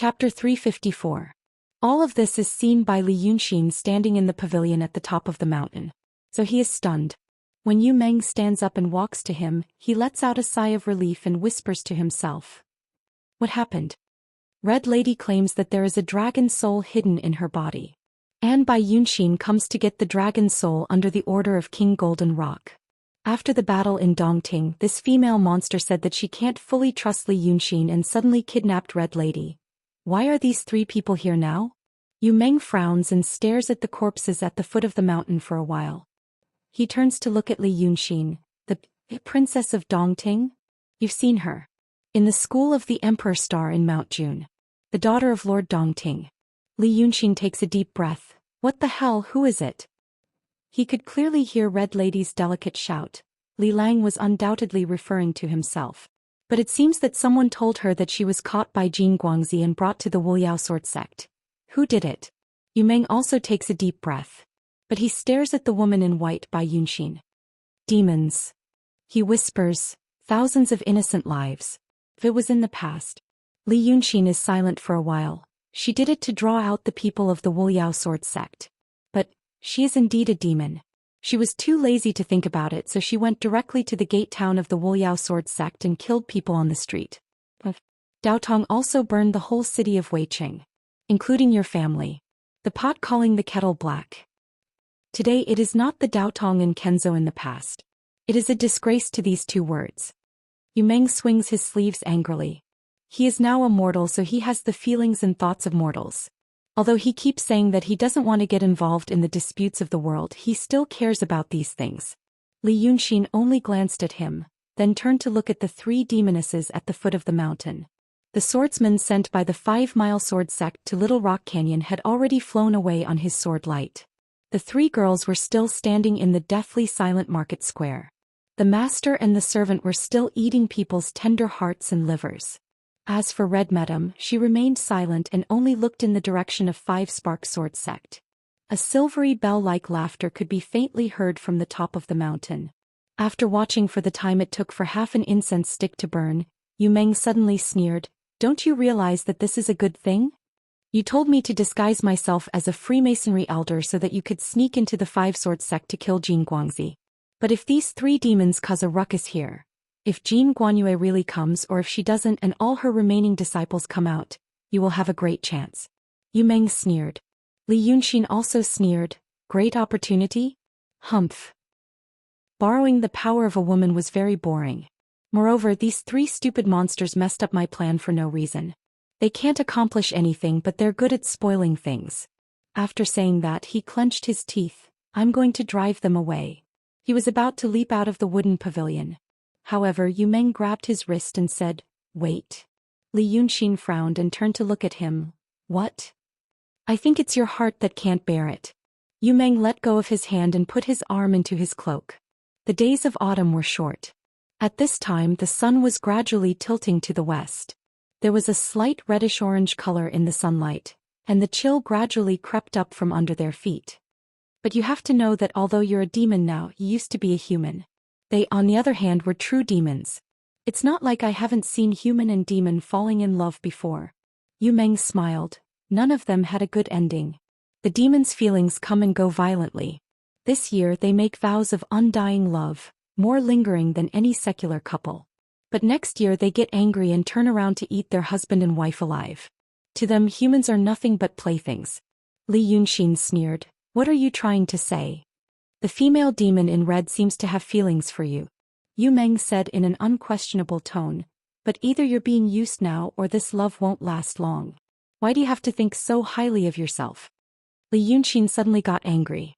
Chapter 354. All of this is seen by Li Yunxin standing in the pavilion at the top of the mountain. So he is stunned. When Yu Meng stands up and walks to him, he lets out a sigh of relief and whispers to himself. What happened? Red Lady claims that there is a dragon soul hidden in her body. And Bai Yunxin comes to get the dragon soul under the order of King Golden Rock. After the battle in Dongting, this female monster said that she can't fully trust Li Yunxin and suddenly kidnapped Red Lady. Why are these three people here now? Yu Meng frowns and stares at the corpses at the foot of the mountain for a while. He turns to look at Li Yunxin, the princess of Dongting. You've seen her. In the school of the Emperor Star in Mount June. The daughter of Lord Dongting. Li Yunxin takes a deep breath. What the hell, who is it? He could clearly hear Red Lady's delicate shout. Li Lang was undoubtedly referring to himself. But it seems that someone told her that she was caught by Jin Guangzi and brought to the Wuxia sword sect. Who did it? Yu Meng also takes a deep breath. But he stares at the woman in white by Yunxin. Demons. He whispers, thousands of innocent lives. If it was in the past. Li Yunxin is silent for a while. She did it to draw out the people of the Wuxia sword sect. But she is indeed a demon. She was too lazy to think about it, so she went directly to the gate town of the Wuxia sword sect and killed people on the street. Dao Tong also burned the whole city of Weiqing. Including your family. The pot calling the kettle black. Today it is not the Dao Tong and Kenzo in the past. It is a disgrace to these two words. Yu Meng swings his sleeves angrily. He is now a mortal, so he has the feelings and thoughts of mortals. Although he keeps saying that he doesn't want to get involved in the disputes of the world, he still cares about these things. Li Yunxin only glanced at him, then turned to look at the three demonesses at the foot of the mountain. The swordsman sent by the 5-mile sword sect to Little Rock Canyon had already flown away on his sword light. The three girls were still standing in the deathly silent market square. The master and the servant were still eating people's tender hearts and livers. As for Red Madam, she remained silent and only looked in the direction of 5-spark sword sect. A silvery bell-like laughter could be faintly heard from the top of the mountain. After watching for the time it took for half an incense stick to burn, Yu Meng suddenly sneered, "Don't you realize that this is a good thing? You told me to disguise myself as a Freemasonry elder so that you could sneak into the 5-sword sect to kill Jin Guangzi. But if these three demons cause a ruckus here, if Jin Guanyue really comes or if she doesn't and all her remaining disciples come out, you will have a great chance." Yu Meng sneered. Li Yunxin also sneered, "Great opportunity? Humph. Borrowing the power of a woman was very boring. Moreover, these three stupid monsters messed up my plan for no reason. They can't accomplish anything, but they're good at spoiling things." After saying that, he clenched his teeth. "I'm going to drive them away." He was about to leap out of the wooden pavilion. However, Yu Meng grabbed his wrist and said, "Wait." Li Yunxin frowned and turned to look at him. "What?" "I think it's your heart that can't bear it." Yu Meng let go of his hand and put his arm into his cloak. The days of autumn were short. At this time the sun was gradually tilting to the west. There was a slight reddish-orange color in the sunlight, and the chill gradually crept up from under their feet. But you have to know that although you're a demon now, you used to be a human. They, on the other hand, were true demons. It's not like I haven't seen human and demon falling in love before. Yu Meng smiled. None of them had a good ending. The demons' feelings come and go violently. This year they make vows of undying love, more lingering than any secular couple. But next year they get angry and turn around to eat their husband and wife alive. To them humans are nothing but playthings. Li Yunxin sneered. "What are you trying to say?" "The female demon in red seems to have feelings for you," Yu Meng said in an unquestionable tone. "But either you're being used now or this love won't last long. Why do you have to think so highly of yourself?" Li Yunxin suddenly got angry.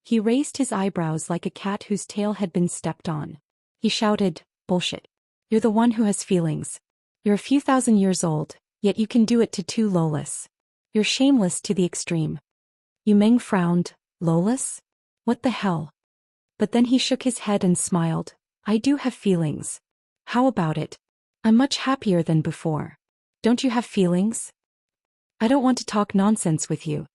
He raised his eyebrows like a cat whose tail had been stepped on. He shouted, "Bullshit. You're the one who has feelings. You're a few thousand years old, yet you can do it to two lowless. You're shameless to the extreme." Yu Meng frowned. "Lowless? What the hell?" But then he shook his head and smiled. "I do have feelings. How about it? I'm much happier than before. Don't you have feelings?" "I don't want to talk nonsense with you."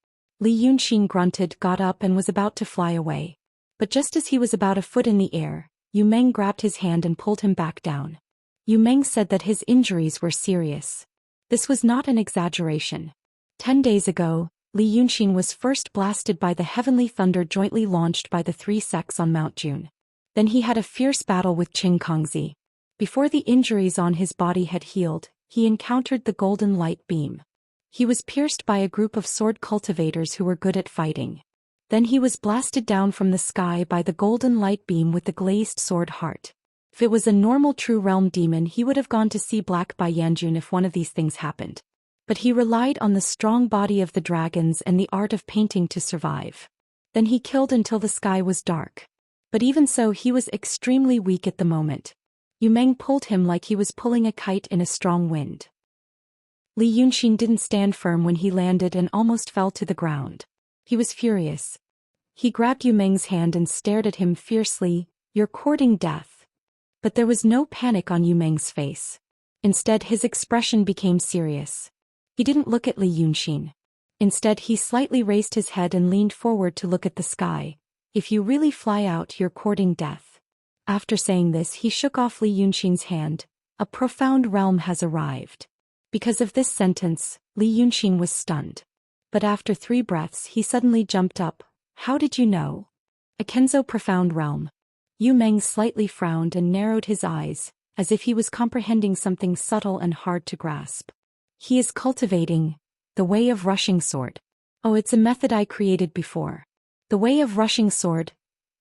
Li Yunxin grunted, got up and was about to fly away. But just as he was about a foot in the air, Yu Meng grabbed his hand and pulled him back down. Yu Meng said that his injuries were serious. This was not an exaggeration. 10 days ago, Li Yunxin was first blasted by the heavenly thunder jointly launched by the three sects on Mount June. Then he had a fierce battle with Qing Kongzi. Before the injuries on his body had healed, he encountered the golden light beam. He was pierced by a group of sword cultivators who were good at fighting. Then he was blasted down from the sky by the golden light beam with the glazed sword heart. If it was a normal true realm demon, he would have gone to see Black by Yanjun if one of these things happened. But he relied on the strong body of the dragons and the art of painting to survive. Then he killed until the sky was dark. But even so, he was extremely weak at the moment. Yu Meng pulled him like he was pulling a kite in a strong wind. Li Yunxin didn't stand firm when he landed and almost fell to the ground. He was furious. He grabbed Yu Meng's hand and stared at him fiercely. "You're courting death." But there was no panic on Yu Meng's face. Instead, his expression became serious. He didn't look at Li Yunxin. Instead, he slightly raised his head and leaned forward to look at the sky. "If you really fly out, you're courting death." After saying this, he shook off Li Yunxin's hand. "A profound realm has arrived." Because of this sentence, Li Yunxin was stunned. But after 3 breaths, he suddenly jumped up. "How did you know?" "A Kenzo profound realm." Yu Meng slightly frowned and narrowed his eyes, as if he was comprehending something subtle and hard to grasp. "He is cultivating the way of rushing sword." "Oh, it's a method I created before. The way of rushing sword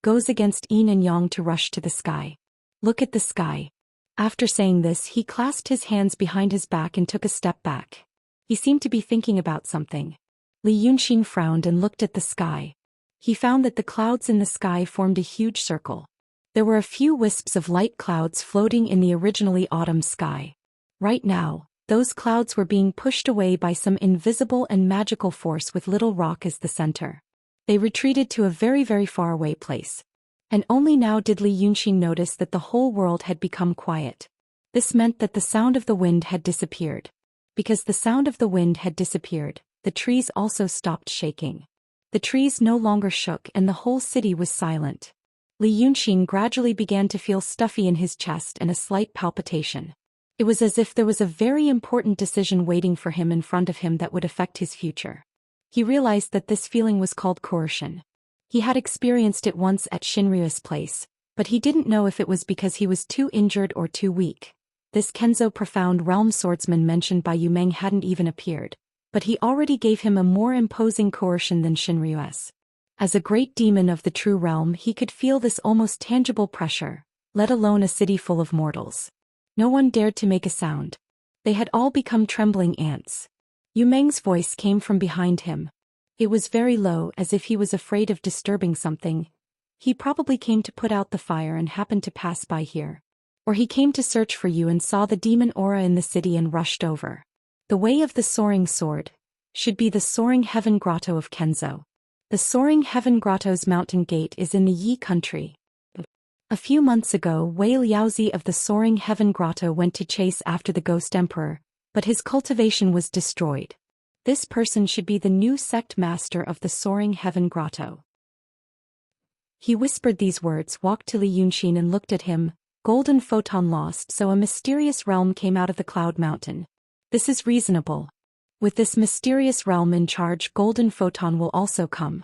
goes against yin and yang to rush to the sky. Look at the sky." After saying this, he clasped his hands behind his back and took a step back. He seemed to be thinking about something. Li Yunxin frowned and looked at the sky. He found that the clouds in the sky formed a huge circle. There were a few wisps of light clouds floating in the originally autumn sky. Right now, those clouds were being pushed away by some invisible and magical force with Little Rock as the center. They retreated to a very, very far away place. And only now did Li Yunxin notice that the whole world had become quiet. This meant that the sound of the wind had disappeared. Because the sound of the wind had disappeared, the trees also stopped shaking. The trees no longer shook and the whole city was silent. Li Yunxin gradually began to feel stuffy in his chest and a slight palpitation. It was as if there was a very important decision waiting for him in front of him that would affect his future. He realized that this feeling was called coercion. He had experienced it once at Shinryu's place, but he didn't know if it was because he was too injured or too weak. This Kenzo profound realm swordsman mentioned by Yu Meng hadn't even appeared, but he already gave him a more imposing coercion than Shinryu's. As a great demon of the true realm, he could feel this almost tangible pressure, let alone a city full of mortals. No one dared to make a sound. They had all become trembling ants. Yu Meng's voice came from behind him. It was very low, as if he was afraid of disturbing something. "He probably came to put out the fire and happened to pass by here. Or he came to search for you and saw the demon aura in the city and rushed over. The way of the soaring sword should be the soaring heaven grotto of Kenzo. The soaring heaven grotto's mountain gate is in the Yi country." A few months ago, Wei Liaozi of the soaring heaven grotto went to chase after the ghost emperor, but his cultivation was destroyed. This person should be the new sect master of the soaring heaven grotto. He whispered these words, walked to Li Yunxin and looked at him. "Golden photon lost, so a mysterious realm came out of the cloud mountain. This is reasonable. With this mysterious realm in charge, golden photon will also come.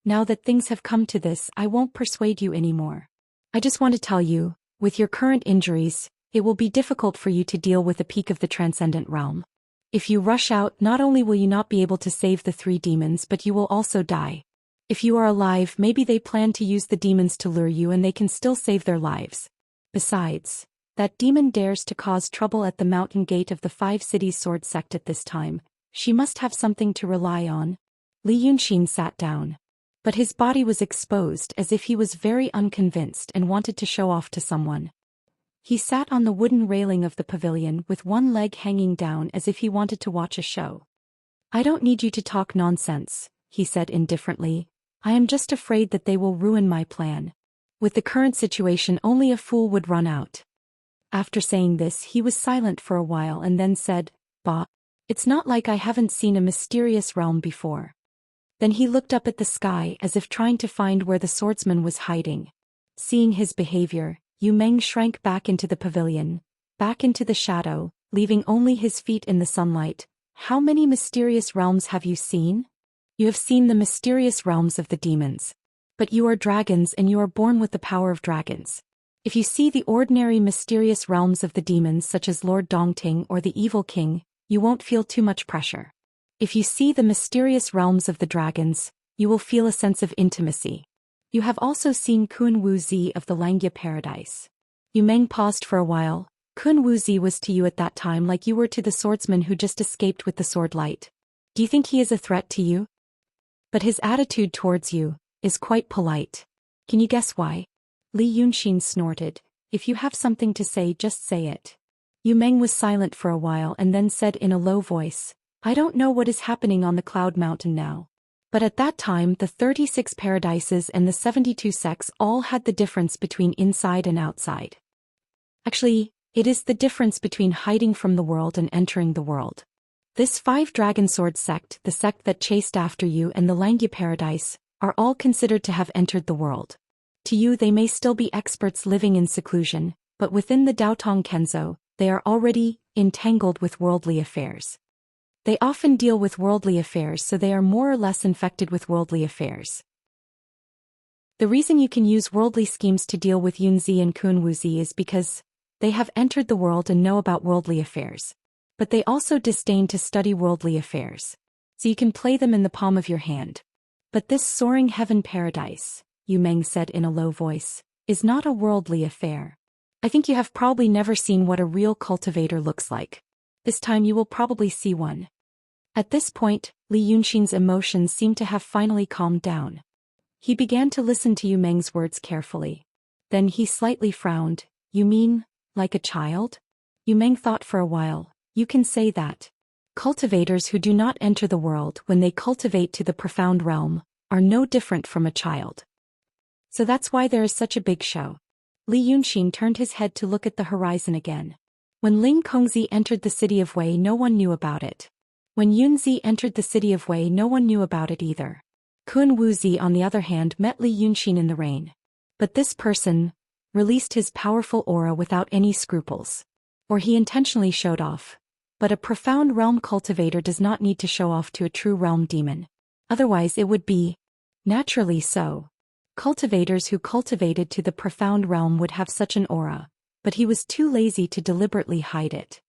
Now that things have come to this, I won't persuade you anymore. I just want to tell you, with your current injuries, it will be difficult for you to deal with the peak of the transcendent realm. If you rush out, not only will you not be able to save the 3 demons, but you will also die. If you are alive, maybe they plan to use the demons to lure you and they can still save their lives. Besides, that demon dares to cause trouble at the mountain gate of the 5 cities sword sect at this time. She must have something to rely on." Li Yunxin sat down. But his body was exposed as if he was very unconvinced and wanted to show off to someone. He sat on the wooden railing of the pavilion with one leg hanging down as if he wanted to watch a show. "I don't need you to talk nonsense," he said indifferently. "I am just afraid that they will ruin my plan. With the current situation, only a fool would run out." After saying this, he was silent for a while and then said, "Bah, it's not like I haven't seen a mysterious realm before." Then he looked up at the sky as if trying to find where the swordsman was hiding. Seeing his behavior, Yu Meng shrank back into the pavilion, back into the shadow. leaving only his feet in the sunlight. How many mysterious realms have you seen? You have seen the mysterious realms of the demons. But you are dragons and you are born with the power of dragons. If you see the ordinary mysterious realms of the demons such as Lord Dongting or the Evil King, you won't feel too much pressure. If you see the mysterious realms of the dragons, you will feel a sense of intimacy. You have also seen Kun Wuzi of the Langya Paradise. Yu Meng paused for a while. Kun Wuzi was to you at that time like you were to the swordsman who just escaped with the sword light. Do you think he is a threat to you? But his attitude towards you is quite polite. Can you guess why? Li Yunxin snorted. If you have something to say, just say it. Yu Meng was silent for a while and then said in a low voice, I don't know what is happening on the Cloud Mountain now. But at that time the 36 paradises and the 72 sects all had the difference between inside and outside. Actually, it is the difference between hiding from the world and entering the world. This 5 Dragon Sword sect, the sect that chased after you, and the Langya Paradise, are all considered to have entered the world. To you they may still be experts living in seclusion, but within the Daotong Kenzo, they are already entangled with worldly affairs. They often deal with worldly affairs, so they are more or less infected with worldly affairs. The reason you can use worldly schemes to deal with Yunzi and Kun Wuzi is because they have entered the world and know about worldly affairs. But they also disdain to study worldly affairs. So you can play them in the palm of your hand. But this soaring heaven paradise, Yu Meng said in a low voice, is not a worldly affair. I think you have probably never seen what a real cultivator looks like. This time you will probably see one. At this point, Li Yunxin's emotions seemed to have finally calmed down. He began to listen to Yu Meng's words carefully. Then he slightly frowned. You mean, like a child? Yu Meng thought for a while. You can say that. Cultivators who do not enter the world when they cultivate to the profound realm are no different from a child. So that's why there is such a big show. Li Yunxin turned his head to look at the horizon again. When Ling Kongzi entered the city of Wei, no one knew about it. When Yunzi entered the city of Wei, no one knew about it either. Kun Wuzi, on the other hand, met Li Yunxin in the rain. But this person released his powerful aura without any scruples. Or he intentionally showed off. But a profound realm cultivator does not need to show off to a true realm demon. Otherwise it would be naturally so. Cultivators who cultivated to the profound realm would have such an aura, but he was too lazy to deliberately hide it.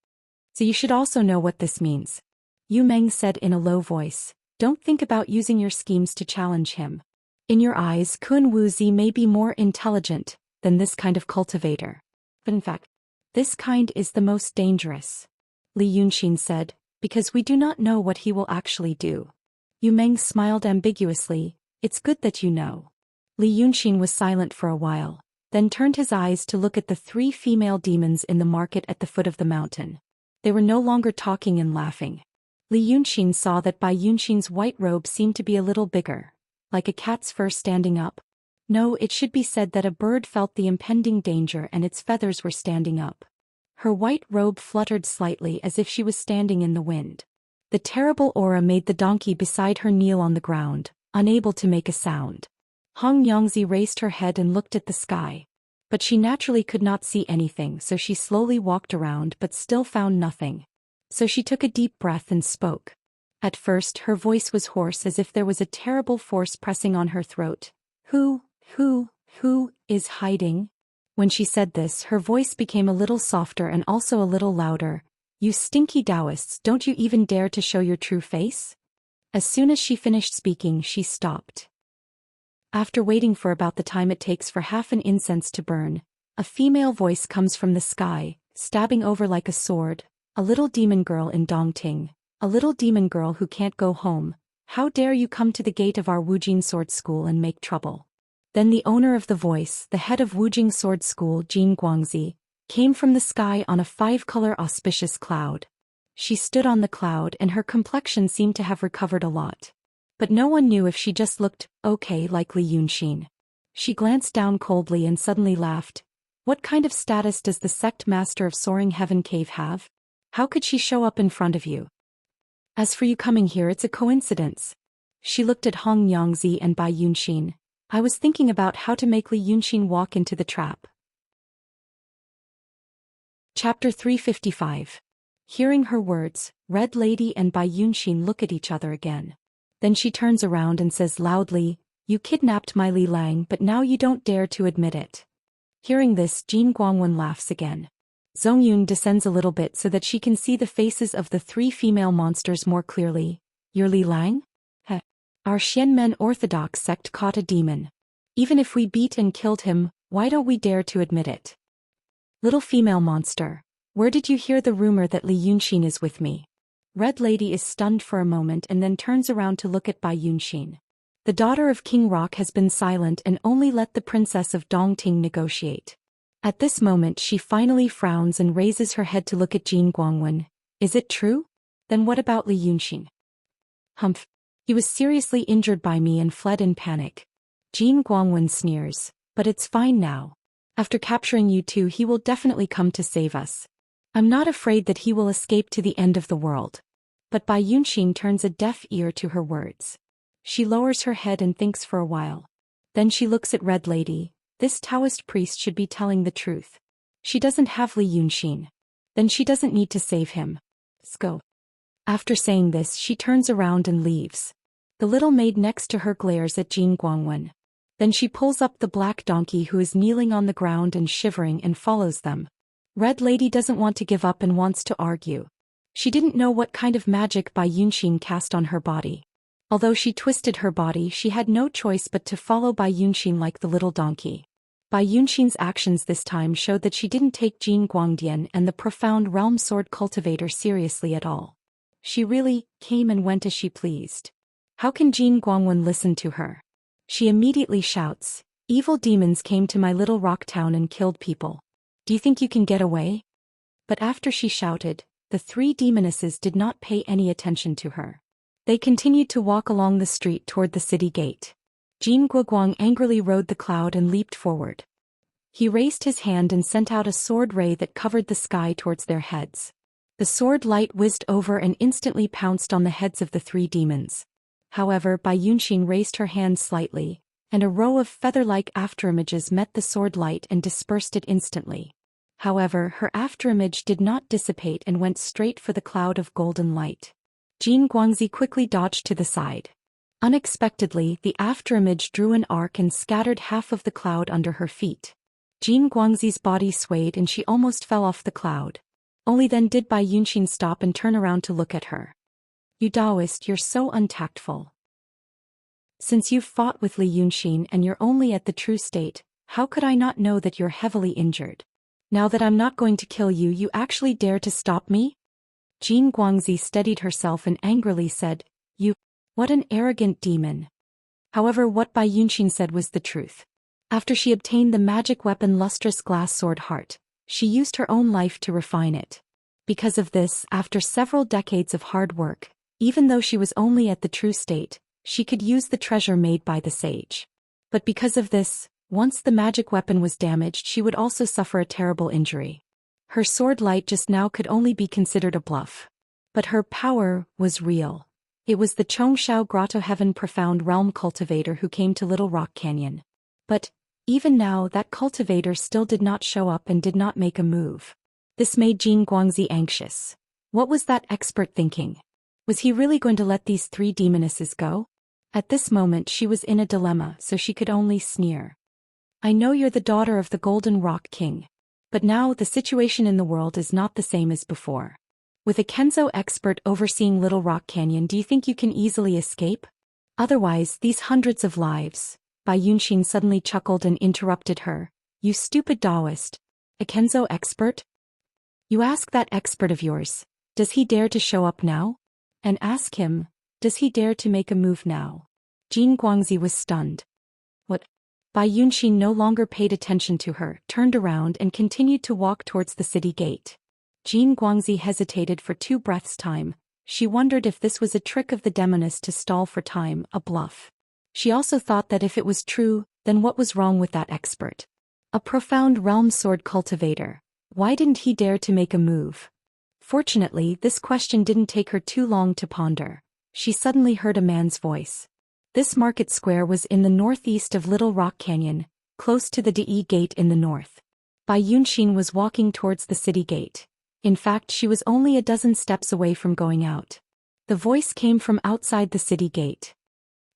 So you should also know what this means. Yu Meng said in a low voice, don't think about using your schemes to challenge him. In your eyes, Kun Wuzi may be more intelligent than this kind of cultivator. But in fact, this kind is the most dangerous. Li Yunxin said, because we do not know what he will actually do. Yu Meng smiled ambiguously. It's good that you know. Li Yunxin was silent for a while, then turned his eyes to look at the 3 female demons in the market at the foot of the mountain. They were no longer talking and laughing. Li Yunxin saw that Bai Yunxin's white robe seemed to be a little bigger, like a cat's fur standing up. No, it should be said that a bird felt the impending danger and its feathers were standing up. Her white robe fluttered slightly as if she was standing in the wind. The terrible aura made the donkey beside her kneel on the ground, unable to make a sound. Hong Yongzi raised her head and looked at the sky. But she naturally could not see anything, so she slowly walked around but still found nothing. So she took a deep breath and spoke. At first her voice was hoarse as if there was a terrible force pressing on her throat. Who is hiding? When she said this, her voice became a little softer and also a little louder. You stinky Taoists, don't you even dare to show your true face? As soon as she finished speaking, she stopped. After waiting for about the time it takes for half an incense to burn, a female voice comes from the sky, stabbing over like a sword. A little demon girl in Dongting. A little demon girl who can't go home. How dare you come to the gate of our Wujing Sword School and make trouble? Then the owner of the voice, the head of Wujing Sword School, Jin Guangzi, came from the sky on a 5-color auspicious cloud. She stood on the cloud and her complexion seemed to have recovered a lot. But no one knew if she just looked okay like Li Yunxin. She glanced down coldly and suddenly laughed. What kind of status does the sect master of Soaring Heaven Cave have? How could she show up in front of you? As for you coming here, it's a coincidence. She looked at Hong Yongzi and Bai Yunxin. I was thinking about how to make Li Yunxin walk into the trap. Chapter 355. Hearing her words, Red Lady and Bai Yunxin look at each other again. Then she turns around and says loudly, "You kidnapped my Li Lang, but now you don't dare to admit it." Hearing this, Jin Guangwen laughs again. Zongyun descends a little bit so that she can see the faces of the three female monsters more clearly. "You're Li Lang? Heh. Our Xianmen Orthodox sect caught a demon. Even if we beat and killed him, why don't we dare to admit it? Little female monster, where did you hear the rumor that Li Yunxin is with me?" Red Lady is stunned for a moment and then turns around to look at Bai Yunxin. The daughter of King Rock has been silent and only let the princess of Dongting negotiate. At this moment she finally frowns and raises her head to look at Jin Guangwen. "Is it true? Then what about Li Yunxin?" "Humph. He was seriously injured by me and fled in panic." Jin Guangwen sneers. "But it's fine now. After capturing you two, he will definitely come to save us. I'm not afraid that he will escape to the end of the world." But Bai Yunxin turns a deaf ear to her words. She lowers her head and thinks for a while. Then she looks at Red Lady. This Taoist priest should be telling the truth. She doesn't have Li Yunxin. Then she doesn't need to save him. Go. After saying this, she turns around and leaves. The little maid next to her glares at Jin Guangwen. Then she pulls up the black donkey who is kneeling on the ground and shivering and follows them. Red Lady doesn't want to give up and wants to argue. She didn't know what kind of magic Bai Yunxin cast on her body. Although she twisted her body, she had no choice but to follow Bai Yunxin like the little donkey. Bai Yunxin's actions this time showed that she didn't take Jin Guangdian and the profound realm sword cultivator seriously at all. She really came and went as she pleased. How can Jin Guangwen listen to her? She immediately shouts, "Evil demons came to my little rock town and killed people. Do you think you can get away?" But after she shouted, the three demonesses did not pay any attention to her. They continued to walk along the street toward the city gate. Jin Guoguang angrily rode the cloud and leaped forward. He raised his hand and sent out a sword ray that covered the sky towards their heads. The sword light whizzed over and instantly pounced on the heads of the three demons. However, Bai Yunxin raised her hand slightly, and a row of feather-like afterimages met the sword light and dispersed it instantly. However, her afterimage did not dissipate and went straight for the cloud of golden light. Jin Guangzi quickly dodged to the side. Unexpectedly, the afterimage drew an arc and scattered half of the cloud under her feet. Jin Guangzi's body swayed and she almost fell off the cloud. Only then did Bai Yunxin stop and turn around to look at her. "You Taoist, you're so untactful. Since you've fought with Li Yunxin and you're only at the true state, how could I not know that you're heavily injured? Now that I'm not going to kill you, you actually dare to stop me?" Jin Guangzi steadied herself and angrily said, "You, what an arrogant demon." However, what Bai Yunxin said was the truth. After she obtained the magic weapon lustrous glass sword heart, she used her own life to refine it. Because of this, after several decades of hard work, even though she was only at the true state, she could use the treasure made by the sage. But because of this, once the magic weapon was damaged, she would also suffer a terrible injury. Her sword light just now could only be considered a bluff. But her power was real. It was the Chongshao Grotto Heaven Profound Realm Cultivator who came to Little Rock Canyon. But, even now, that cultivator still did not show up and did not make a move. This made Jin Guangzi anxious. What was that expert thinking? Was he really going to let these three demonesses go? At this moment she was in a dilemma, so she could only sneer. "I know you're the daughter of the Golden Rock King. But now the situation in the world is not the same as before. With a Kenzo expert overseeing Little Rock Canyon, do you think you can easily escape? Otherwise, these hundreds of lives." Bai Yunxin suddenly chuckled and interrupted her. "You stupid Taoist. A Kenzo expert? You ask that expert of yours, does he dare to show up now? And ask him, does he dare to make a move now?" Jin Guangzi was stunned. "What?" Bai Yunxin no longer paid attention to her, turned around and continued to walk towards the city gate. Jin Guangzi hesitated for 2 breaths' time. She wondered if this was a trick of the demoness to stall for time, a bluff. She also thought that if it was true, then what was wrong with that expert? A profound realm sword cultivator. Why didn't he dare to make a move? Fortunately, this question didn't take her too long to ponder. She suddenly heard a man's voice. This market square was in the northeast of Little Rock Canyon, close to the De Gate in the north. Bai Yunxin was walking towards the city gate. In fact, she was only a dozen steps away from going out. The voice came from outside the city gate.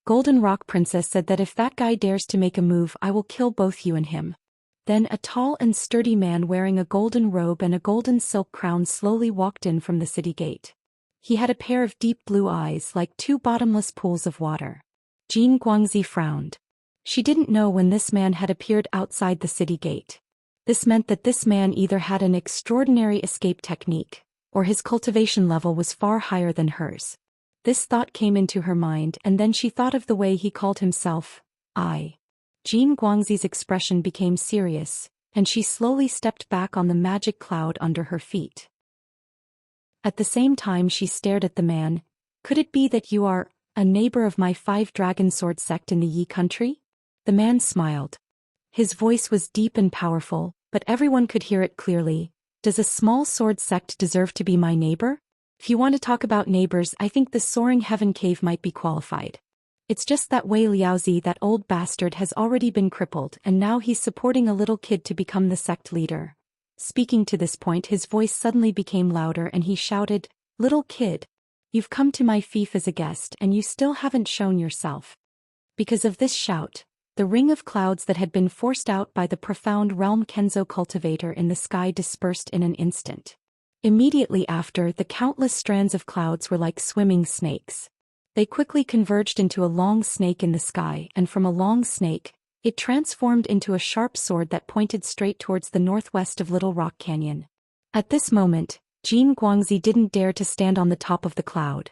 Golden Rock Princess said that if that guy dares to make a move, I will kill both you and him. Then a tall and sturdy man wearing a golden robe and a golden silk crown slowly walked in from the city gate. He had a pair of deep blue eyes like two bottomless pools of water. Jin Guangzi frowned. She didn't know when this man had appeared outside the city gate. This meant that this man either had an extraordinary escape technique, or his cultivation level was far higher than hers. This thought came into her mind, and then she thought of the way he called himself, I. Jin Guangzi's expression became serious, and she slowly stepped back on the magic cloud under her feet. At the same time she stared at the man. Could it be that you are a neighbor of my 5 dragon sword sect in the Yi country? The man smiled. His voice was deep and powerful, but everyone could hear it clearly. Does a small sword sect deserve to be my neighbor? If you want to talk about neighbors, I think the Soaring Heaven Cave might be qualified. It's just that Wei Liaozi, that old bastard, has already been crippled and now he's supporting a little kid to become the sect leader. Speaking to this point, his voice suddenly became louder and he shouted, "Little kid, you've come to my fief as a guest and you still haven't shown yourself." Because of this shout, the ring of clouds that had been forced out by the profound realm Kenzo cultivator in the sky dispersed in an instant. Immediately after, the countless strands of clouds were like swimming snakes. They quickly converged into a long snake in the sky, and from a long snake, it transformed into a sharp sword that pointed straight towards the northwest of Little Rock Canyon. At this moment, Jin Guangzi didn't dare to stand on the top of the cloud.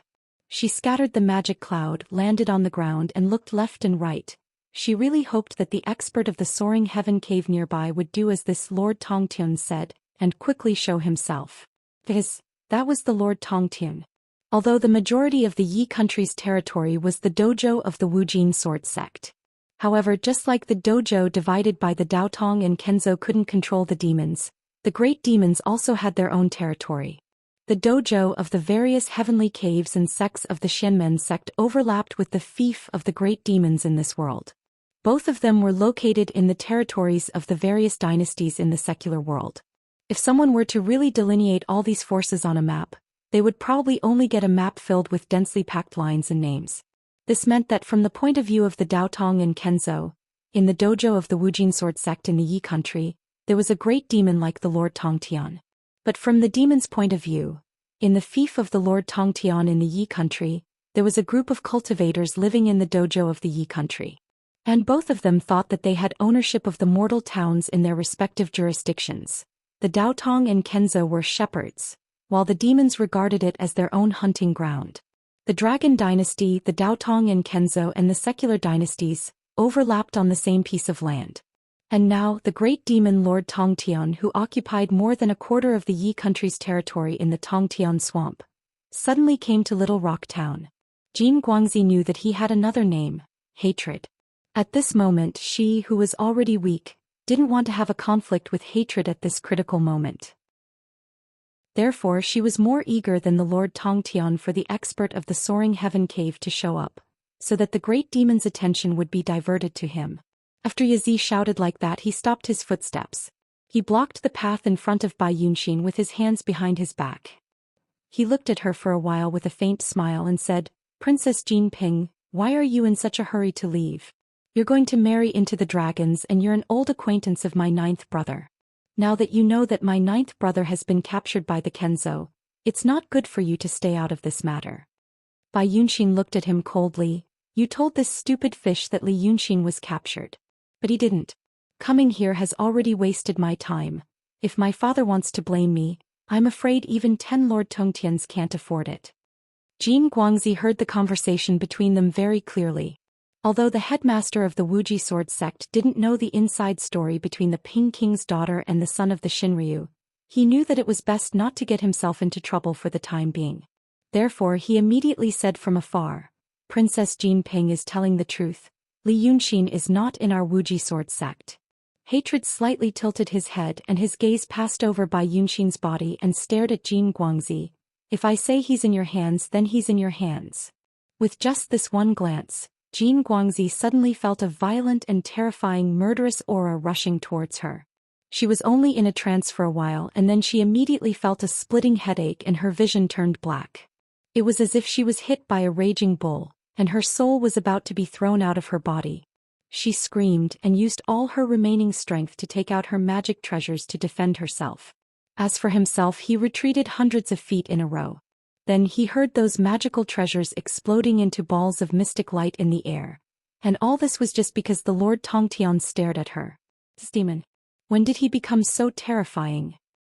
She scattered the magic cloud, landed on the ground and looked left and right. She really hoped that the expert of the Soaring Heaven Cave nearby would do as this Lord Tongtian said, and quickly show himself. That was the Lord Tongtian. Although the majority of the Yi country's territory was the dojo of the Wujin sword sect. However, just like the dojo divided by the Daotong and Kenzo couldn't control the demons, the great demons also had their own territory. The dojo of the various heavenly caves and sects of the Xianmen sect overlapped with the fief of the great demons in this world. Both of them were located in the territories of the various dynasties in the secular world. If someone were to really delineate all these forces on a map, they would probably only get a map filled with densely packed lines and names. This meant that from the point of view of the Daotong and Kenzo, in the dojo of the Wujin sword sect in the Yi country, there was a great demon like the Lord Tongtian. But from the demon's point of view, in the fief of the Lord Tongtian in the Yi country, there was a group of cultivators living in the dojo of the Yi country. And both of them thought that they had ownership of the mortal towns in their respective jurisdictions. The Daotong and Kenzo were shepherds, while the demons regarded it as their own hunting ground. The Dragon Dynasty, the Daotong and Kenzo and the secular dynasties overlapped on the same piece of land. And now, the great demon Lord Tongtian, who occupied more than a quarter of the Yi country's territory in the Tongtian swamp, suddenly came to Little Rock Town. Jin Guangzi knew that he had another name, hatred. At this moment, she, who was already weak, didn't want to have a conflict with hatred at this critical moment. Therefore she was more eager than the Lord Tongtian for the expert of the Soaring Heaven Cave to show up, so that the great demon's attention would be diverted to him. After Yazi shouted like that, he stopped his footsteps. He blocked the path in front of Bai Yunxin with his hands behind his back. He looked at her for a while with a faint smile and said, "Princess Jinping, why are you in such a hurry to leave? You're going to marry into the dragons and you're an old acquaintance of my 9th brother. Now that you know that my 9th brother has been captured by the Kenzo, it's not good for you to stay out of this matter." Bai Yunxin looked at him coldly. "You told this stupid fish that Li Yunxin was captured. But he didn't. Coming here has already wasted my time. If my father wants to blame me, I'm afraid even 10 Lord Tongtians can't afford it." Jin Guangzi heard the conversation between them very clearly. Although the headmaster of the Wuji sword sect didn't know the inside story between the Ping King's daughter and the son of the Shinryu, he knew that it was best not to get himself into trouble for the time being. Therefore he immediately said from afar, "Princess Jinping is telling the truth. Li Yunxin is not in our Wuji sword sect." Hatred slightly tilted his head and his gaze passed over Bai Yunxin's body and stared at Jin Guangzi. "If I say he's in your hands, then he's in your hands." With just this one glance, Jin Guangzi suddenly felt a violent and terrifying murderous aura rushing towards her. She was only in a trance for a while and then she immediately felt a splitting headache and her vision turned black. It was as if she was hit by a raging bull, and her soul was about to be thrown out of her body. She screamed and used all her remaining strength to take out her magic treasures to defend herself. As for himself, he retreated hundreds of feet in a row. Then he heard those magical treasures exploding into balls of mystic light in the air. And all this was just because the Lord Tongtian stared at her. This demon. When did he become so terrifying?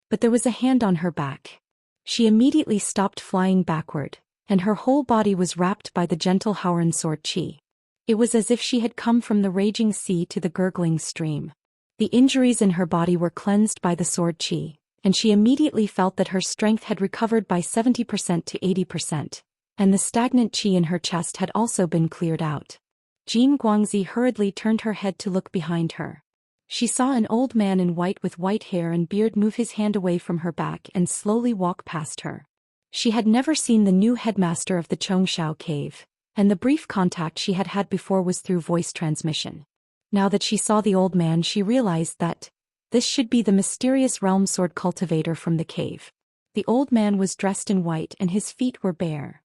But there was a hand on her back. She immediately stopped flying backward, and her whole body was wrapped by the gentle Howren sword chi. It was as if she had come from the raging sea to the gurgling stream. The injuries in her body were cleansed by the sword chi, and she immediately felt that her strength had recovered by 70% to 80%, and the stagnant chi in her chest had also been cleared out. Jin Guangzi hurriedly turned her head to look behind her. She saw an old man in white with white hair and beard move his hand away from her back and slowly walk past her. She had never seen the new headmaster of the Chongshao cave, and the brief contact she had had before was through voice transmission. Now that she saw the old man, she realized that this should be the mysterious realm sword cultivator from the cave. The old man was dressed in white and his feet were bare.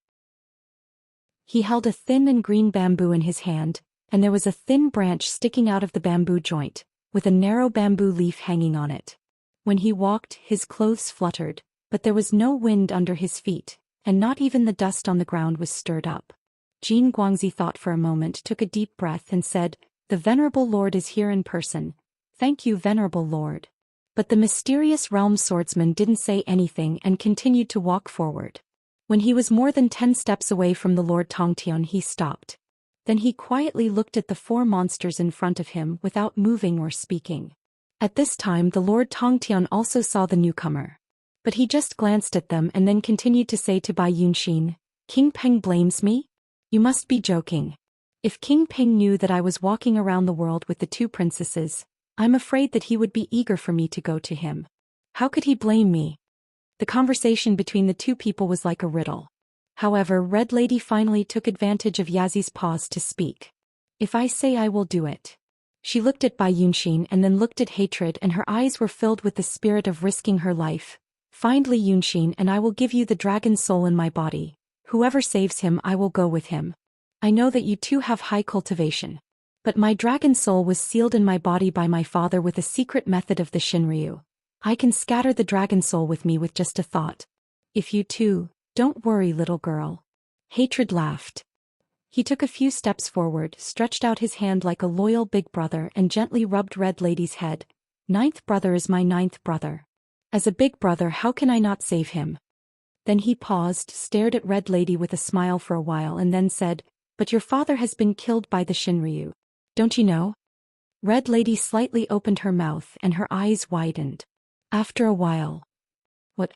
He held a thin and green bamboo in his hand, and there was a thin branch sticking out of the bamboo joint, with a narrow bamboo leaf hanging on it. When he walked, his clothes fluttered, but there was no wind under his feet, and not even the dust on the ground was stirred up. Jin Guangzi thought for a moment, took a deep breath and said, "The Venerable Lord is here in person. Thank you, Venerable Lord." But the mysterious realm swordsman didn't say anything and continued to walk forward. When he was more than 10 steps away from the Lord Tongtian, he stopped. Then he quietly looked at the 4 monsters in front of him without moving or speaking. At this time the Lord Tongtian also saw the newcomer. But he just glanced at them and then continued to say to Bai Yunxin, "King Peng blames me? You must be joking. If King Peng knew that I was walking around the world with the 2 princesses, I'm afraid that he would be eager for me to go to him. How could he blame me?" The conversation between the 2 people was like a riddle. However, Red Lady finally took advantage of Yazi's pause to speak. "If I say, I will do it." She looked at Bai Yunxin and then looked at hatred, and her eyes were filled with the spirit of risking her life. "Find Li Yunxin and I will give you the dragon soul in my body. Whoever saves him, I will go with him. I know that you two have high cultivation. But my dragon soul was sealed in my body by my father with a secret method of the Shinryu. I can scatter the dragon soul with me with just a thought. If you too, don't worry, little girl." Hatred laughed. He took a few steps forward, stretched out his hand like a loyal big brother and gently rubbed Red Lady's head. "Ninth brother is my 9th brother. As a big brother, how can I not save him?" Then he paused, stared at Red Lady with a smile for a while and then said, "But your father has been killed by the Shinryu. Don't you know?" Red Lady slightly opened her mouth and her eyes widened. After a while, "What?"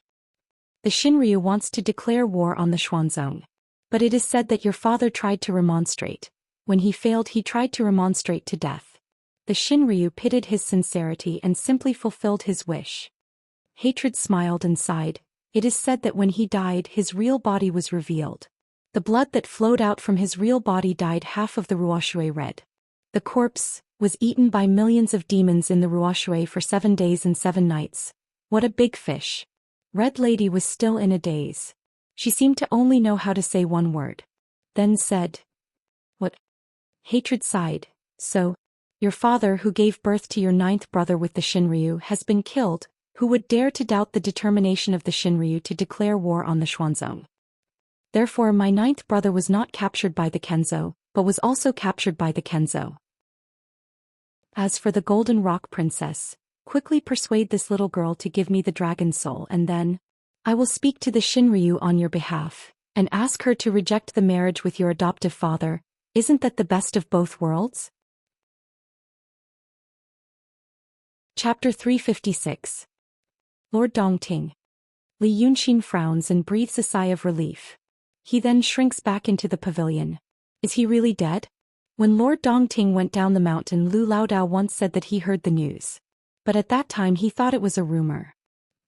"The Shinryu wants to declare war on the Xuanzong. But it is said that your father tried to remonstrate. When he failed, he tried to remonstrate to death. The Shinryu pitied his sincerity and simply fulfilled his wish." Hatred smiled and sighed. "It is said that when he died, his real body was revealed. The blood that flowed out from his real body dyed half of the Ruoshui red. The corpse was eaten by millions of demons in the Ruoshui for 7 days and 7 nights. What a big fish." Red Lady was still in a daze. She seemed to only know how to say one word. Then said, "What?" Hatred sighed. "So, your father, who gave birth to your 9th brother with the Shinryu, has been killed. Who would dare to doubt the determination of the Shinryu to declare war on the Xuanzong? Therefore my 9th brother was not captured by the Kenzo, but was also captured by the Kenzo. As for the Golden Rock Princess, quickly persuade this little girl to give me the dragon soul, and then I will speak to the Shinryu on your behalf, and ask her to reject the marriage with your adoptive father. Isn't that the best of both worlds?" Chapter 356. Lord Dongting. Li Yunxin frowns and breathes a sigh of relief. He then shrinks back into the pavilion. Is he really dead? When Lord Dongting went down the mountain, Lu Laodao once said that he heard the news. But at that time he thought it was a rumor.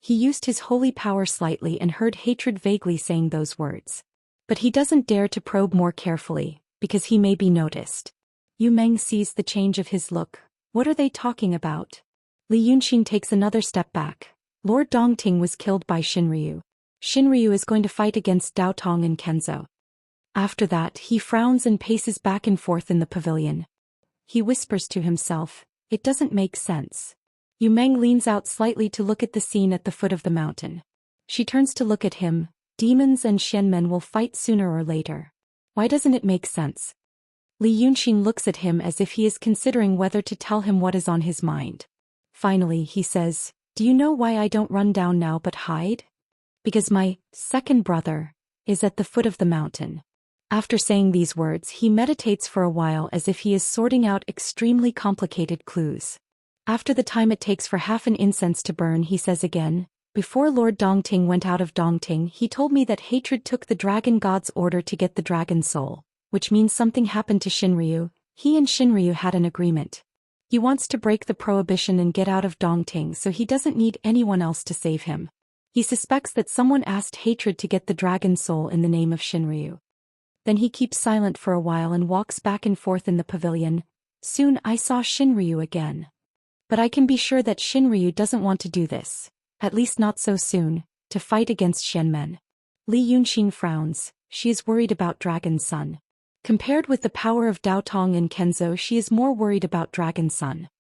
He used his holy power slightly and heard hatred vaguely saying those words. But he doesn't dare to probe more carefully, because he may be noticed. Yu Meng sees the change of his look. What are they talking about? Li Yunxin takes another step back. Lord Dongting was killed by Xinryu. Xinryu is going to fight against Dao Tong and Kenzo. After that, he frowns and paces back and forth in the pavilion. He whispers to himself, "It doesn't make sense." Yu Meng leans out slightly to look at the scene at the foot of the mountain. She turns to look at him. Demons and Xianmen will fight sooner or later. Why doesn't it make sense? Li Yunxin looks at him as if he is considering whether to tell him what is on his mind. Finally, he says, "Do you know why I don't run down now but hide? Because my second brother is at the foot of the mountain." After saying these words, he meditates for a while as if he is sorting out extremely complicated clues. After the time it takes for half an incense to burn, he says again, "Before Lord Dongting went out of Dongting, he told me that hatred took the dragon god's order to get the dragon soul, which means something happened to Xinryu. He and Xinryu had an agreement. He wants to break the prohibition and get out of Dongting so he doesn't need anyone else to save him. He suspects that someone asked hatred to get the dragon soul in the name of Xinryu." Then he keeps silent for a while and walks back and forth in the pavilion. "Soon I saw Xinryu again. But I can be sure that Xinryu doesn't want to do this, at least not so soon, to fight against Xianmen." Li Yunxin frowns. She is worried about Dragon Sun. Compared with the power of Dao Tong and Kenzo, she is more worried about Dragon Sun.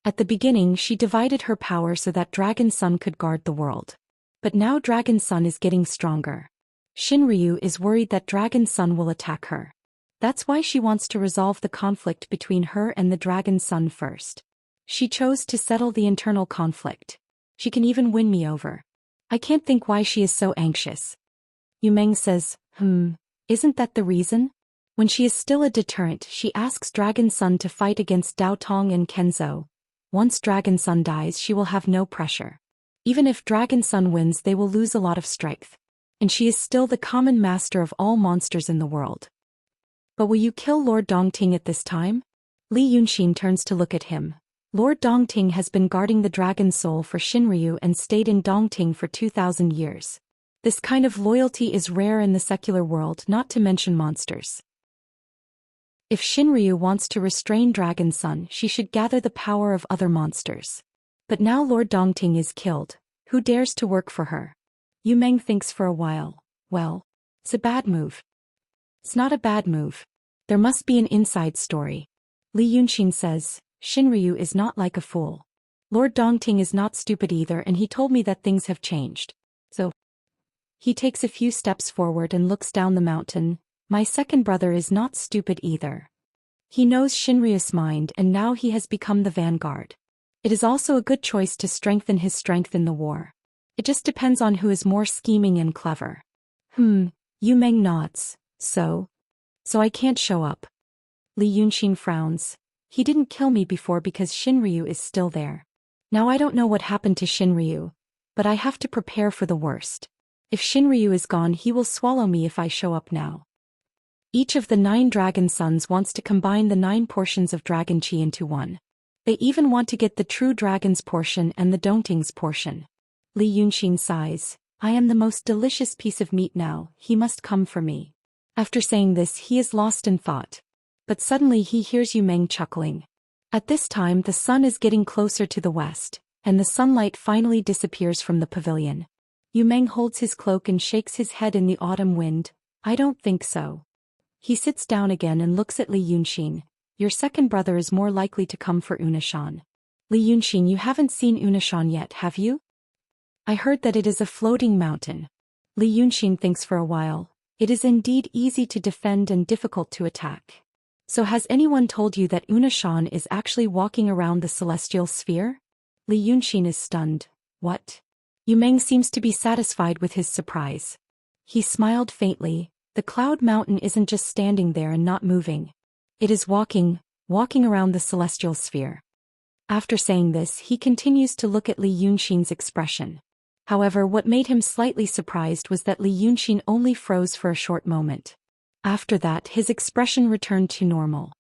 At the beginning, she divided her power so that Dragon Sun could guard the world. But now Dragon Sun is getting stronger. Xinryu is worried that Dragon Sun will attack her. That's why she wants to resolve the conflict between her and the Dragon Sun first. She chose to settle the internal conflict. She can even win me over. I can't think why she is so anxious. Yu Meng says, isn't that the reason? When she is still a deterrent, she asks Dragon Sun to fight against Dao Tong and Kenzo. Once Dragon Sun dies, she will have no pressure. Even if Dragon Sun wins, they will lose a lot of strength. And she is still the common master of all monsters in the world. But will you kill Lord Dongting at this time? Li Yunxin turns to look at him. Lord Dongting has been guarding the dragon soul for Xinryu and stayed in Dongting for 2,000 years. This kind of loyalty is rare in the secular world, not to mention monsters. If Xinryu wants to restrain Dragon Sun, she should gather the power of other monsters. But now Lord Dongting is killed. Who dares to work for her? Yu Meng thinks for a while. Well, it's a bad move. It's not a bad move. There must be an inside story. Li Yunxin says, "Xinryu is not like a fool. Lord Dongting is not stupid either, and he told me that things have changed. So." He takes a few steps forward and looks down the mountain. "My second brother is not stupid either. He knows Xinryu's mind, and now he has become the vanguard. It is also a good choice to strengthen his strength in the war. It just depends on who is more scheming and clever." Yu Meng nods. So I can't show up." Li Yunxin frowns. "He didn't kill me before because Xinryu is still there. Now I don't know what happened to Xinryu, but I have to prepare for the worst. If Xinryu is gone, he will swallow me if I show up now." Each of the 9 dragon sons wants to combine the 9 portions of dragon chi into one. They even want to get the true dragon's portion and the Dongting's portion. Li Yunxin sighs. "I am the most delicious piece of meat now, he must come for me." After saying this, he is lost in thought. But suddenly he hears Yu Meng chuckling. At this time the sun is getting closer to the west, and the sunlight finally disappears from the pavilion. Yu Meng holds his cloak and shakes his head in the autumn wind. "I don't think so." He sits down again and looks at Li Yunxin. "Your second brother is more likely to come for Unishan." "Li Yunxin, you haven't seen Unishan yet, have you?" "I heard that it is a floating mountain." Li Yunxin thinks for a while. "It is indeed easy to defend and difficult to attack. So has anyone told you that Unishan is actually walking around the celestial sphere?" Li Yunxin is stunned. "What?" Yu Meng seems to be satisfied with his surprise. He smiled faintly. "The cloud mountain isn't just standing there and not moving. It is walking around the celestial sphere." After saying this, he continues to look at Li Yunxin's expression. However, what made him slightly surprised was that Li Yunxin only froze for a short moment. After that, his expression returned to normal.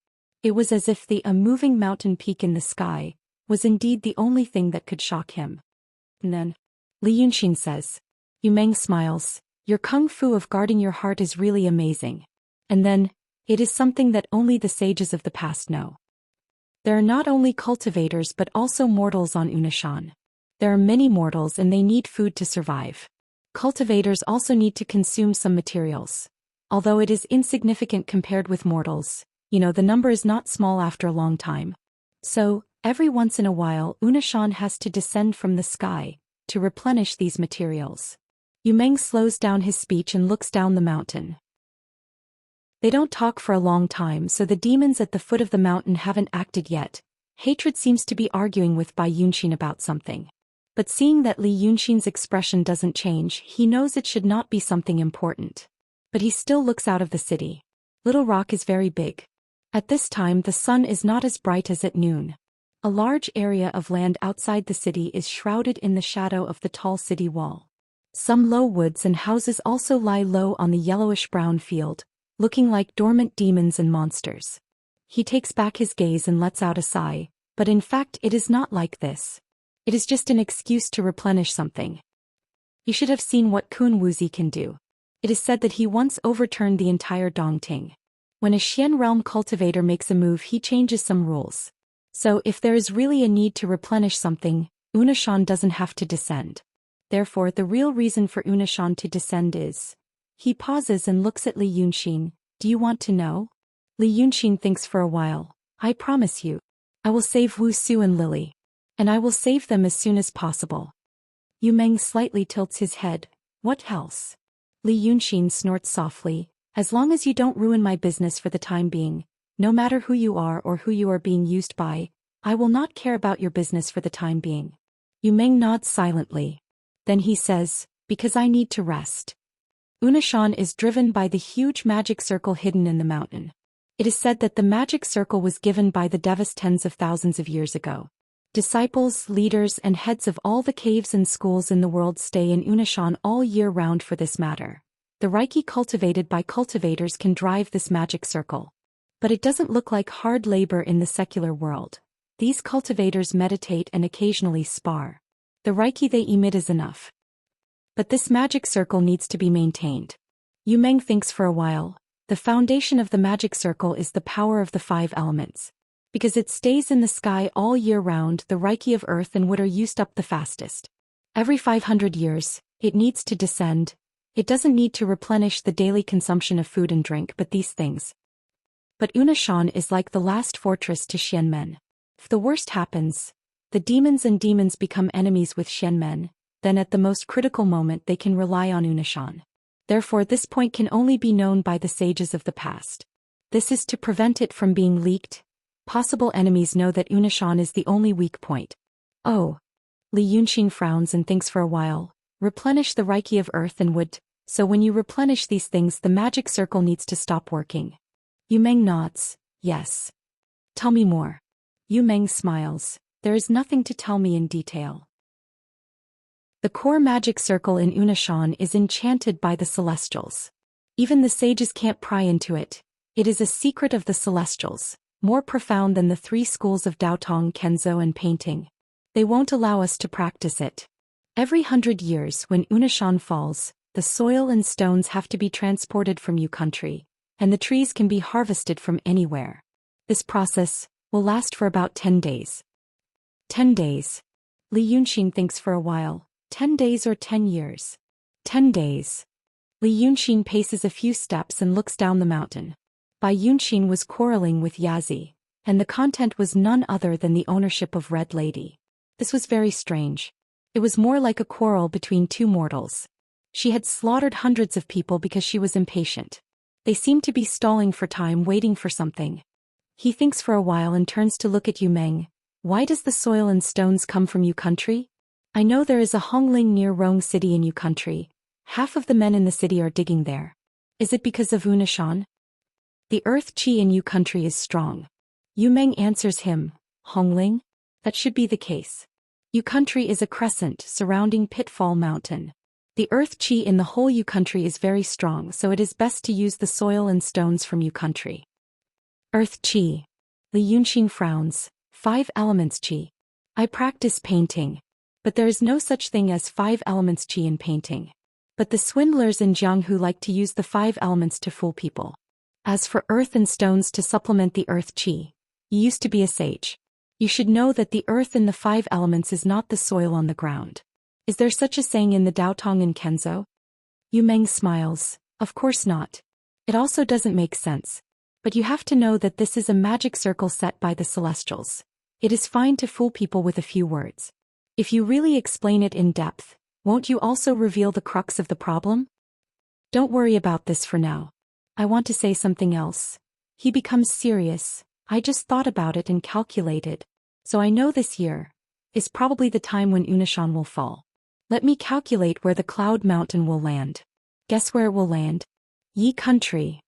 It was as if a moving mountain peak in the sky was indeed the only thing that could shock him. And then, Li Yunxin says. Yu Meng smiles. "Your kung fu of guarding your heart is really amazing. And then, it is something that only the sages of the past know." There are not only cultivators but also mortals on Unishan. There are many mortals and they need food to survive. Cultivators also need to consume some materials. Although it is insignificant compared with mortals, the number is not small after a long time. So, every once in a while Unishan has to descend from the sky to replenish these materials. Yu Meng slows down his speech and looks down the mountain. They don't talk for a long time, so the demons at the foot of the mountain haven't acted yet. Hatred seems to be arguing with Bai Yunxin about something. But seeing that Li Yunxin's expression doesn't change, he knows it should not be something important. But he still looks out of the city. Little Rock is very big. At this time the sun is not as bright as at noon. A large area of land outside the city is shrouded in the shadow of the tall city wall. Some low woods and houses also lie low on the yellowish-brown field, looking like dormant demons and monsters. He takes back his gaze and lets out a sigh, but in fact it is not like this. It is just an excuse to replenish something. You should have seen what Kun Wuzi can do. It is said that he once overturned the entire Dongting. When a Xian realm cultivator makes a move, he changes some rules. So if there is really a need to replenish something, Unishan doesn't have to descend. Therefore the real reason for Unishan to descend is... He pauses and looks at Li Yunxin. Do you want to know? Li Yunxin thinks for a while. I promise you. I will save Wu Su and Lily. And I will save them as soon as possible. Yu Meng slightly tilts his head. What else? Li Yunxin snorts softly. As long as you don't ruin my business for the time being, no matter who you are or who you are being used by, I will not care about your business for the time being. Yu Meng nods silently. Then he says, because I need to rest. Unishan is driven by the huge magic circle hidden in the mountain. It is said that the magic circle was given by the devas tens of thousands of years ago. Disciples, leaders, and heads of all the caves and schools in the world stay in Unishan all year round for this matter. The Reiki cultivated by cultivators can drive this magic circle. But it doesn't look like hard labor in the secular world. These cultivators meditate and occasionally spar. The Reiki they emit is enough. But this magic circle needs to be maintained. Yu Meng thinks for a while. The foundation of the magic circle is the power of the 5 elements. Because it stays in the sky all year round, the Reiki of earth and wood are used up the fastest. Every 500 years, it needs to descend. It doesn't need to replenish the daily consumption of food and drink but these things. But Unishan is like the last fortress to Xianmen. If the worst happens, the demons become enemies with Xianmen, then at the most critical moment they can rely on Unishan. Therefore this point can only be known by the sages of the past. This is to prevent it from being leaked. Possible enemies know that Unishan is the only weak point. Oh. Li Yunxin frowns and thinks for a while. Replenish the Reiki of earth and wood, so when you replenish these things the magic circle needs to stop working. Yu Meng nods. Yes. Tell me more. Yu Meng smiles. There is nothing to tell me in detail. The core magic circle in Unishan is enchanted by the celestials. Even the sages can't pry into it. It is a secret of the celestials, more profound than the 3 schools of Daotong, Kenzo and painting. They won't allow us to practice it. Every 100 years when Unishan falls, the soil and stones have to be transported from Yu country, and the trees can be harvested from anywhere. This process will last for about 10 days. 10 days. Li Yunxin thinks for a while. 10 days or 10 years? 10 days. Li Yunxin paces a few steps and looks down the mountain. Bai Yunxin was quarreling with Yazi, and the content was none other than the ownership of Red Lady. This was very strange. It was more like a quarrel between 2 mortals. She had slaughtered hundreds of people because she was impatient. They seemed to be stalling for time, waiting for something. He thinks for a while and turns to look at Yu Meng. Why does the soil and stones come from Yu country? I know there is a Hongling near Rong City in Yu country. Half of the men in the city are digging there. Is it because of Unishan? The earth qi in Yu country is strong. Yu Meng answers him. Hongling? That should be the case. Yu country is a crescent surrounding Pitfall Mountain. The earth qi in the whole Yu country is very strong, so it is best to use the soil and stones from Yu country. Earth qi. Li Yunxin frowns. 5 elements qi. I practice painting. But there is no such thing as 5 elements qi in painting. But the swindlers in Jianghu like to use the 5 elements to fool people. As for earth and stones to supplement the earth qi, You used to be a sage. You should know that the earth in the 5 elements is not the soil on the ground. Is there such a saying in the Daotong and Kenzo? Yu Meng smiles. Of course not. It also doesn't make sense. But you have to know that this is a magic circle set by the celestials. It is fine to fool people with a few words. If you really explain it in depth, won't you also reveal the crux of the problem? Don't worry about this for now. I want to say something else. He becomes serious. I just thought about it and calculated. So I know this year is probably the time when Unishan will fall. Let me calculate where the cloud mountain will land. Guess where it will land? Yi country.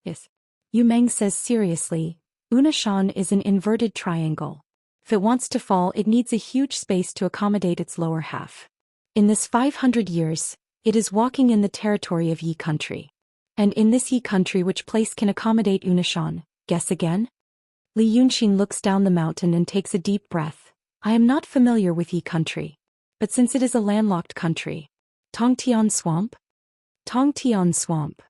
Yes. Yu Meng says seriously, Unishan is an inverted triangle. If it wants to fall, it needs a huge space to accommodate its lower half. In this 500 years, it is walking in the territory of Yi country. And in this Yi country, which place can accommodate Unishan? Guess again? Li Yunxin looks down the mountain and takes a deep breath. I am not familiar with Yi country. But since it is a landlocked country. Tongtian Swamp? Tongtian Swamp.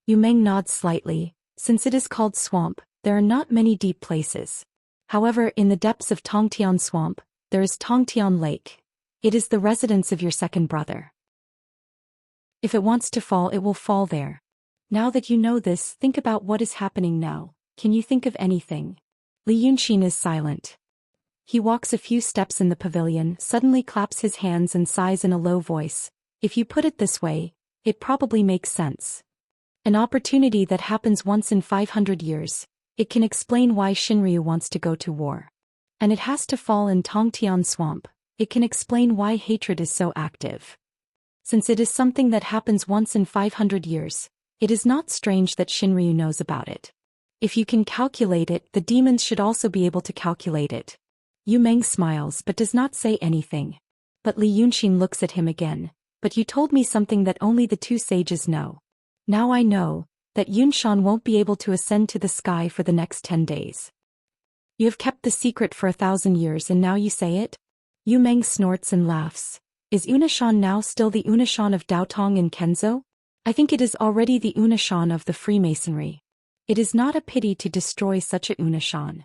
Yu Meng nods slightly. Since it is called swamp, there are not many deep places. However, in the depths of Tongtian Swamp, there is Tongtian Lake. It is the residence of your second brother. If it wants to fall, it will fall there. Now that you know this, think about what is happening now. Can you think of anything? Li Yunxin is silent. He walks a few steps in the pavilion, suddenly claps his hands and sighs in a low voice. If you put it this way, it probably makes sense. An opportunity that happens once in 500 years. It can explain why Shinryu wants to go to war. And it has to fall in Tongtian Swamp. It can explain why hatred is so active. Since it is something that happens once in 500 years, it is not strange that Shinryu knows about it. If you can calculate it, the demons should also be able to calculate it. Yu Meng smiles but does not say anything. But Li Yunxin looks at him again. But you told me something that only the 2 sages know. Now I know that Yunshan won't be able to ascend to the sky for the next 10 days. You have kept the secret for 1,000 years and now you say it? Yu Meng snorts and laughs. Is Unishan now still the Unishan of Daotong and Kenzo? I think it is already the Unishan of the Freemasonry. It is not a pity to destroy such a Unishan.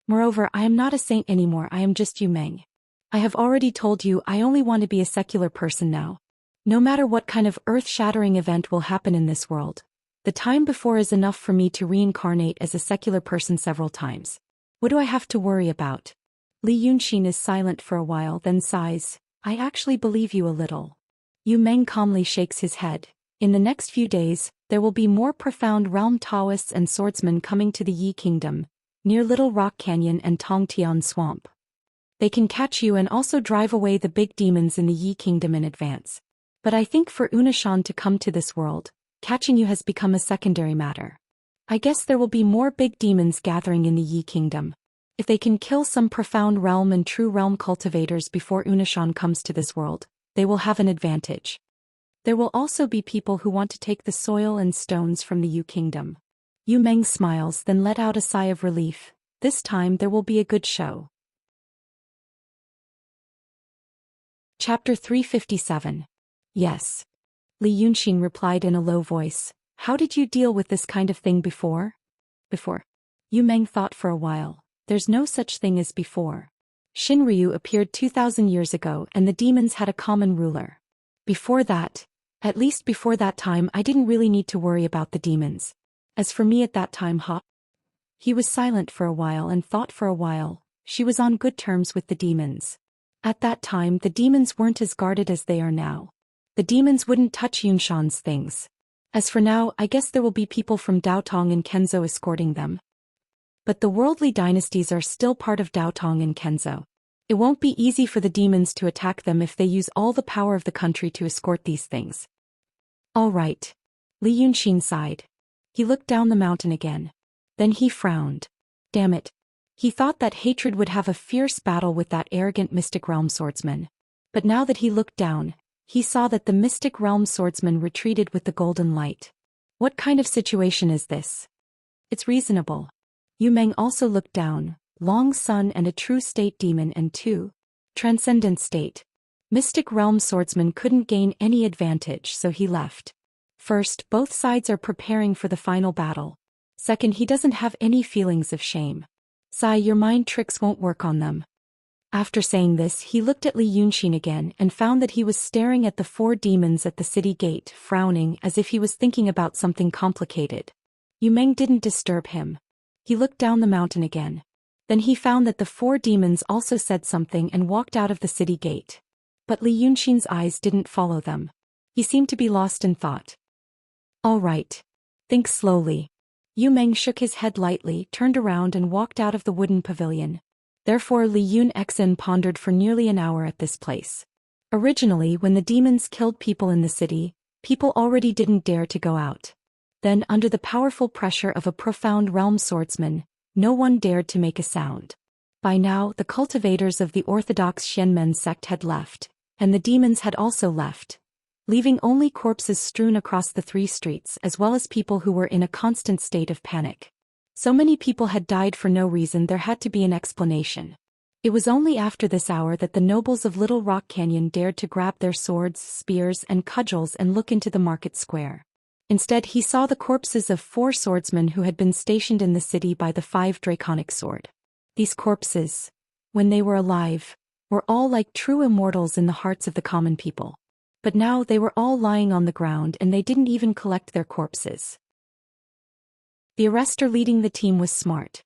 Moreover, I am not a saint anymore, I am just Yu Meng. I have already told you I only want to be a secular person now. No matter what kind of earth-shattering event will happen in this world, the time before is enough for me to reincarnate as a secular person several times. What do I have to worry about? Li Yunxin is silent for a while, then sighs. I actually believe you a little. Yu Meng calmly shakes his head. In the next few days, there will be more profound realm Taoists and swordsmen coming to the Yi Kingdom, near Little Rock Canyon and Tongtian Swamp. They can catch you and also drive away the big demons in the Yi Kingdom in advance. But I think for Unishan to come to this world, catching you has become a secondary matter. I guess there will be more big demons gathering in the Yi Kingdom. If they can kill some profound realm and true realm cultivators before Unishan comes to this world, they will have an advantage. There will also be people who want to take the soil and stones from the Yi Kingdom. Yu Meng smiles, then let out a sigh of relief. This time there will be a good show. Chapter 357. Yes. Li Yunxin replied in a low voice. How did you deal with this kind of thing before? Before. Yu Meng thought for a while. There's no such thing as before. Shinryu appeared 2,000 years ago and the demons had a common ruler. Before that, at least before that time, I didn't really need to worry about the demons. As for me at that time, He was silent for a while and thought for a while. She was on good terms with the demons. At that time, the demons weren't as guarded as they are now. The demons wouldn't touch Yunshan's things. As for now, I guess there will be people from Daotong and Kenzo escorting them. But the worldly dynasties are still part of Daotong and Kenzo. It won't be easy for the demons to attack them if they use all the power of the country to escort these things. All right. Li Yunxin sighed. He looked down the mountain again. Then he frowned. Damn it. He thought that hatred would have a fierce battle with that arrogant Mystic Realm swordsman. But now that he looked down, he saw that the Mystic Realm swordsman retreated with the golden light. What kind of situation is this? It's reasonable. Yu Meng also looked down. Long Sun and a true state demon and 2. Transcendent state. Mystic Realm swordsman couldn't gain any advantage, so he left. First, both sides are preparing for the final battle. Second, he doesn't have any feelings of shame. Sai, your mind tricks won't work on them. After saying this, he looked at Li Yunxin again and found that he was staring at the 4 demons at the city gate, frowning as if he was thinking about something complicated. Yu Meng didn't disturb him. He looked down the mountain again. Then he found that the 4 demons also said something and walked out of the city gate. But Li Yunxin's eyes didn't follow them. He seemed to be lost in thought. All right. Think slowly. Yu Meng shook his head lightly, turned around and walked out of the wooden pavilion. Therefore Li Yunxin pondered for nearly an hour at this place. Originally, when the demons killed people in the city, people already didn't dare to go out. Then, under the powerful pressure of a profound realm swordsman, no one dared to make a sound. By now, the cultivators of the orthodox Xianmen sect had left, and the demons had also left, leaving only corpses strewn across the 3 streets as well as people who were in a constant state of panic. So many people had died for no reason, there had to be an explanation. It was only after this hour that the nobles of Little Rock Canyon dared to grab their swords, spears, and cudgels and look into the market square. Instead, he saw the corpses of 4 swordsmen who had been stationed in the city by the 5 draconic sword. These corpses, when they were alive, were all like true immortals in the hearts of the common people. But now they were all lying on the ground and they didn't even collect their corpses. The arrestor leading the team was smart.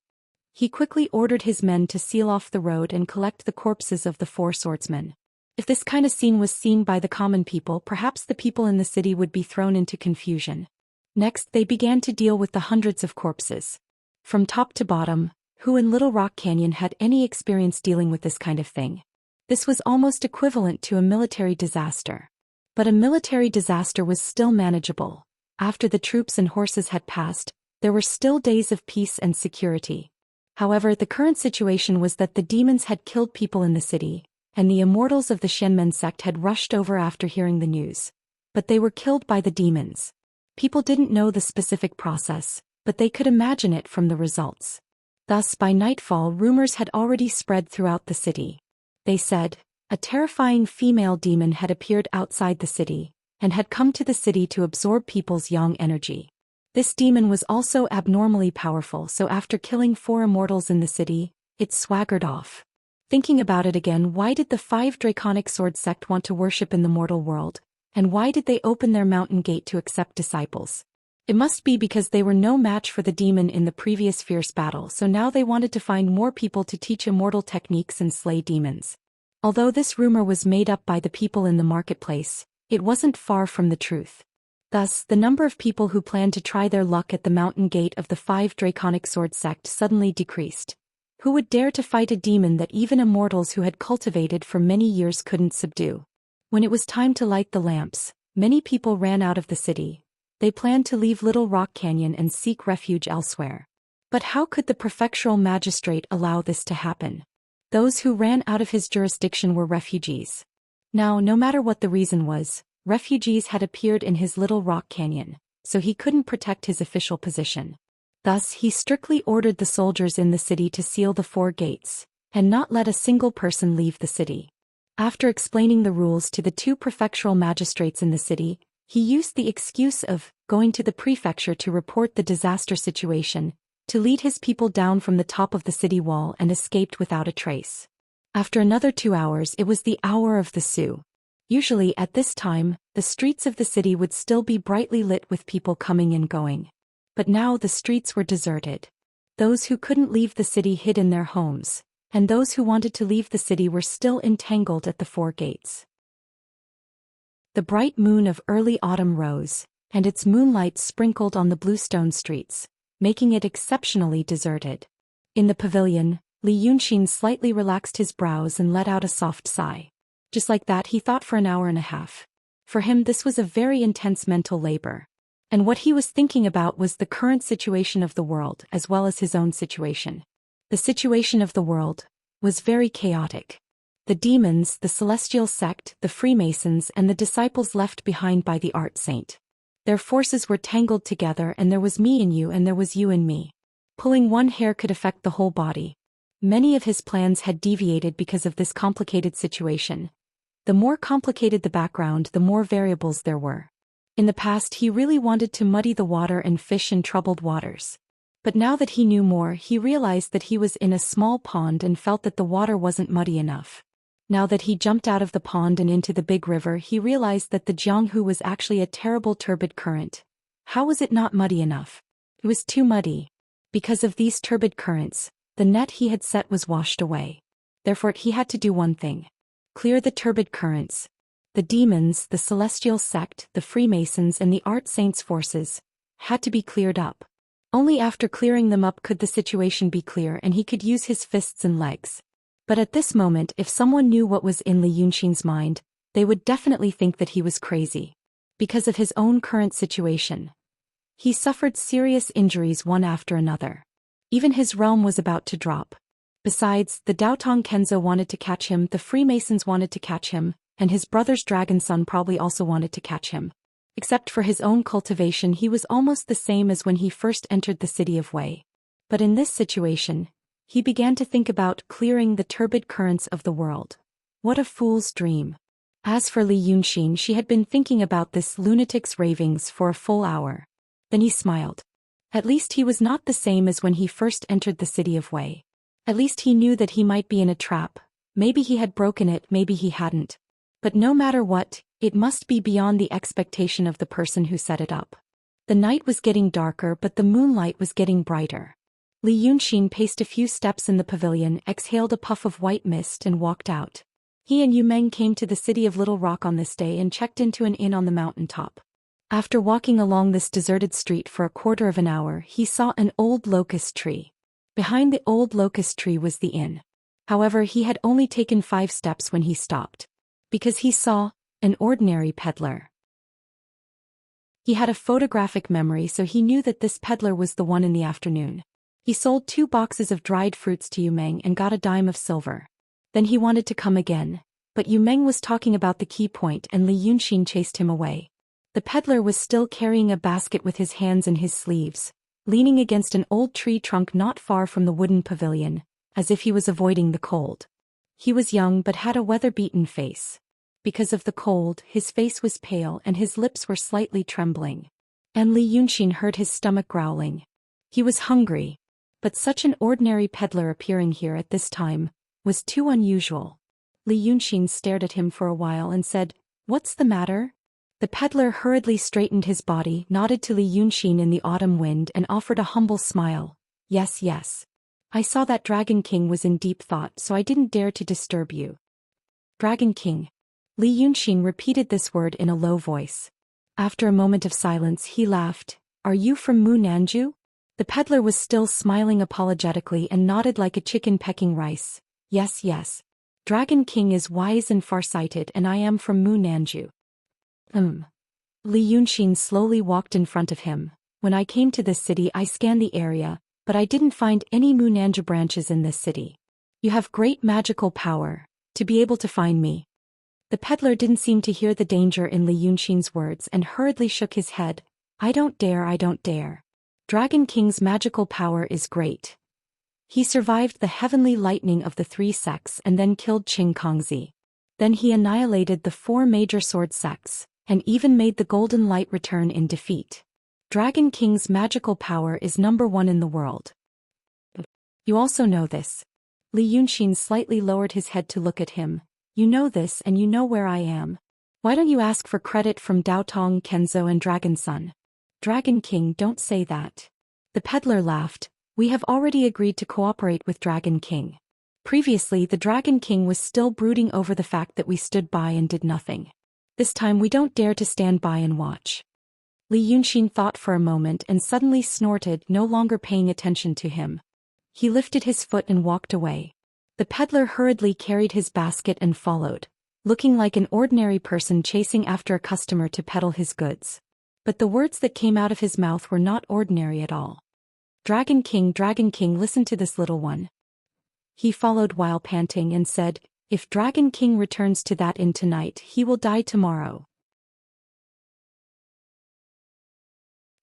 He quickly ordered his men to seal off the road and collect the corpses of the 4 swordsmen. If this kind of scene was seen by the common people, perhaps the people in the city would be thrown into confusion. Next, they began to deal with the hundreds of corpses. From top to bottom, who in Little Rock Canyon had any experience dealing with this kind of thing? This was almost equivalent to a military disaster. But a military disaster was still manageable. After the troops and horses had passed, there were still days of peace and security. However, the current situation was that the demons had killed people in the city, and the immortals of the Xianmen sect had rushed over after hearing the news. But they were killed by the demons. People didn't know the specific process, but they could imagine it from the results. Thus, by nightfall, rumors had already spread throughout the city. They said, a terrifying female demon had appeared outside the city, and had come to the city to absorb people's yang energy. This demon was also abnormally powerful, so after killing 4 immortals in the city, it swaggered off. Thinking about it again, why did the 5 draconic sword sect want to worship in the mortal world, and why did they open their mountain gate to accept disciples? It must be because they were no match for the demon in the previous fierce battle, so now they wanted to find more people to teach immortal techniques and slay demons. Although this rumor was made up by the people in the marketplace, it wasn't far from the truth. Thus, the number of people who planned to try their luck at the mountain gate of the 5 draconic sword sect suddenly decreased. Who would dare to fight a demon that even immortals who had cultivated for many years couldn't subdue? When it was time to light the lamps, many people ran out of the city. They planned to leave Little Rock Canyon and seek refuge elsewhere. But how could the prefectural magistrate allow this to happen? Those who ran out of his jurisdiction were refugees. Now, no matter what the reason was, refugees had appeared in his Little Rock Canyon, so he couldn't protect his official position. Thus, he strictly ordered the soldiers in the city to seal the 4 gates, and not let a single person leave the city. After explaining the rules to the 2 prefectural magistrates in the city, he used the excuse of going to the prefecture to report the disaster situation, to lead his people down from the top of the city wall, and escaped without a trace. After another 2 hours, it was the hour of the Sioux. Usually at this time, the streets of the city would still be brightly lit with people coming and going. But now the streets were deserted. Those who couldn't leave the city hid in their homes, and those who wanted to leave the city were still entangled at the 4 gates. The bright moon of early autumn rose, and its moonlight sprinkled on the bluestone streets, making it exceptionally deserted. In the pavilion, Li Yunxin slightly relaxed his brows and let out a soft sigh. Just like that, he thought for an hour and a half. For him, this was a very intense mental labor. And what he was thinking about was the current situation of the world as well as his own situation. The situation of the world was very chaotic. The demons, the celestial sect, the Freemasons, and the disciples left behind by the art saint. Their forces were tangled together, and there was me in you and there was you in me. Pulling one hair could affect the whole body. Many of his plans had deviated because of this complicated situation. The more complicated the background, the more variables there were. In the past, he really wanted to muddy the water and fish in troubled waters. But now that he knew more, he realized that he was in a small pond and felt that the water wasn't muddy enough. Now that he jumped out of the pond and into the big river, he realized that the Jianghu was actually a terrible turbid current. How was it not muddy enough? It was too muddy. Because of these turbid currents, the net he had set was washed away. Therefore he had to do one thing. Clear the turbid currents. The demons, the celestial sect, the Freemasons and the Art Saints' forces had to be cleared up. Only after clearing them up could the situation be clear and he could use his fists and legs. But at this moment, if someone knew what was in Li Yunxin's mind, they would definitely think that he was crazy. Because of his own current situation, he suffered serious injuries one after another. Even his realm was about to drop. Besides, the Daotong Kenzo wanted to catch him, the Freemasons wanted to catch him, and his brother's dragon son probably also wanted to catch him. Except for his own cultivation, he was almost the same as when he first entered the city of Wei. But in this situation, he began to think about clearing the turbid currents of the world. What a fool's dream. As for Li Yunxin, she had been thinking about this lunatic's ravings for a full hour. Then he smiled. At least he was not the same as when he first entered the city of Wei. At least he knew that he might be in a trap. Maybe he had broken it, maybe he hadn't. But no matter what, it must be beyond the expectation of the person who set it up. The night was getting darker, but the moonlight was getting brighter. Li Yunxin paced a few steps in the pavilion, exhaled a puff of white mist and walked out. He and Yu Meng came to the city of Little Rock on this day and checked into an inn on the mountain top. After walking along this deserted street for a quarter of an hour, he saw an old locust tree. Behind the old locust tree was the inn. However, he had only taken 5 steps when he stopped. Because he saw an ordinary peddler. He had a photographic memory, so he knew that this peddler was the one in the afternoon. He sold 2 boxes of dried fruits to Yu Meng and got a dime of silver. Then he wanted to come again, but Yu Meng was talking about the key point and Li Yunxin chased him away. The peddler was still carrying a basket with his hands in his sleeves, leaning against an old tree trunk not far from the wooden pavilion, as if he was avoiding the cold. He was young but had a weather-beaten face. Because of the cold, his face was pale and his lips were slightly trembling. And Li Yunxin heard his stomach growling. He was hungry. But such an ordinary peddler appearing here at this time was too unusual. Li Yunxin stared at him for a while and said, "What's the matter?" The peddler hurriedly straightened his body, nodded to Li Yunxin in the autumn wind and offered a humble smile. Yes, yes. I saw that Dragon King was in deep thought, so I didn't dare to disturb you." Dragon King. Li Yunxin repeated this word in a low voice. After a moment of silence, he laughed. "Are you from Mu Nanju?" The peddler was still smiling apologetically and nodded like a chicken pecking rice. Yes, yes. Dragon King is wise and farsighted and I am from Mu Nanju. Li Yunxin slowly walked in front of him. When I came to this city I scanned the area, but I didn't find any Mu Nanju branches in this city. You have great magical power, to be able to find me. The peddler didn't seem to hear the danger in Li Yunxin's words and hurriedly shook his head. I don't dare, I don't dare. Dragon King's magical power is great. He survived the heavenly lightning of the 3 sects and then killed Qing Kongzi. Then he annihilated the 4 major sword sects, and even made the golden light return in defeat. Dragon King's magical power is #1 in the world. You also know this. Li Yunxin slightly lowered his head to look at him. You know this and you know where I am. Why don't you ask for credit from Daotong Kenzo and Dragon Sun? Dragon King, don't say that. The peddler laughed. We have already agreed to cooperate with Dragon King. Previously, the Dragon King was still brooding over the fact that we stood by and did nothing. This time we don't dare to stand by and watch. Li Yunxin thought for a moment and suddenly snorted, no longer paying attention to him. He lifted his foot and walked away. The peddler hurriedly carried his basket and followed, looking like an ordinary person chasing after a customer to peddle his goods. But the words that came out of his mouth were not ordinary at all. Dragon King, listen to this little one. He followed while panting and said, if Dragon King returns to that inn tonight, he will die tomorrow.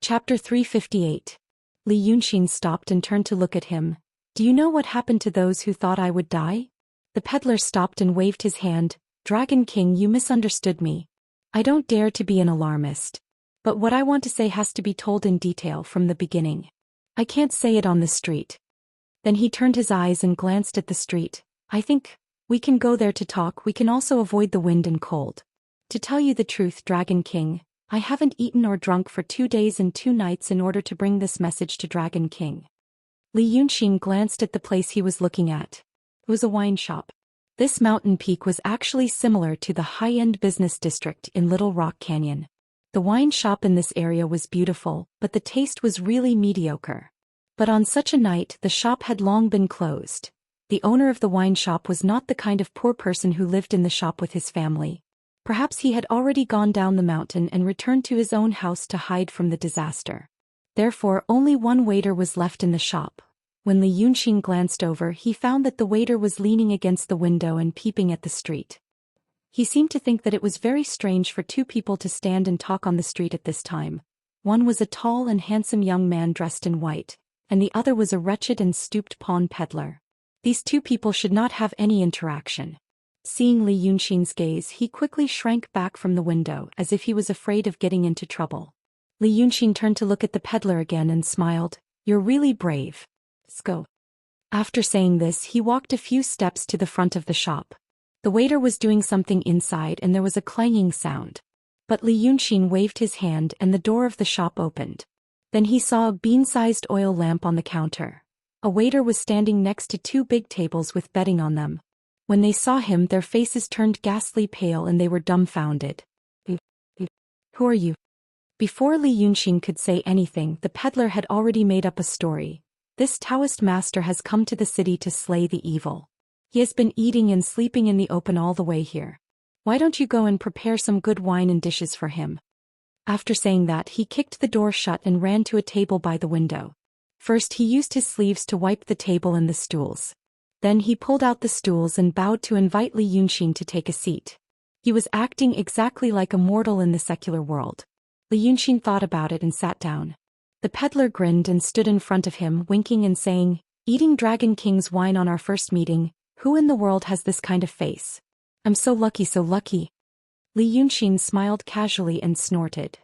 Chapter 358. Li Yunxin stopped and turned to look at him. Do you know what happened to those who thought I would die? The peddler stopped and waved his hand. Dragon King, you misunderstood me. I don't dare to be an alarmist. But what I want to say has to be told in detail from the beginning. I can't say it on the street. Then he turned his eyes and glanced at the street. I think we can go there to talk. We can also avoid the wind and cold. To tell you the truth, Dragon King, I haven't eaten or drunk for 2 days and 2 nights in order to bring this message to Dragon King. Li Yunxin glanced at the place he was looking at. It was a wine shop. This mountain peak was actually similar to the high-end business district in Little Rock Canyon. The wine shop in this area was beautiful, but the taste was really mediocre. But on such a night, the shop had long been closed. The owner of the wine shop was not the kind of poor person who lived in the shop with his family. Perhaps he had already gone down the mountain and returned to his own house to hide from the disaster. Therefore, only one waiter was left in the shop. When Li Yunxin glanced over, he found that the waiter was leaning against the window and peeping at the street. He seemed to think that it was very strange for 2 people to stand and talk on the street at this time. One was a tall and handsome young man dressed in white, and the other was a wretched and stooped pawn peddler. These 2 people should not have any interaction. Seeing Li Yunxin's gaze, he quickly shrank back from the window as if he was afraid of getting into trouble. Li Yunxin turned to look at the peddler again and smiled. You're really brave. Let's go. After saying this, he walked a few steps to the front of the shop. The waiter was doing something inside and there was a clanging sound. But Li Yunxin waved his hand and the door of the shop opened. Then he saw a bean-sized oil lamp on the counter. A waiter was standing next to 2 big tables with bedding on them. When they saw him, their faces turned ghastly pale and they were dumbfounded. Who are you? Before Li Yunxin could say anything, the peddler had already made up a story. This Taoist master has come to the city to slay the evil. He has been eating and sleeping in the open all the way here. Why don't you go and prepare some good wine and dishes for him? After saying that, he kicked the door shut and ran to a table by the window. First he used his sleeves to wipe the table and the stools. Then he pulled out the stools and bowed to invite Li Yunxin to take a seat. He was acting exactly like a mortal in the secular world. Li Yunxin thought about it and sat down. The peddler grinned and stood in front of him, winking and saying, "Eating Dragon King's wine on our first meeting. Who in the world has this kind of face? I'm so lucky, so lucky." Li Yunxin smiled casually and snorted.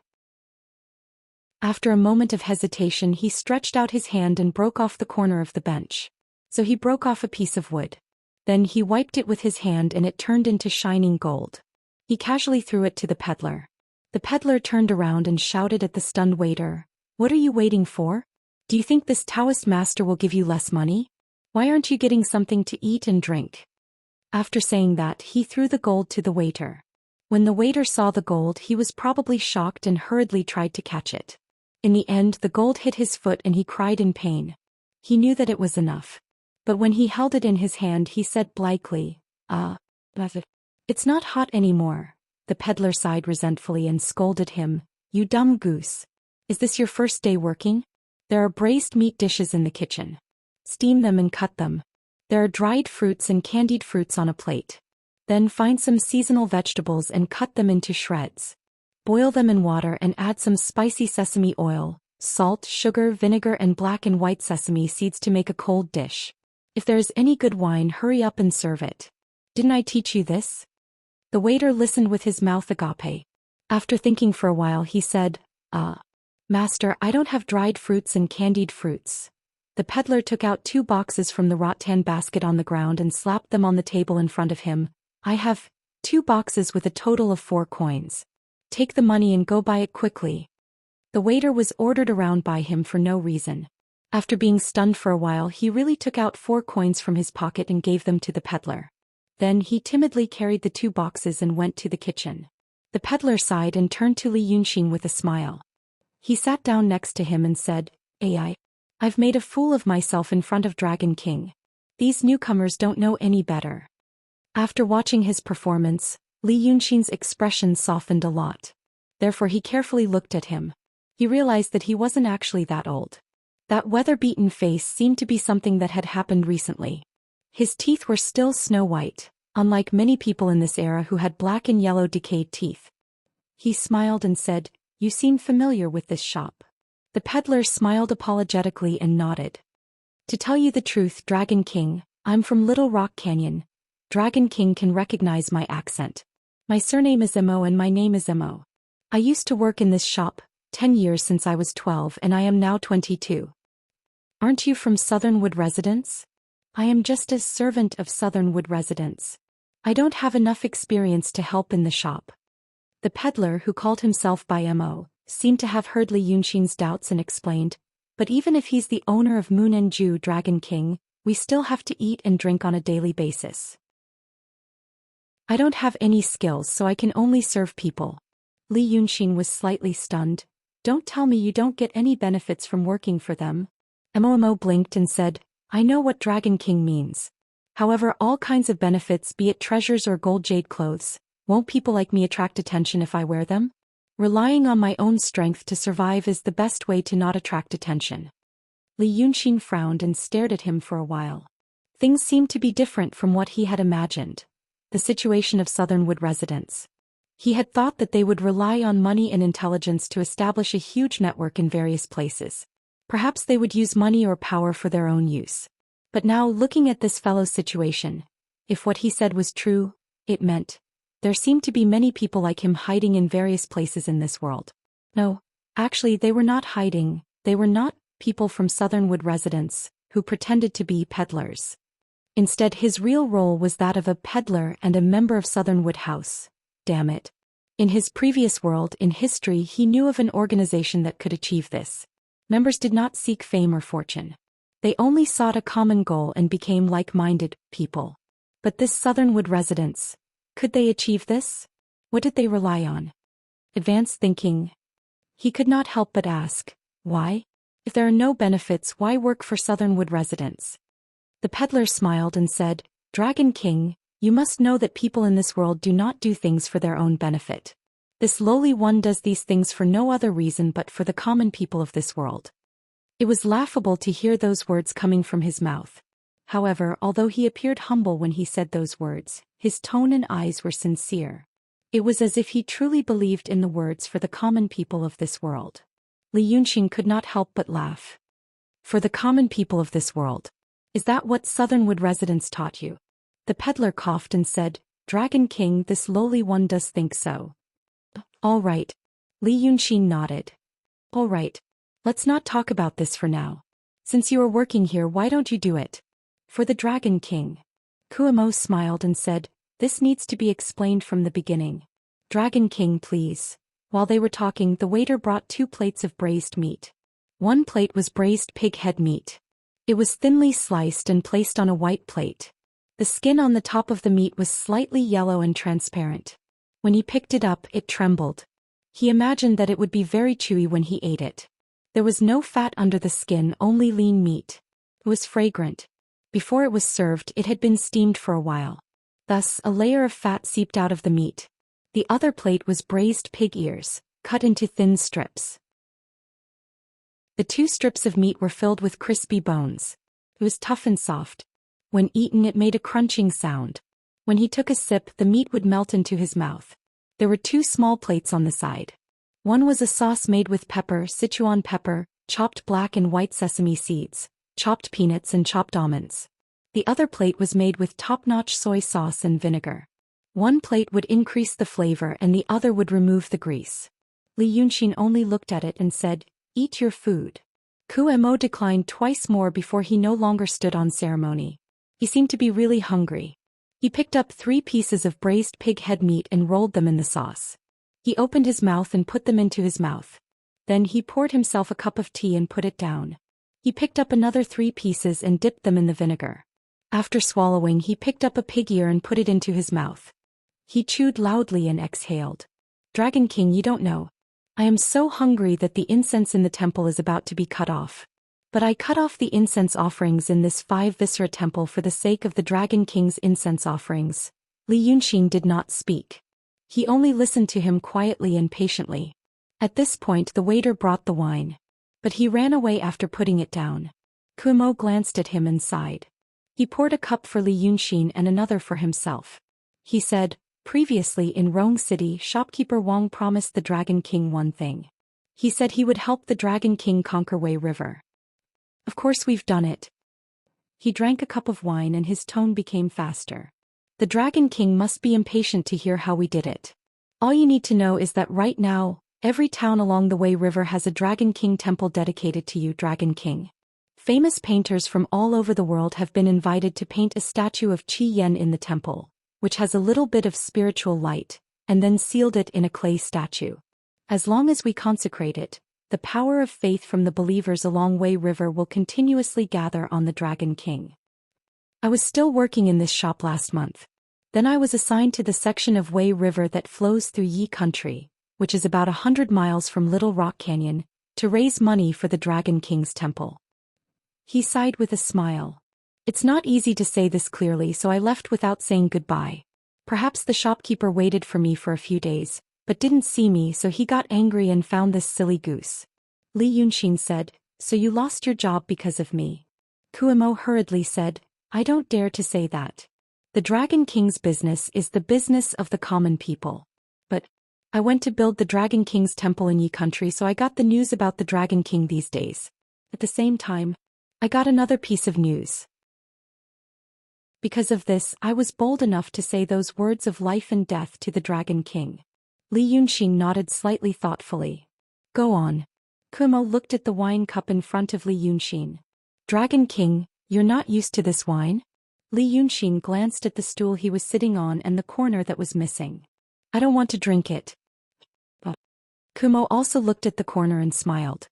After a moment of hesitation, he stretched out his hand and broke off the corner of the bench. So he broke off a piece of wood. Then he wiped it with his hand and it turned into shining gold. He casually threw it to the peddler. The peddler turned around and shouted at the stunned waiter, "What are you waiting for? Do you think this Taoist master will give you less money? Why aren't you getting something to eat and drink?" After saying that, he threw the gold to the waiter. When the waiter saw the gold, he was probably shocked and hurriedly tried to catch it. In the end, the gold hit his foot and he cried in pain. He knew that it was enough. But when he held it in his hand, he said blankly, "It's not hot anymore." The peddler sighed resentfully and scolded him, "You dumb goose. Is this your first day working? There are braised meat dishes in the kitchen. Steam them and cut them. There are dried fruits and candied fruits on a plate. Then find some seasonal vegetables and cut them into shreds. Boil them in water and add some spicy sesame oil, salt, sugar, vinegar and black and white sesame seeds to make a cold dish. If there is any good wine, hurry up and serve it. Didn't I teach you this?" The waiter listened with his mouth agape. After thinking for a while, he said, Master, I don't have dried fruits and candied fruits." The peddler took out 2 boxes from the rattan basket on the ground and slapped them on the table in front of him. "I have 2 boxes with a total of 4 coins. Take the money and go buy it quickly." The waiter was ordered around by him for no reason. After being stunned for a while, he really took out 4 coins from his pocket and gave them to the peddler. Then he timidly carried the 2 boxes and went to the kitchen. The peddler sighed and turned to Li Yunxin with a smile. He sat down next to him and said, I've made a fool of myself in front of Dragon King. These newcomers don't know any better." After watching his performance, Li Yunxin's expression softened a lot. Therefore he carefully looked at him. He realized that he wasn't actually that old. That weather-beaten face seemed to be something that had happened recently. His teeth were still snow-white, unlike many people in this era who had black and yellow decayed teeth. He smiled and said, "You seem familiar with this shop." The peddler smiled apologetically and nodded. "To tell you the truth, Dragon King, I'm from Little Rock Canyon. Dragon King can recognize my accent. My surname is Mo and my name is Mo. I used to work in this shop, 10 years since I was 12 and I am now 22. Aren't you from Southernwood Residence? I am just a servant of Southernwood Residence. I don't have enough experience to help in the shop. The peddler, who called himself by Mo, seemed to have heard Li Yunxin's doubts and explained, but even if he's the owner of Moon and Ju Dragon King, we still have to eat and drink on a daily basis. I don't have any skills, so I can only serve people. Li Yunxin was slightly stunned. Don't tell me you don't get any benefits from working for them. Mo blinked and said, I know what Dragon King means. However, all kinds of benefits, be it treasures or gold jade clothes, won't people like me attract attention if I wear them? Relying on my own strength to survive is the best way to not attract attention. Li Yunxin frowned and stared at him for a while. Things seemed to be different from what he had imagined. The situation of Southernwood Residence. He had thought that they would rely on money and intelligence to establish a huge network in various places. Perhaps they would use money or power for their own use. But now, looking at this fellow's situation, if what he said was true, it meant there seemed to be many people like him hiding in various places in this world. No, actually they were not hiding, they were not people from Southernwood Residence who pretended to be peddlers. Instead, his real role was that of a peddler and a member of Southernwood House. Damn it. In his previous world in history, he knew of an organization that could achieve this. Members did not seek fame or fortune. They only sought a common goal and became like-minded people. But this Southernwood Residence, could they achieve this? What did they rely on? Advanced thinking. He could not help but ask, why? If there are no benefits, why work for Southernwood Residence? The peddler smiled and said, Dragon King, you must know that people in this world do not do things for their own benefit. This lowly one does these things for no other reason but for the common people of this world. It was laughable to hear those words coming from his mouth. However, although he appeared humble when he said those words, his tone and eyes were sincere. It was as if he truly believed in the words for the common people of this world. Li Yunxin could not help but laugh. For the common people of this world. Is that what Southernwood Residence taught you? The peddler coughed and said, Dragon King, this lowly one does think so. All right. Li Yunxin nodded. All right. Let's not talk about this for now. Since you are working here, why don't you do it? For the Dragon King. Kuo smiled and said, this needs to be explained from the beginning. Dragon King, please. While they were talking, the waiter brought 2 plates of braised meat. One plate was braised pig head meat. It was thinly sliced and placed on a white plate. The skin on the top of the meat was slightly yellow and transparent. When he picked it up, it trembled. He imagined that it would be very chewy when he ate it. There was no fat under the skin, only lean meat. It was fragrant. Before it was served, it had been steamed for a while. Thus, a layer of fat seeped out of the meat. The other plate was braised pig ears, cut into thin strips. The 2 strips of meat were filled with crispy bones. It was tough and soft. When eaten, it made a crunching sound. When he took a sip, the meat would melt into his mouth. There were 2 small plates on the side. One was a sauce made with pepper, Sichuan pepper, chopped black and white sesame seeds, chopped peanuts and chopped almonds. The other plate was made with top-notch soy sauce and vinegar. One plate would increase the flavor and the other would remove the grease. Li Yunxin only looked at it and said, eat your food. Kuo declined twice more before he no longer stood on ceremony. He seemed to be really hungry. He picked up 3 pieces of braised pig head meat and rolled them in the sauce. He opened his mouth and put them into his mouth. Then he poured himself a cup of tea and put it down. He picked up another 3 pieces and dipped them in the vinegar. After swallowing, he picked up a pig ear and put it into his mouth. He chewed loudly and exhaled. Dragon King, you don't know. I am so hungry that the incense in the temple is about to be cut off. But I cut off the incense offerings in this 5 Viscera temple for the sake of the Dragon King's incense offerings. Li Yunxin did not speak. He only listened to him quietly and patiently. At this point, the waiter brought the wine. But he ran away after putting it down. Kuo glanced at him and sighed. He poured a cup for Li Yunxin and another for himself. He said, previously in Rong City, shopkeeper Wang promised the Dragon King one thing. He said he would help the Dragon King conquer Wei River. Of course we've done it. He drank a cup of wine and his tone became faster. The Dragon King must be impatient to hear how we did it. All you need to know is that right now, every town along the Wei River has a Dragon King temple dedicated to you, Dragon King. Famous painters from all over the world have been invited to paint a statue of Qi Yan in the temple, which has a little bit of spiritual light, and then sealed it in a clay statue. As long as we consecrate it, the power of faith from the believers along Wei River will continuously gather on the Dragon King. I was still working in this shop last month. Then I was assigned to the section of Wei River that flows through Yi Country, which is about 100 miles from Little Rock Canyon, to raise money for the Dragon King's temple. He sighed with a smile. It's not easy to say this clearly, so I left without saying goodbye. Perhaps the shopkeeper waited for me for a few days, but didn't see me, so he got angry and found this silly goose. Li Yunxin said, "So you lost your job because of me?" Kuimo hurriedly said, "I don't dare to say that. The Dragon King's business is the business of the common people. But I went to build the Dragon King's temple in Yi Country, so I got the news about the Dragon King these days. At the same time, I got another piece of news. Because of this, I was bold enough to say those words of life and death to the Dragon King." Li Yunxin nodded slightly thoughtfully. "Go on." Kumo looked at the wine cup in front of Li Yunxin. "Dragon King, you're not used to this wine?" Li Yunxin glanced at the stool he was sitting on and the corner that was missing. "I don't want to drink it." Kumo also looked at the corner and smiled.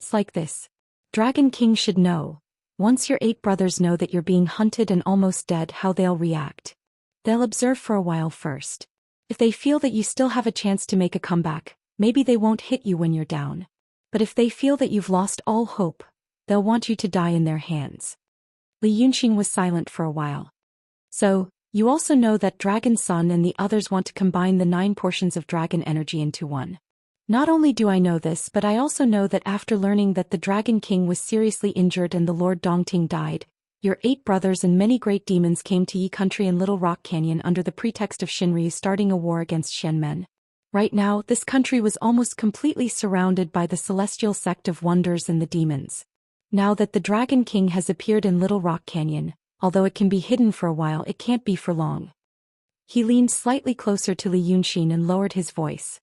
"It's like this. Dragon King should know. Once your 8 brothers know that you're being hunted and almost dead, how they'll react. They'll observe for a while first. If they feel that you still have a chance to make a comeback, maybe they won't hit you when you're down. But if they feel that you've lost all hope, they'll want you to die in their hands." Li Yunxin was silent for a while. "So, you also know that Dragon Sun and the others want to combine the 9 portions of dragon energy into one." "Not only do I know this, but I also know that after learning that the Dragon King was seriously injured and the Lord Dongting died, your 8 brothers and many great demons came to Yi Country and Little Rock Canyon under the pretext of Shinryu starting a war against Xianmen. Right now, this country was almost completely surrounded by the celestial sect of wonders and the demons. Now that the Dragon King has appeared in Little Rock Canyon, although it can be hidden for a while, it can't be for long." He leaned slightly closer to Li Yunxin and lowered his voice.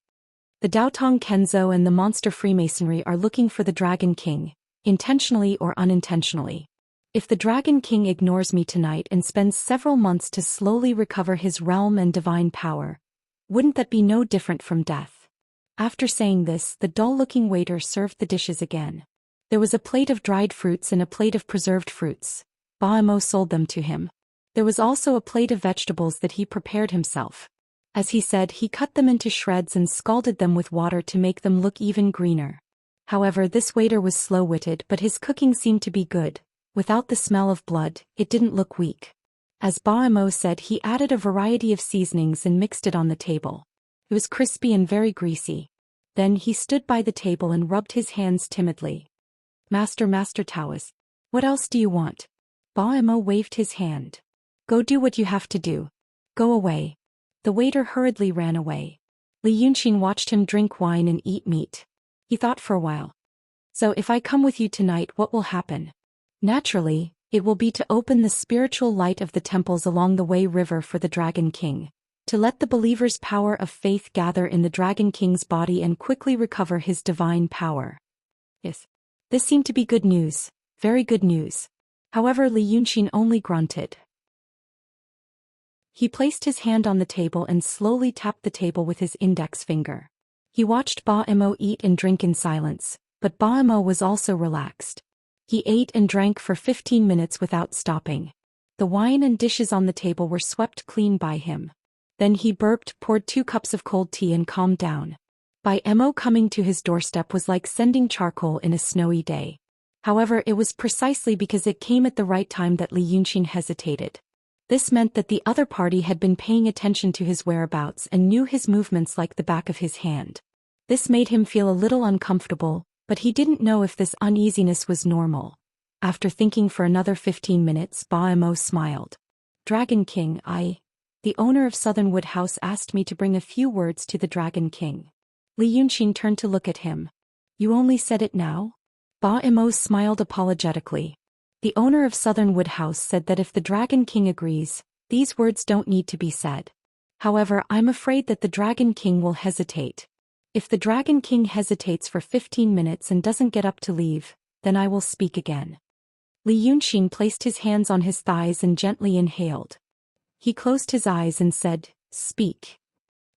"The Daotong Kenzo and the Monster Freemasonry are looking for the Dragon King, intentionally or unintentionally. If the Dragon King ignores me tonight and spends several months to slowly recover his realm and divine power, wouldn't that be no different from death?" After saying this, the dull-looking waiter served the dishes again. There was a plate of dried fruits and a plate of preserved fruits. Baimo sold them to him. There was also a plate of vegetables that he prepared himself. As he said, he cut them into shreds and scalded them with water to make them look even greener. However, this waiter was slow-witted, but his cooking seemed to be good. Without the smell of blood, it didn't look weak. As Baimo said, he added a variety of seasonings and mixed it on the table. It was crispy and very greasy. Then he stood by the table and rubbed his hands timidly. Master Taoist, what else do you want?" Baimo waved his hand. "Go do what you have to do. Go away." The waiter hurriedly ran away. Li Yunxin watched him drink wine and eat meat. He thought for a while. "So if I come with you tonight, what will happen?" "Naturally, it will be to open the spiritual light of the temples along the Wei River for the Dragon King, to let the believer's power of faith gather in the Dragon King's body and quickly recover his divine power." Yes. This seemed to be good news, very good news. However, Li Yunxin only grunted. He placed his hand on the table and slowly tapped the table with his index finger. He watched Baimo eat and drink in silence, but Baimo was also relaxed. He ate and drank for 15 minutes without stopping. The wine and dishes on the table were swept clean by him. Then he burped, poured 2 cups of cold tea and calmed down. Baimo coming to his doorstep was like sending charcoal in a snowy day. However, it was precisely because it came at the right time that Li Yunxin hesitated. This meant that the other party had been paying attention to his whereabouts and knew his movements like the back of his hand. This made him feel a little uncomfortable, but he didn't know if this uneasiness was normal. After thinking for another 15 minutes, Baimo smiled. "Dragon King, the owner of Southernwood House, asked me to bring a few words to the Dragon King." Li Yunxin turned to look at him. "You only said it now?" Baimo smiled apologetically. "The owner of Southernwood House said that if the Dragon King agrees, these words don't need to be said. However, I'm afraid that the Dragon King will hesitate. If the Dragon King hesitates for 15 minutes and doesn't get up to leave, then I will speak again." Li Yunxin placed his hands on his thighs and gently inhaled. He closed his eyes and said, "Speak."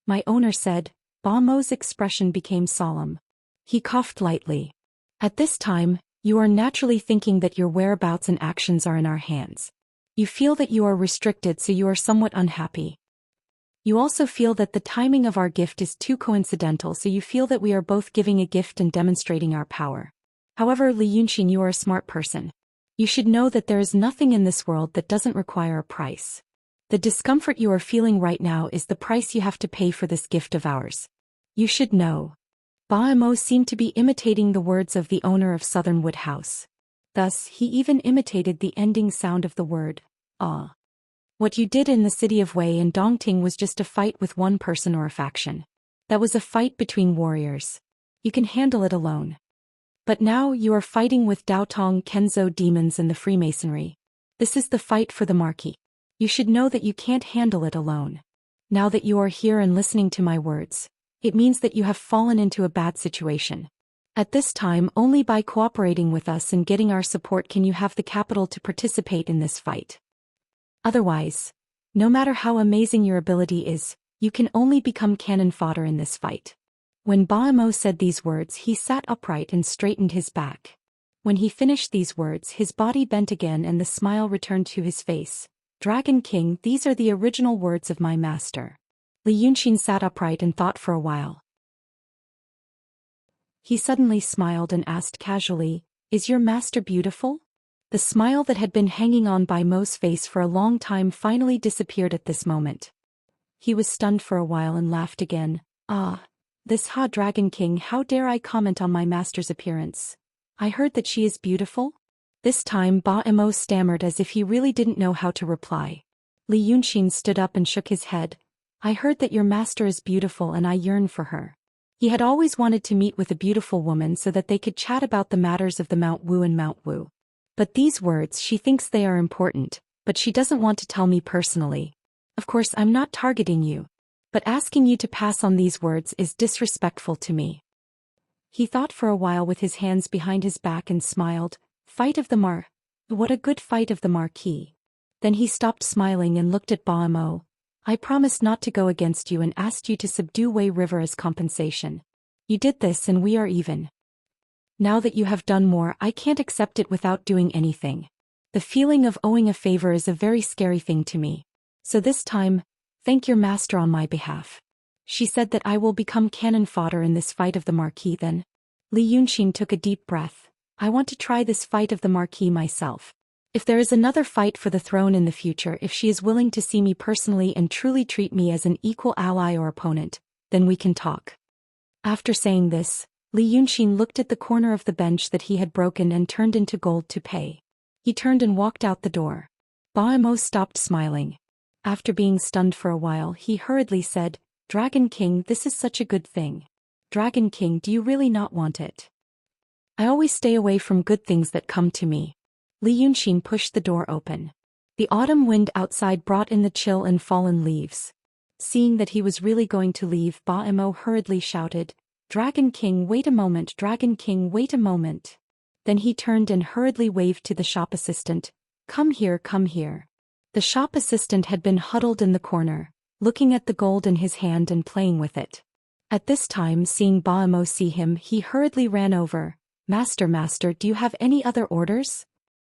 My owner said. Ba Mo's expression became solemn. He coughed lightly. At this time, you are naturally thinking that your whereabouts and actions are in our hands. You feel that you are restricted, so you are somewhat unhappy. You also feel that the timing of our gift is too coincidental, so you feel that we are both giving a gift and demonstrating our power. However, Li Yunxin, you are a smart person. You should know that there is nothing in this world that doesn't require a price. The discomfort you are feeling right now is the price you have to pay for this gift of ours. You should know. Ba Mo seemed to be imitating the words of the owner of Southernwood House. Thus, he even imitated the ending sound of the word, ah. What you did in the city of Wei and Dongting was just a fight with one person or a faction. That was a fight between warriors. You can handle it alone. But now you are fighting with Daotong Kenzo demons and the Freemasonry. This is the fight for the marquee. You should know that you can't handle it alone. Now that you are here and listening to my words, it means that you have fallen into a bad situation. At this time, only by cooperating with us and getting our support can you have the capital to participate in this fight. Otherwise, no matter how amazing your ability is, you can only become cannon fodder in this fight. When Ba Mo said these words, he sat upright and straightened his back. When he finished these words, his body bent again and the smile returned to his face. Dragon King, these are the original words of my master. Li Yunxin sat upright and thought for a while. He suddenly smiled and asked casually, "Is your master beautiful?" The smile that had been hanging on Ba Mo's face for a long time finally disappeared at this moment. He was stunned for a while and laughed again. This Dragon King, how dare I comment on my master's appearance? I heard that she is beautiful? This time Ba Mo stammered as if he really didn't know how to reply. Li Yunxin stood up and shook his head. I heard that your master is beautiful and I yearn for her. He had always wanted to meet with a beautiful woman so that they could chat about the matters of the Mount Wu and Mount Wu. But these words, she thinks they are important, but she doesn't want to tell me personally. Of course, I'm not targeting you. But asking you to pass on these words is disrespectful to me. He thought for a while with his hands behind his back and smiled. Fight of the What a good fight of the marquis. Then he stopped smiling and looked at Ba Mo. I promised not to go against you and asked you to subdue Wei River as compensation. You did this and we are even. Now that you have done more, I can't accept it without doing anything. The feeling of owing a favor is a very scary thing to me. So this time, thank your master on my behalf. She said that I will become cannon fodder in this fight of the marquis then. Li Yunxin took a deep breath. I want to try this fight of the marquis myself. If there is another fight for the throne in the future, if she is willing to see me personally and truly treat me as an equal ally or opponent, then we can talk. After saying this, Li Yunxin looked at the corner of the bench that he had broken and turned into gold to pay. He turned and walked out the door. Ba Mo stopped smiling. After being stunned for a while, he hurriedly said, Dragon King, this is such a good thing. Dragon King, do you really not want it? I always stay away from good things that come to me. Li Yunxin pushed the door open. The autumn wind outside brought in the chill and fallen leaves. Seeing that he was really going to leave, Ba Mo hurriedly shouted, Dragon King, wait a moment, Dragon King, wait a moment. Then he turned and hurriedly waved to the shop assistant. Come here, come here. The shop assistant had been huddled in the corner, looking at the gold in his hand and playing with it. At this time, seeing Ba Mo see him, he hurriedly ran over. Master, do you have any other orders?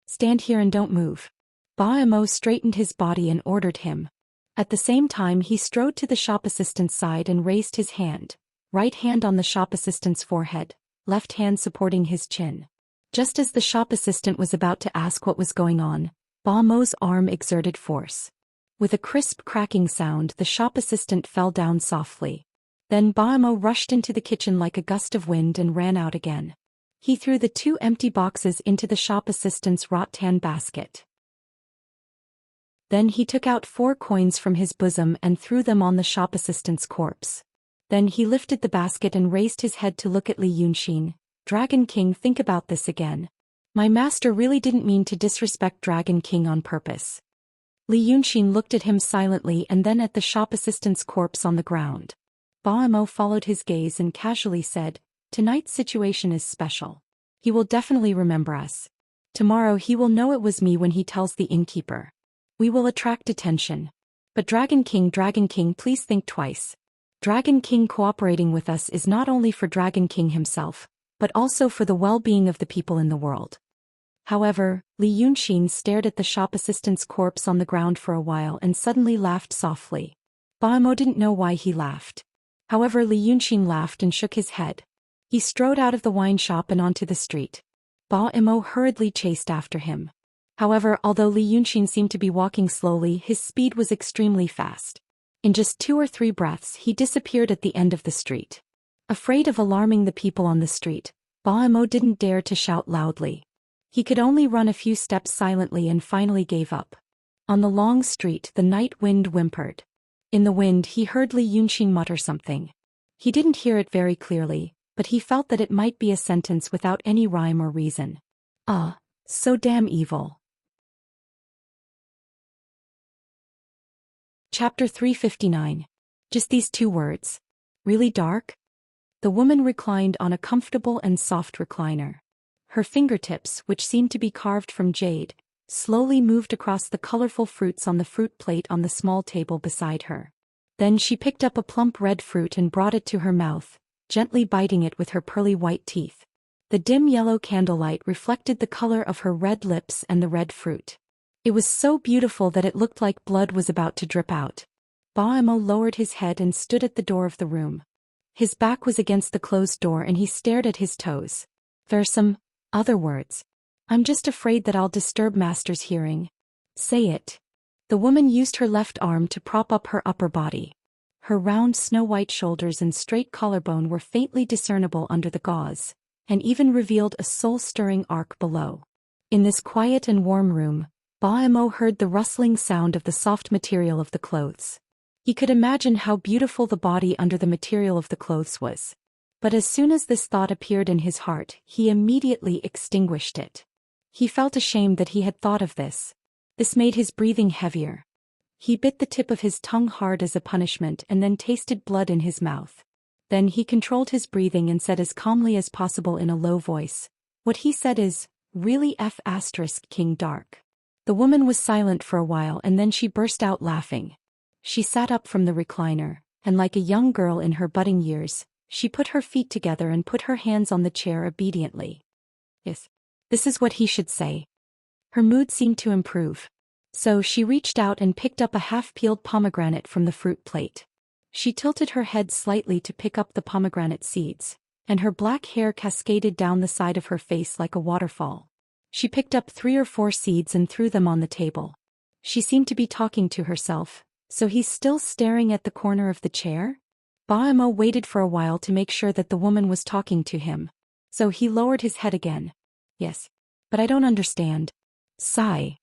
Stand here and don't move. Ba Mo straightened his body and ordered him. At the same time he strode to the shop assistant's side and raised his hand, right hand on the shop assistant's forehead, left hand supporting his chin. Just as the shop assistant was about to ask what was going on, Ba Mo's arm exerted force. With a crisp cracking sound, the shop assistant fell down softly. Then Ba Mo rushed into the kitchen like a gust of wind and ran out again. He threw the 2 empty boxes into the shop assistant's rattan basket. Then he took out 4 coins from his bosom and threw them on the shop assistant's corpse. Then he lifted the basket and raised his head to look at Li Yunxin. Dragon King, think about this again. My master really didn't mean to disrespect Dragon King on purpose. Li Yunxin looked at him silently and then at the shop assistant's corpse on the ground. Ba Mo followed his gaze and casually said, Tonight's situation is special. He will definitely remember us. Tomorrow he will know it was me when he tells the innkeeper. We will attract attention. But Dragon King, please think twice. Dragon King cooperating with us is not only for Dragon King himself, but also for the well-being of the people in the world. However, Li Yunxin stared at the shop assistant's corpse on the ground for a while and suddenly laughed softly. Ba Mo didn't know why he laughed. However, Li Yunxin laughed and shook his head. He strode out of the wine shop and onto the street. Ba Mo hurriedly chased after him. However, although Li Yunxin seemed to be walking slowly, his speed was extremely fast. In just 2 or 3 breaths he disappeared at the end of the street. Afraid of alarming the people on the street, Ba Mo didn't dare to shout loudly. He could only run a few steps silently and finally gave up. On the long street the night wind whimpered. In the wind he heard Li Yunxin mutter something. He didn't hear it very clearly, but he felt that it might be a sentence without any rhyme or reason. Ah, so damn evil. Chapter 359. Just these 2 words. Really dark? The woman reclined on a comfortable and soft recliner. Her fingertips, which seemed to be carved from jade, slowly moved across the colorful fruits on the fruit plate on the small table beside her. Then she picked up a plump red fruit and brought it to her mouth, gently biting it with her pearly white teeth. The dim yellow candlelight reflected the color of her red lips and the red fruit. It was so beautiful that it looked like blood was about to drip out. Ba Mo lowered his head and stood at the door of the room. His back was against the closed door and he stared at his toes. There's some other words. I'm just afraid that I'll disturb Master's hearing. Say it. The woman used her left arm to prop up her upper body. Her round snow-white shoulders and straight collarbone were faintly discernible under the gauze, and even revealed a soul-stirring arc below. In this quiet and warm room, Ba Mo heard the rustling sound of the soft material of the clothes. He could imagine how beautiful the body under the material of the clothes was. But as soon as this thought appeared in his heart, he immediately extinguished it. He felt ashamed that he had thought of this. This made his breathing heavier. He bit the tip of his tongue hard as a punishment and then tasted blood in his mouth. Then he controlled his breathing and said as calmly as possible in a low voice, "What he said is, really King Dark." The woman was silent for a while and then she burst out laughing. She sat up from the recliner, and like a young girl in her budding years, she put her feet together and put her hands on the chair obediently. Yes, this is what he should say. Her mood seemed to improve. So she reached out and picked up a half-peeled pomegranate from the fruit plate. She tilted her head slightly to pick up the pomegranate seeds, and her black hair cascaded down the side of her face like a waterfall. She picked up 3 or 4 seeds and threw them on the table. She seemed to be talking to herself. So he's still staring at the corner of the chair? Ba Mo waited for a while to make sure that the woman was talking to him. So he lowered his head again. Yes. But I don't understand. Sigh.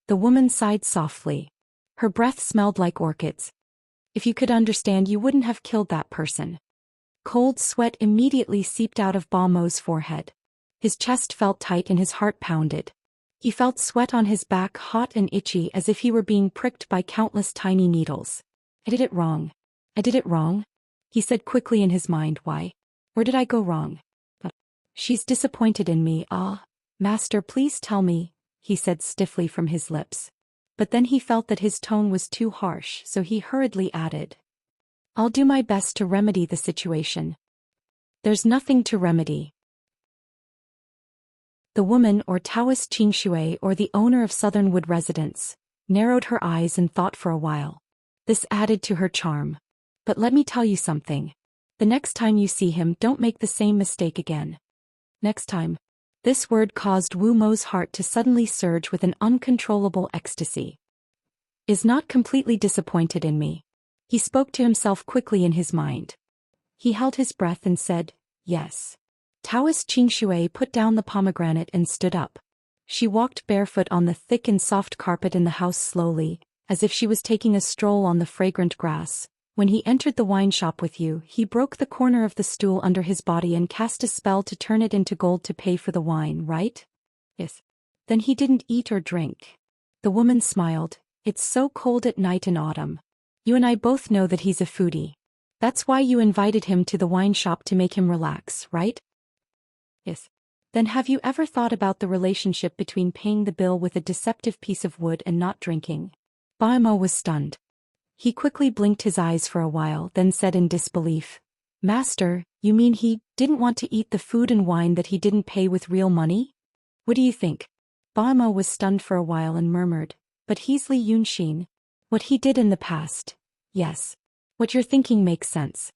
The woman sighed softly. Her breath smelled like orchids. If you could understand, you wouldn't have killed that person. Cold sweat immediately seeped out of Ba Mo's forehead. His chest felt tight and his heart pounded. He felt sweat on his back, hot and itchy, as if he were being pricked by countless tiny needles. I did it wrong. I did it wrong? He said quickly in his mind. Why? Where did I go wrong? She's disappointed in me. Ah, Master, please tell me, he said stiffly from his lips. But then he felt that his tone was too harsh, so he hurriedly added, I'll do my best to remedy the situation. There's nothing to remedy. The woman, or Taoist Xianxia, or the owner of Southernwood residence, narrowed her eyes and thought for a while. This added to her charm. But let me tell you something. The next time you see him, don't make the same mistake again. Next time. This word caused Wu Mo's heart to suddenly surge with an uncontrollable ecstasy. Is not completely disappointed in me. He spoke to himself quickly in his mind. He held his breath and said, yes. Taoist Xianxia put down the pomegranate and stood up. She walked barefoot on the thick and soft carpet in the house slowly, as if she was taking a stroll on the fragrant grass. When he entered the wine shop with you, he broke the corner of the stool under his body and cast a spell to turn it into gold to pay for the wine, right? Yes. Then he didn't eat or drink. The woman smiled. It's so cold at night in autumn. You and I both know that he's a foodie. That's why you invited him to the wine shop, to make him relax, right? Yes. Then have you ever thought about the relationship between paying the bill with a deceptive piece of wood and not drinking? Baimo was stunned. He quickly blinked his eyes for a while, then said in disbelief, Master, you mean he didn't want to eat the food and wine that he didn't pay with real money? What do you think? Baimo was stunned for a while and murmured, but he's Li Yunxin. What he did in the past. Yes. What you're thinking makes sense.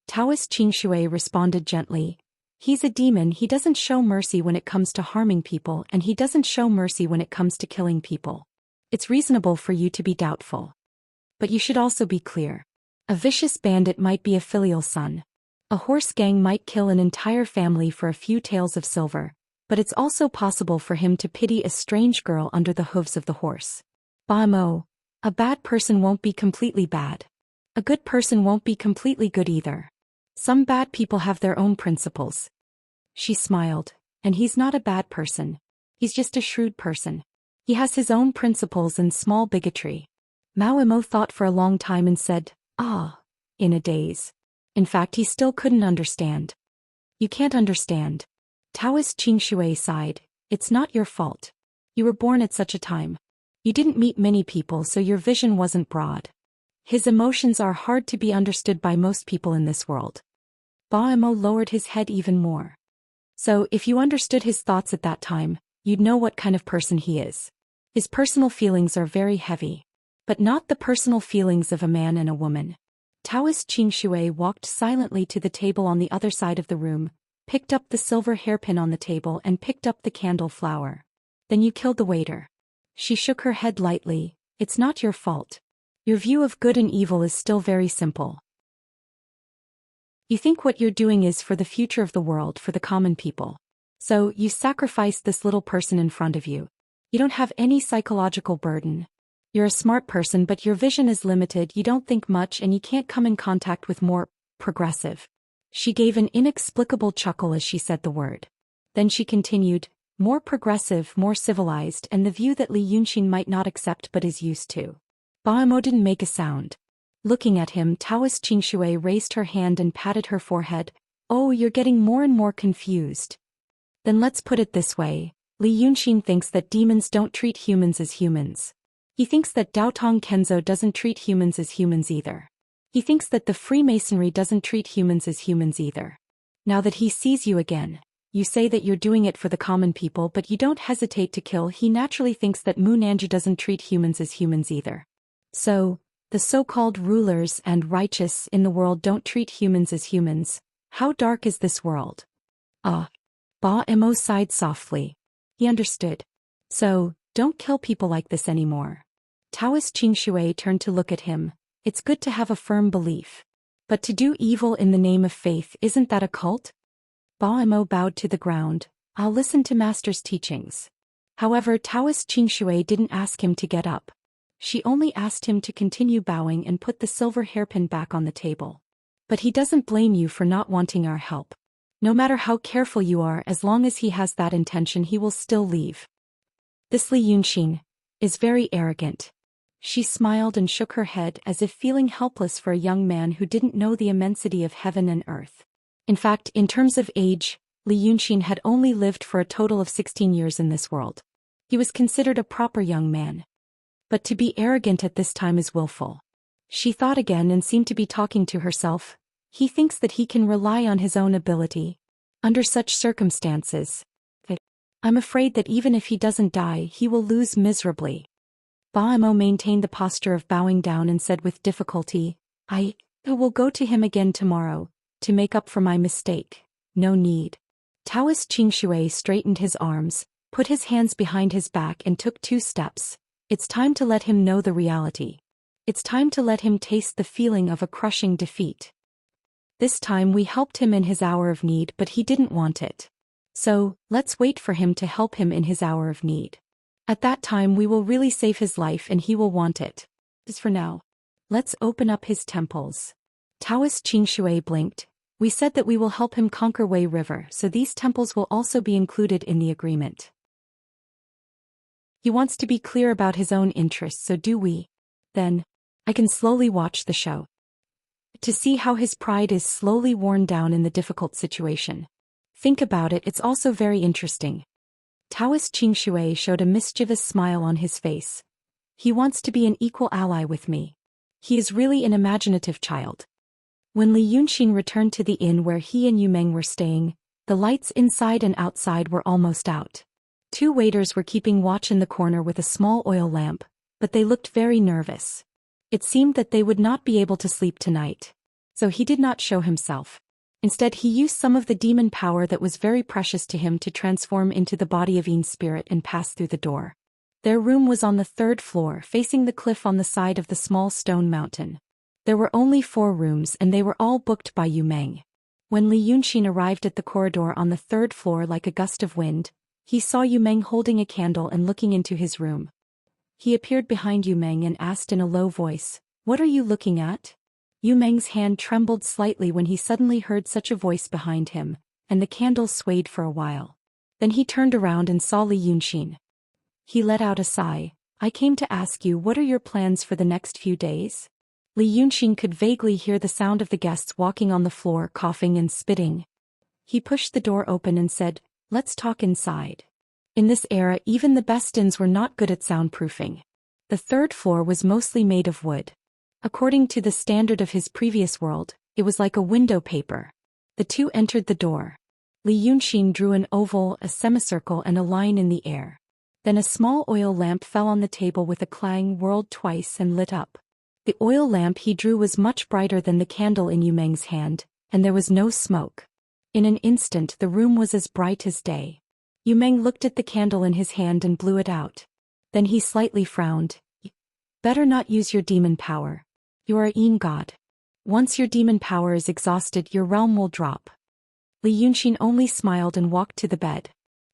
Taoist Qingshui responded gently. He's a demon. He doesn't show mercy when it comes to harming people, and he doesn't show mercy when it comes to killing people. It's reasonable for you to be doubtful. But you should also be clear. A vicious bandit might be a filial son. A horse gang might kill an entire family for a few taels of silver, but it's also possible for him to pity a strange girl under the hooves of the horse. Baimo, a bad person won't be completely bad. A good person won't be completely good either. Some bad people have their own principles. She smiled, and he's not a bad person. He's just a shrewd person. He has his own principles and small bigotry. Mao Imo thought for a long time and said, in a daze. In fact, he still couldn't understand. You can't understand. Taoist Qingshui sighed. It's not your fault. You were born at such a time. You didn't meet many people, so your vision wasn't broad. His emotions are hard to be understood by most people in this world. Baimo lowered his head even more. So, if you understood his thoughts at that time, you'd know what kind of person he is. His personal feelings are very heavy. But not the personal feelings of a man and a woman. Taoist Qingshui walked silently to the table on the other side of the room, picked up the silver hairpin on the table and picked up the candle flower. Then you killed the waiter. She shook her head lightly. It's not your fault. Your view of good and evil is still very simple. You think what you're doing is for the future of the world, for the common people. So, you sacrificed this little person in front of you. You don't have any psychological burden. You're a smart person, but your vision is limited, you don't think much, and you can't come in contact with more progressive. She gave an inexplicable chuckle as she said the word. Then she continued, more progressive, more civilized, and the view that Li Yunxin might not accept but is used to. Baimo didn't make a sound. Looking at him, Taoist Qingshui raised her hand and patted her forehead. Oh, you're getting more and more confused. Then let's put it this way. Li Yunxin thinks that demons don't treat humans as humans. He thinks that Daotong Kenzo doesn't treat humans as humans either. He thinks that the Freemasonry doesn't treat humans as humans either. Now that he sees you again, you say that you're doing it for the common people, but you don't hesitate to kill. He naturally thinks that Mu Nanju doesn't treat humans as humans either. So, the so-called rulers and righteous in the world don't treat humans as humans. How dark is this world? Baimo sighed softly. He understood. So, don't kill people like this anymore. Taoist Qingshui turned to look at him. It's good to have a firm belief. But to do evil in the name of faith, isn't that a cult? Baimo bowed to the ground. I'll listen to Master's teachings. However, Taoist Qingshui didn't ask him to get up. She only asked him to continue bowing and put the silver hairpin back on the table. But he doesn't blame you for not wanting our help. No matter how careful you are, as long as he has that intention, he will still leave. This Li Yunxin is very arrogant. She smiled and shook her head as if feeling helpless for a young man who didn't know the immensity of heaven and earth. In fact, in terms of age, Li Yunxin had only lived for a total of 16 years in this world. He was considered a proper young man. But to be arrogant at this time is willful. She thought again and seemed to be talking to herself. He thinks that he can rely on his own ability. Under such circumstances, I'm afraid that even if he doesn't die, he will lose miserably. Baimo maintained the posture of bowing down and said with difficulty, I will go to him again tomorrow, to make up for my mistake. No need. Taoist Qingshui straightened his arms, put his hands behind his back and took 2 steps. It's time to let him know the reality. It's time to let him taste the feeling of a crushing defeat. This time we helped him in his hour of need, but he didn't want it. So, let's wait for him to help him in his hour of need. At that time we will really save his life and he will want it. As for now, let's open up his temples. Taoist Qingshui blinked. We said that we will help him conquer Wei River, so these temples will also be included in the agreement. He wants to be clear about his own interests, so do we. Then, I can slowly watch the show. To see how his pride is slowly worn down in the difficult situation. Think about it, it's also very interesting. Taoist Qingxue showed a mischievous smile on his face. He wants to be an equal ally with me. He is really an imaginative child. When Li Yunxin returned to the inn where he and Yu Meng were staying, the lights inside and outside were almost out. 2 waiters were keeping watch in the corner with a small oil lamp, but they looked very nervous. It seemed that they would not be able to sleep tonight. So he did not show himself. Instead, he used some of the demon power that was very precious to him to transform into the body of Yin's spirit and pass through the door. Their room was on the 3rd floor, facing the cliff on the side of the small stone mountain. There were only 4 rooms and they were all booked by Yu Meng. When Li Yunxin arrived at the corridor on the 3rd floor like a gust of wind, he saw Yu Meng holding a candle and looking into his room. He appeared behind Yu Meng and asked in a low voice, "What are you looking at?" Yu Meng's hand trembled slightly when he suddenly heard such a voice behind him, and the candle swayed for a while. Then he turned around and saw Li Yunxin. He let out a sigh. "I came to ask you, what are your plans for the next few days?" Li Yunxin could vaguely hear the sound of the guests walking on the floor, coughing and spitting. He pushed the door open and said, "Let's talk inside." In this era, even the best inns were not good at soundproofing. The 3rd floor was mostly made of wood. According to the standard of his previous world, it was like a window paper. The 2 entered the door. Li Yunxin drew an oval, a semicircle and a line in the air. Then a small oil lamp fell on the table with a clang, whirled twice and lit up. The oil lamp he drew was much brighter than the candle in Yu Meng's hand, and there was no smoke. In an instant the room was as bright as day. Yu Meng looked at the candle in his hand and blew it out. Then he slightly frowned. "Better not use your demon power. You are a Yin god. Once your demon power is exhausted, your realm will drop." Li Yunxin only smiled and walked to the bed.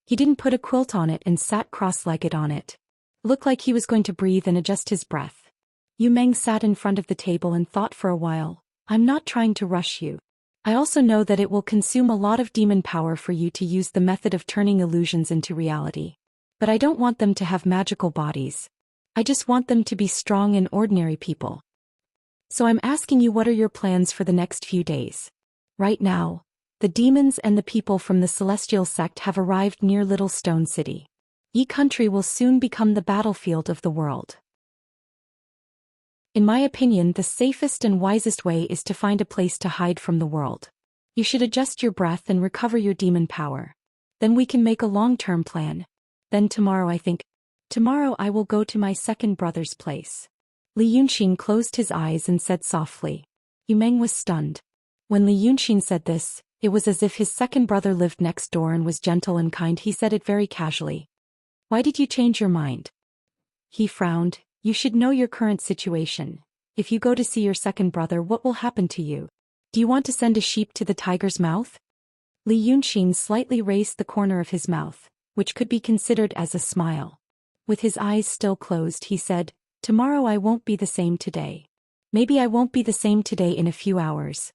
He didn't put a quilt on it and sat cross-legged on it. Looked like he was going to breathe and adjust his breath. Yu Meng sat in front of the table and thought for a while. "I'm not trying to rush you. I also know that it will consume a lot of demon power for you to use the method of turning illusions into reality. But I don't want them to have magical bodies. I just want them to be strong and ordinary people. So I'm asking you, what are your plans for the next few days?" Right now, the demons and the people from the celestial sect have arrived near Little Stone City. Yi country will soon become the battlefield of the world. In my opinion, the safest and wisest way is to find a place to hide from the world. You should adjust your breath and recover your demon power. Then we can make a long-term plan. Then tomorrow I will go to my second brother's place. Li Yunxin closed his eyes and said softly. Yu Meng was stunned. When Li Yunxin said this, it was as if his second brother lived next door and was gentle and kind. He said it very casually. "Why did you change your mind?" He frowned. "You should know your current situation. If you go to see your second brother, what will happen to you? Do you want to send a sheep to the tiger's mouth?" Li Yunxin slightly raised the corner of his mouth, which could be considered as a smile. With his eyes still closed, he said, "Tomorrow I won't be the same today. Maybe I won't be the same today in a few hours."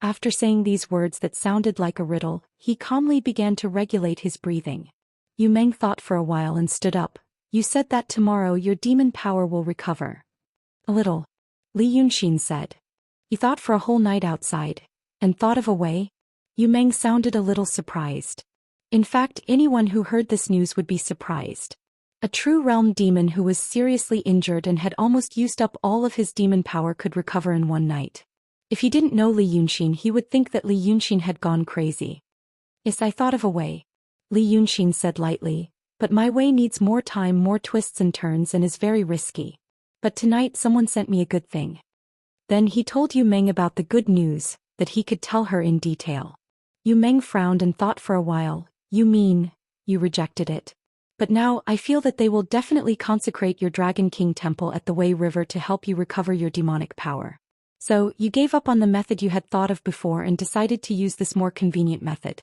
After saying these words that sounded like a riddle, he calmly began to regulate his breathing. Yu Meng thought for a while and stood up. "You said that tomorrow your demon power will recover." "A little," Li Yunxin said. "You thought for a whole night outside, and thought of a way?" Yu Meng sounded a little surprised. In fact, anyone who heard this news would be surprised. A true realm demon who was seriously injured and had almost used up all of his demon power could recover in one night. If he didn't know Li Yunxin, he would think that Li Yunxin had gone crazy. "Yes, I thought of a way," Li Yunxin said lightly, "but my way needs more time, more twists and turns, and is very risky. But tonight someone sent me a good thing." Then he told Yu Meng about the good news, that he could tell her in detail. Yu Meng frowned and thought for a while. "You mean, you rejected it? But now I feel that they will definitely consecrate your Dragon King temple at the Wei River to help you recover your demonic power. So, you gave up on the method you had thought of before and decided to use this more convenient method."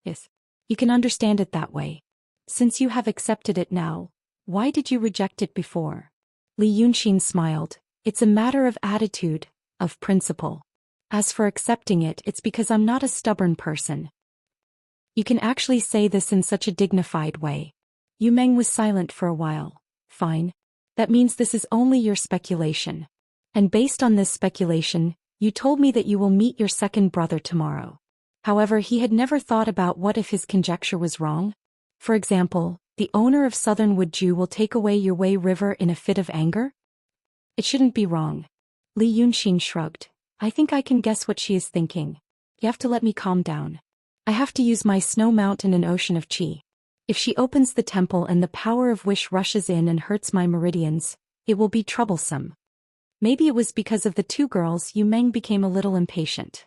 "Yes. You can understand it that way. Since you have accepted it now, why did you reject it before?" Li Yunxin smiled. "It's a matter of attitude, of principle. As for accepting it, it's because I'm not a stubborn person." "You can actually say this in such a dignified way." Yu Meng was silent for a while. "Fine. That means this is only your speculation. And based on this speculation, you told me that you will meet your second brother tomorrow. However, he had never thought about what if his conjecture was wrong. For example, the owner of Southern Wuju will take away your Wei River in a fit of anger? It shouldn't be wrong. Li Yunxin shrugged. I think I can guess what she is thinking. You have to let me calm down. I have to use my snow mountain and ocean of qi. If she opens the temple and the power of wish rushes in and hurts my meridians, it will be troublesome. Maybe it was because of the two girls Yu Meng became a little impatient.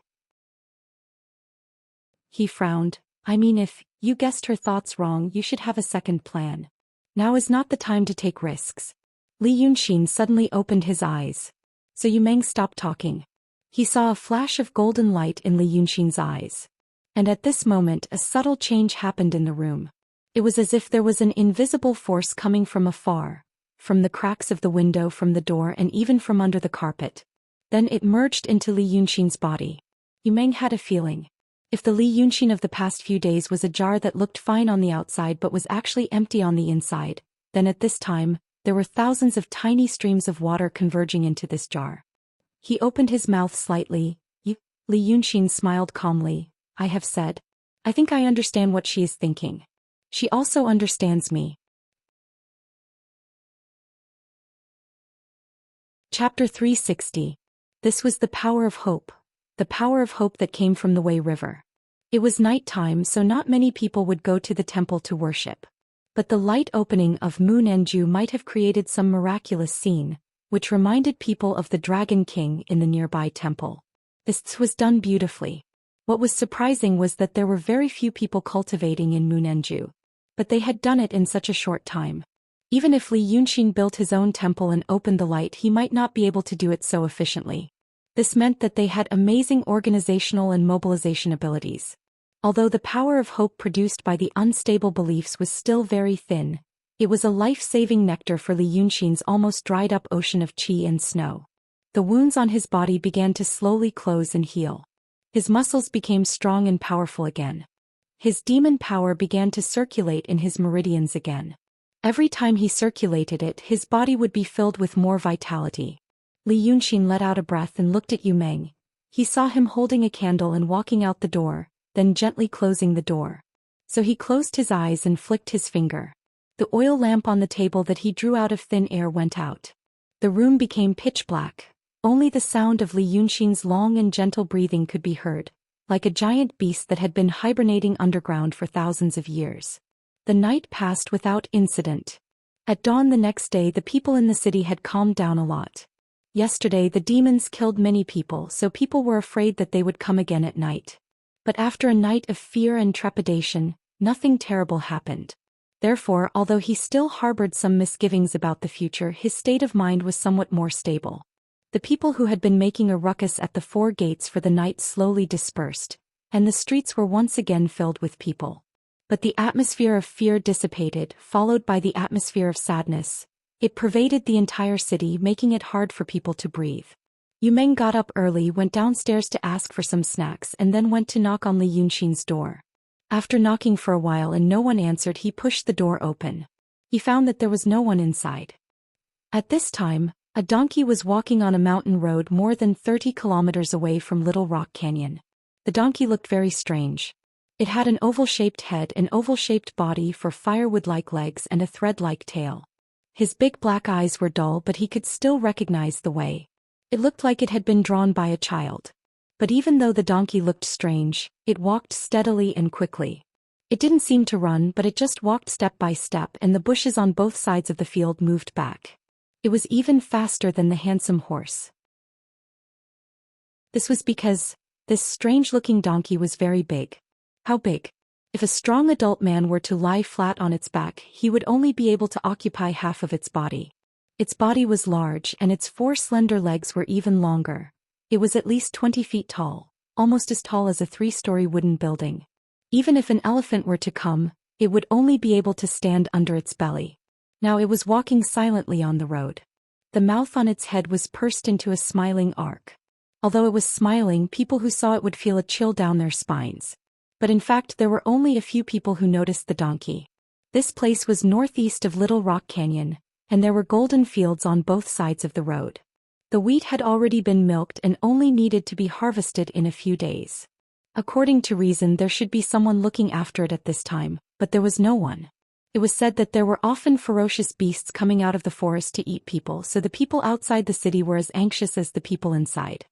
He frowned. I mean, if you guessed her thoughts wrong, you should have a second plan. Now is not the time to take risks. Li Yunxin suddenly opened his eyes. So Yu Meng stopped talking. He saw a flash of golden light in Li Yunxin's eyes. And at this moment a subtle change happened in the room. It was as if there was an invisible force coming from afar, from the cracks of the window, from the door, and even from under the carpet. Then it merged into Li Yunxin's body. Yu Meng had a feeling. If the Li Yunxin of the past few days was a jar that looked fine on the outside but was actually empty on the inside, then at this time, there were thousands of tiny streams of water converging into this jar. He opened his mouth slightly. Li Yunxin smiled calmly. I have said. I think I understand what she is thinking. She also understands me. Chapter 360. This was the power of hope. The power of hope that came from the Wei River. It was night time, so not many people would go to the temple to worship. But the light opening of Moon Enju might have created some miraculous scene, which reminded people of the Dragon King in the nearby temple. This was done beautifully. What was surprising was that there were very few people cultivating in Moon Enju. But they had done it in such a short time. Even if Li Yunxin built his own temple and opened the light, he might not be able to do it so efficiently. This meant that they had amazing organizational and mobilization abilities. Although the power of hope produced by the unstable beliefs was still very thin, it was a life-saving nectar for Li Yunxin's almost dried-up ocean of qi and snow. The wounds on his body began to slowly close and heal. His muscles became strong and powerful again. His demon power began to circulate in his meridians again. Every time he circulated it, his body would be filled with more vitality. Li Yunxin let out a breath and looked at Yu Meng. He saw him holding a candle and walking out the door, then gently closing the door. So he closed his eyes and flicked his finger. The oil lamp on the table that he drew out of thin air went out. The room became pitch black. Only the sound of Li Yunxin's long and gentle breathing could be heard, like a giant beast that had been hibernating underground for thousands of years. The night passed without incident. At dawn the next day, the people in the city had calmed down a lot. Yesterday the demons killed many people, so people were afraid that they would come again at night. But after a night of fear and trepidation, nothing terrible happened. Therefore, although he still harbored some misgivings about the future, his state of mind was somewhat more stable. The people who had been making a ruckus at the four gates for the night slowly dispersed, and the streets were once again filled with people. But the atmosphere of fear dissipated, followed by the atmosphere of sadness. It pervaded the entire city, making it hard for people to breathe. Yu Meng got up early, went downstairs to ask for some snacks, and then went to knock on Li Yunxin's door. After knocking for a while and no one answered, he pushed the door open. He found that there was no one inside. At this time, a donkey was walking on a mountain road more than 30 kilometers away from Little Rock Canyon. The donkey looked very strange. It had an oval-shaped head, an oval-shaped body for firewood-like legs, and a thread-like tail. His big black eyes were dull, but he could still recognize the way. It looked like it had been drawn by a child. But even though the donkey looked strange, it walked steadily and quickly. It didn't seem to run, but it just walked step by step, and the bushes on both sides of the field moved back. It was even faster than the handsome horse. This was because this strange-looking donkey was very big. How big? If a strong adult man were to lie flat on its back, he would only be able to occupy half of its body. Its body was large, and its four slender legs were even longer. It was at least 20 feet tall, almost as tall as a 3-story wooden building. Even if an elephant were to come, it would only be able to stand under its belly. Now it was walking silently on the road. The mouth on its head was pursed into a smiling arc. Although it was smiling, people who saw it would feel a chill down their spines. But in fact, there were only a few people who noticed the donkey. This place was northeast of Little Rock Canyon, and there were golden fields on both sides of the road. The wheat had already been milked and only needed to be harvested in a few days. According to reason, there should be someone looking after it at this time, but there was no one. It was said that there were often ferocious beasts coming out of the forest to eat people, so the people outside the city were as anxious as the people inside.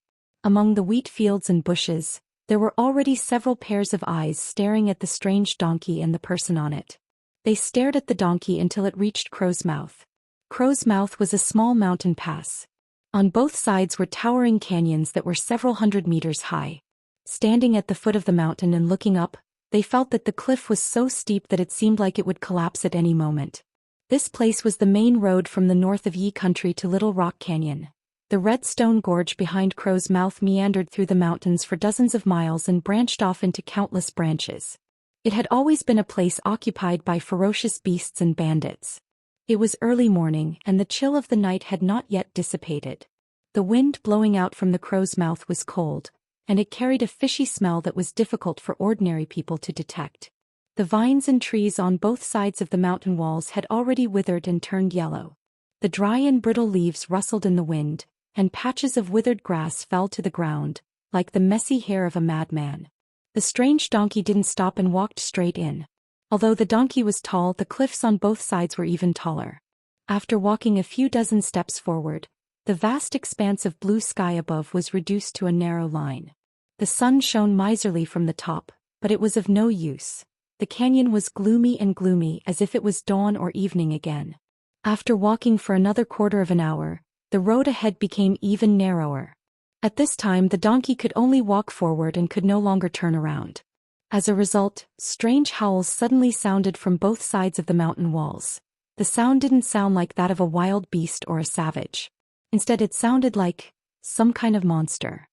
Among the wheat fields and bushes, there were already several pairs of eyes staring at the strange donkey and the person on it. They stared at the donkey until it reached Crow's Mouth. Crow's Mouth was a small mountain pass. On both sides were towering canyons that were several hundred meters high. Standing at the foot of the mountain and looking up, they felt that the cliff was so steep that it seemed like it would collapse at any moment. This place was the main road from the north of Yi Country to Little Rock Canyon. The red stone gorge behind Crow's Mouth meandered through the mountains for dozens of miles and branched off into countless branches. It had always been a place occupied by ferocious beasts and bandits. It was early morning, and the chill of the night had not yet dissipated. The wind blowing out from the Crow's Mouth was cold, and it carried a fishy smell that was difficult for ordinary people to detect. The vines and trees on both sides of the mountain walls had already withered and turned yellow. The dry and brittle leaves rustled in the wind, and patches of withered grass fell to the ground, like the messy hair of a madman. The strange donkey didn't stop and walked straight in. Although the donkey was tall, the cliffs on both sides were even taller. After walking a few dozen steps forward, the vast expanse of blue sky above was reduced to a narrow line. The sun shone miserly from the top, but it was of no use. The canyon was gloomy and gloomy, as if it was dawn or evening again. After walking for another quarter of an hour, the road ahead became even narrower. At this time the donkey could only walk forward and could no longer turn around. As a result, strange howls suddenly sounded from both sides of the mountain walls. The sound didn't sound like that of a wild beast or a savage. Instead, it sounded like some kind of monster.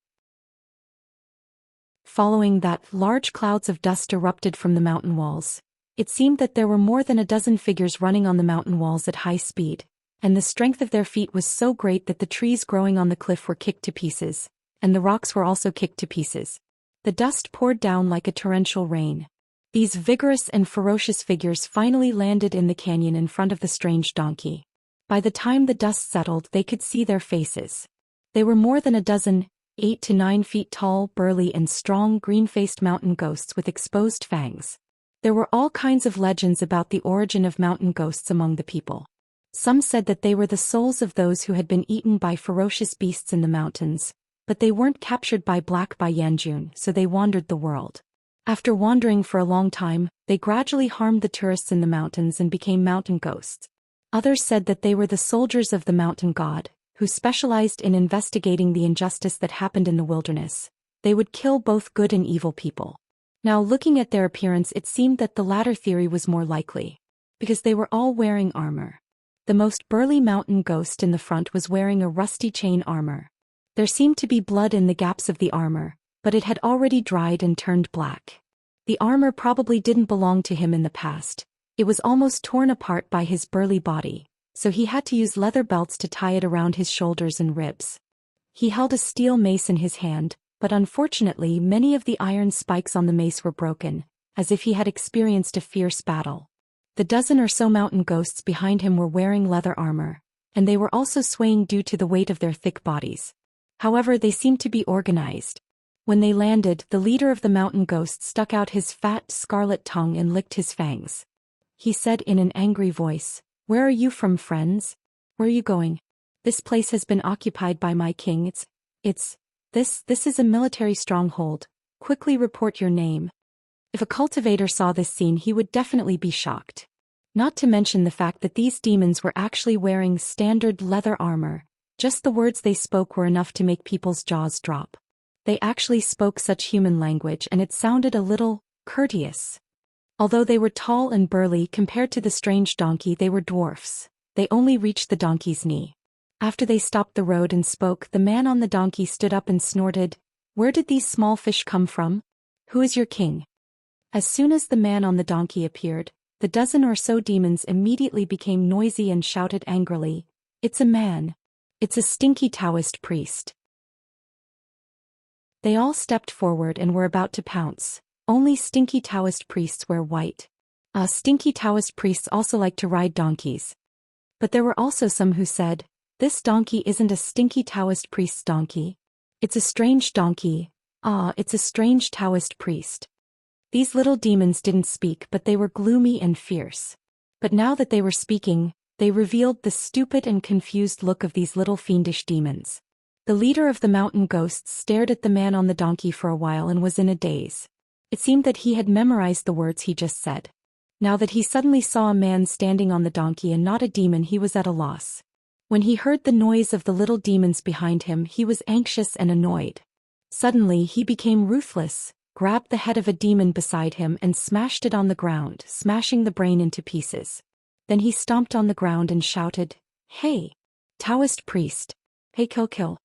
Following that, large clouds of dust erupted from the mountain walls. It seemed that there were more than a dozen figures running on the mountain walls at high speed, and the strength of their feet was so great that the trees growing on the cliff were kicked to pieces, and the rocks were also kicked to pieces. The dust poured down like a torrential rain. These vigorous and ferocious figures finally landed in the canyon in front of the strange donkey. By the time the dust settled, they could see their faces. They were more than a dozen, 8 to 9 feet tall, burly and strong, green-faced mountain ghosts with exposed fangs. There were all kinds of legends about the origin of mountain ghosts among the people. Some said that they were the souls of those who had been eaten by ferocious beasts in the mountains, but they weren't captured by Black by Yanjun, so they wandered the world. After wandering for a long time, they gradually harmed the tourists in the mountains and became mountain ghosts. Others said that they were the soldiers of the mountain god, who specialized in investigating the injustice that happened in the wilderness. They would kill both good and evil people. Now, looking at their appearance, it seemed that the latter theory was more likely, because they were all wearing armor. The most burly mountain ghost in the front was wearing a rusty chain armor. There seemed to be blood in the gaps of the armor, but it had already dried and turned black. The armor probably didn't belong to him in the past. It was almost torn apart by his burly body, so he had to use leather belts to tie it around his shoulders and ribs. He held a steel mace in his hand, but unfortunately many of the iron spikes on the mace were broken, as if he had experienced a fierce battle. The dozen or so mountain ghosts behind him were wearing leather armor, and they were also swaying due to the weight of their thick bodies. However, they seemed to be organized. When they landed, the leader of the mountain ghosts stuck out his fat, scarlet tongue and licked his fangs. He said in an angry voice, "Where are you from, friends? Where are you going? This place has been occupied by my king. This is a military stronghold. Quickly report your name." If a cultivator saw this scene, he would definitely be shocked. Not to mention the fact that these demons were actually wearing standard leather armor. Just the words they spoke were enough to make people's jaws drop. They actually spoke such human language, and it sounded a little courteous. Although they were tall and burly compared to the strange donkey, they were dwarfs. They only reached the donkey's knee. After they stopped the road and spoke, the man on the donkey stood up and snorted, "Where did these small fish come from? Who is your king?" As soon as the man on the donkey appeared, the dozen or so demons immediately became noisy and shouted angrily, "It's a man. It's a stinky Taoist priest." They all stepped forward and were about to pounce. Only stinky Taoist priests wear white. Stinky Taoist priests also like to ride donkeys. But there were also some who said, "This donkey isn't a stinky Taoist priest's donkey. It's a strange donkey. Ah, it's a strange Taoist priest. These little demons didn't speak, but they were gloomy and fierce. But now that they were speaking, they revealed the stupid and confused look of these little fiendish demons. The leader of the mountain ghosts stared at the man on the donkey for a while and was in a daze. It seemed that he had memorized the words he just said. Now that he suddenly saw a man standing on the donkey and not a demon, he was at a loss. When he heard the noise of the little demons behind him, he was anxious and annoyed. Suddenly he became ruthless, grabbed the head of a demon beside him and smashed it on the ground, smashing the brain into pieces. Then he stomped on the ground and shouted, "Hey! Taoist priest! Hey, kill!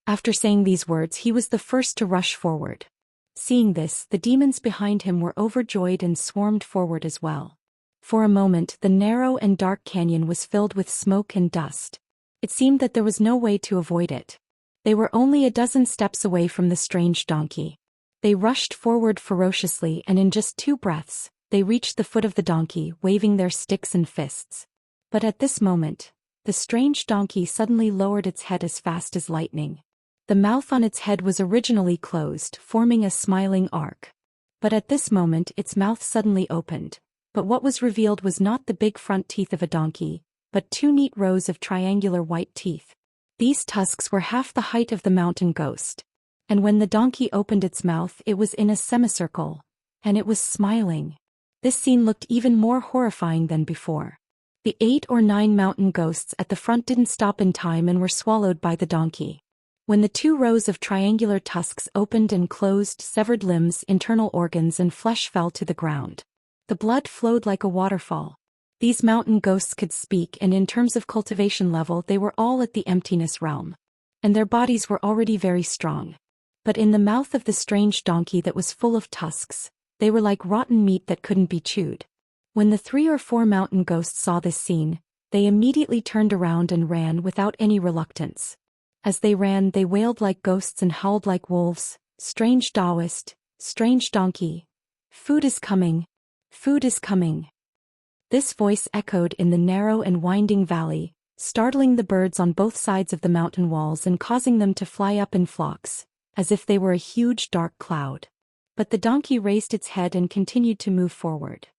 After saying these words, he was the first to rush forward. Seeing this, the demons behind him were overjoyed and swarmed forward as well. For a moment, the narrow and dark canyon was filled with smoke and dust. It seemed that there was no way to avoid it. They were only a dozen steps away from the strange donkey. They rushed forward ferociously, and in just 2 breaths, they reached the foot of the donkey, waving their sticks and fists. But at this moment, the strange donkey suddenly lowered its head as fast as lightning. The mouth on its head was originally closed, forming a smiling arc. But at this moment its mouth suddenly opened. But what was revealed was not the big front teeth of a donkey, but 2 neat rows of triangular white teeth. These tusks were half the height of the mountain ghost. And when the donkey opened its mouth, it was in a semicircle. And it was smiling. This scene looked even more horrifying than before. The 8 or 9 mountain ghosts at the front didn't stop in time and were swallowed by the donkey. When the 2 rows of triangular tusks opened and closed, severed limbs, internal organs and flesh fell to the ground. The blood flowed like a waterfall. These mountain ghosts could speak, and in terms of cultivation level they were all at the emptiness realm. And their bodies were already very strong. But in the mouth of the strange donkey that was full of tusks, they were like rotten meat that couldn't be chewed. When the 3 or 4 mountain ghosts saw this scene, they immediately turned around and ran without any reluctance. As they ran, they wailed like ghosts and howled like wolves. "Strange Taoist, strange donkey. Food is coming. Food is coming." This voice echoed in the narrow and winding valley, startling the birds on both sides of the mountain walls and causing them to fly up in flocks, as if they were a huge dark cloud. But the donkey raised its head and continued to move forward.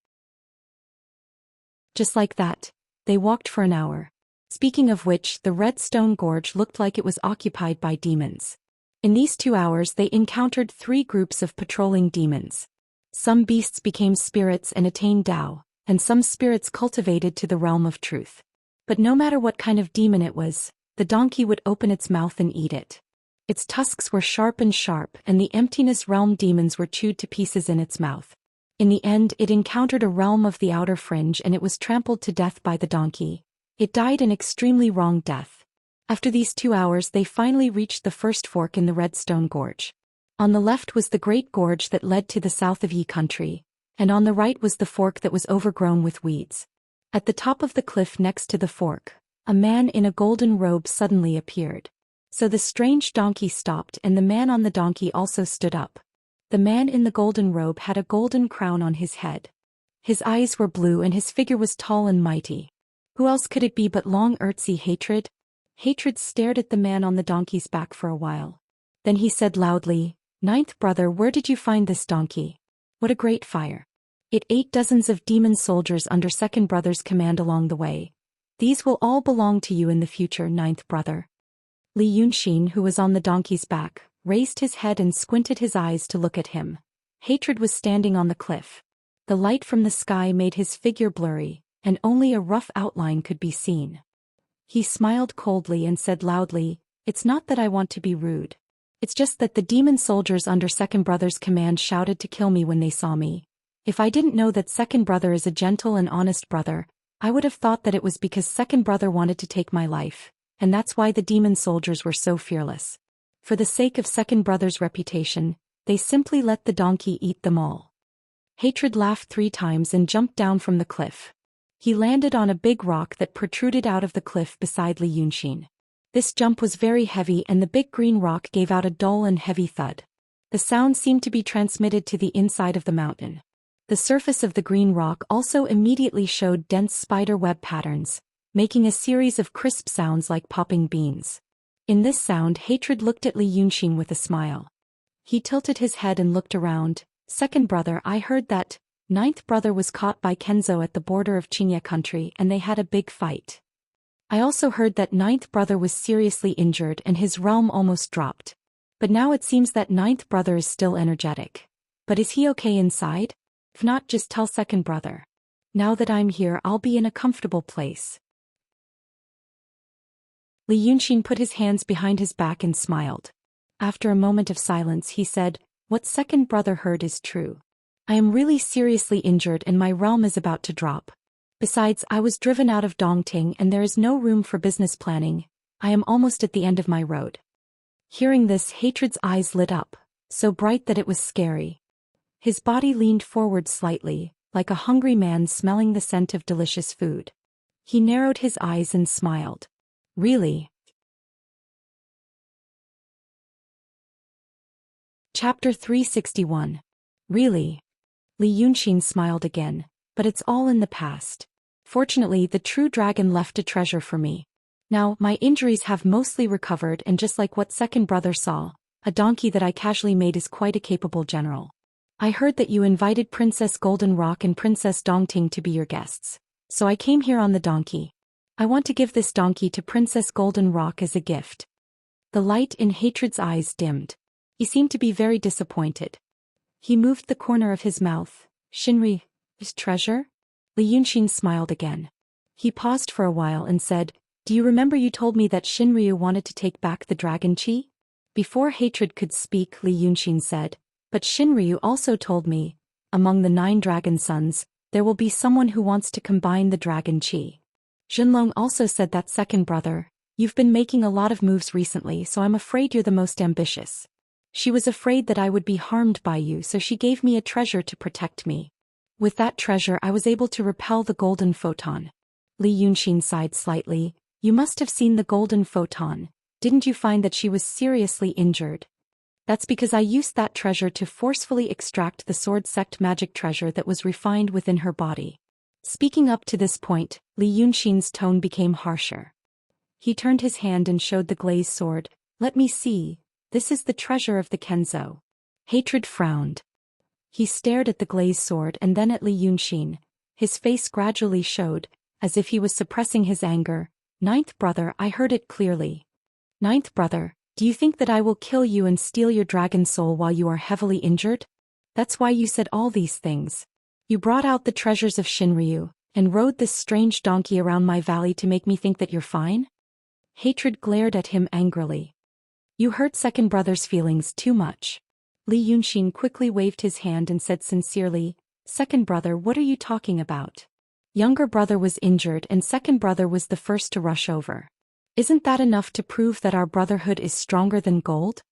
Just like that, they walked for an hour. Speaking of which, the red stone gorge looked like it was occupied by demons. In these 2 hours they encountered 3 groups of patrolling demons. Some beasts became spirits and attained Tao, and some spirits cultivated to the realm of truth. But no matter what kind of demon it was, the donkey would open its mouth and eat it. Its tusks were sharp, and the emptiness realm demons were chewed to pieces in its mouth. In the end, it encountered a realm of the outer fringe and it was trampled to death by the donkey. It died an extremely wrong death. After these 2 hours they finally reached the first fork in the Redstone Gorge. On the left was the Great Gorge that led to the south of Yi country, and on the right was the fork that was overgrown with weeds. At the top of the cliff next to the fork, a man in a golden robe suddenly appeared. So the strange donkey stopped and the man on the donkey also stood up. The man in the golden robe had a golden crown on his head. His eyes were blue and his figure was tall and mighty. Who else could it be but Long Ertzi Hatred? Hatred stared at the man on the donkey's back for a while. Then he said loudly, "Ninth brother, where did you find this donkey? What a great fire. It ate dozens of demon soldiers under second brother's command along the way. These will all belong to you in the future, ninth brother." Li Yunxin, who was on the donkey's back, raised his head and squinted his eyes to look at him. Hatred was standing on the cliff. The light from the sky made his figure blurry, and only a rough outline could be seen. He smiled coldly and said loudly, "It's not that I want to be rude. It's just that the demon soldiers under second brother's command shouted to kill me when they saw me. If I didn't know that second brother is a gentle and honest brother, I would have thought that it was because second brother wanted to take my life, and that's why the demon soldiers were so fearless. For the sake of second brother's reputation, they simply let the donkey eat them all." Hatred laughed 3 times and jumped down from the cliff. He landed on a big rock that protruded out of the cliff beside Li Yunxin. This jump was very heavy and the big green rock gave out a dull and heavy thud. The sound seemed to be transmitted to the inside of the mountain. The surface of the green rock also immediately showed dense spider web patterns, making a series of crisp sounds like popping beans. In this sound, Hatred looked at Li Yunxin with a smile. He tilted his head and looked around. Second brother, I heard that ninth brother was caught by Kenzo at the border of Xianxia country and they had a big fight. I also heard that ninth brother was seriously injured and his realm almost dropped. But now it seems that ninth brother is still energetic. But is he okay inside? If not, just tell second brother. Now that I'm here, I'll be in a comfortable place. Li Yunxin put his hands behind his back and smiled. After a moment of silence, he said, what second brother heard is true. I am really seriously injured and my realm is about to drop. Besides, I was driven out of Dongting and there is no room for business planning. I am almost at the end of my road. Hearing this, Hatred's eyes lit up, so bright that it was scary. His body leaned forward slightly, like a hungry man smelling the scent of delicious food. He narrowed his eyes and smiled. Really? Chapter 361. Really? Li Yunxin smiled again, but it's all in the past. Fortunately, the true dragon left a treasure for me. Now, my injuries have mostly recovered and just like what second brother saw, a donkey that I casually made is quite a capable general. I heard that you invited Princess Golden Rock and Princess Dongting to be your guests, so I came here on the donkey. I want to give this donkey to Princess Golden Rock as a gift. The light in Hatred's eyes dimmed. He seemed to be very disappointed. He moved the corner of his mouth. Shinri's treasure? Li Yunxin smiled again. He paused for a while and said, do you remember you told me that Shinryu wanted to take back the dragon chi? Before Hatred could speak, Li Yunxin said, but Shinryu also told me, among the 9 dragon sons, there will be someone who wants to combine the dragon chi. Zhenlong also said that second brother, you've been making a lot of moves recently so I'm afraid you're the most ambitious. She was afraid that I would be harmed by you so she gave me a treasure to protect me. With that treasure I was able to repel the golden photon. Li Yunxin sighed slightly. You must have seen the golden photon. Didn't you find that she was seriously injured? That's because I used that treasure to forcefully extract the sword sect magic treasure that was refined within her body. Speaking up to this point, Li Yunxin's tone became harsher. He turned his hand and showed the glazed sword. Let me see. This is the treasure of the Kenzo. Hatred frowned. He stared at the glazed sword and then at Li Yunxin. His face gradually showed, as if he was suppressing his anger. Ninth brother, I heard it clearly. Ninth brother, do you think that I will kill you and steal your dragon soul while you are heavily injured? That's why you said all these things. You brought out the treasures of Shinryu, and rode this strange donkey around my valley to make me think that you're fine? Hatred glared at him angrily. You hurt second brother's feelings too much. Li Yunxin quickly waved his hand and said sincerely, second brother, what are you talking about? Younger brother was injured and second brother was the first to rush over. Isn't that enough to prove that our brotherhood is stronger than gold?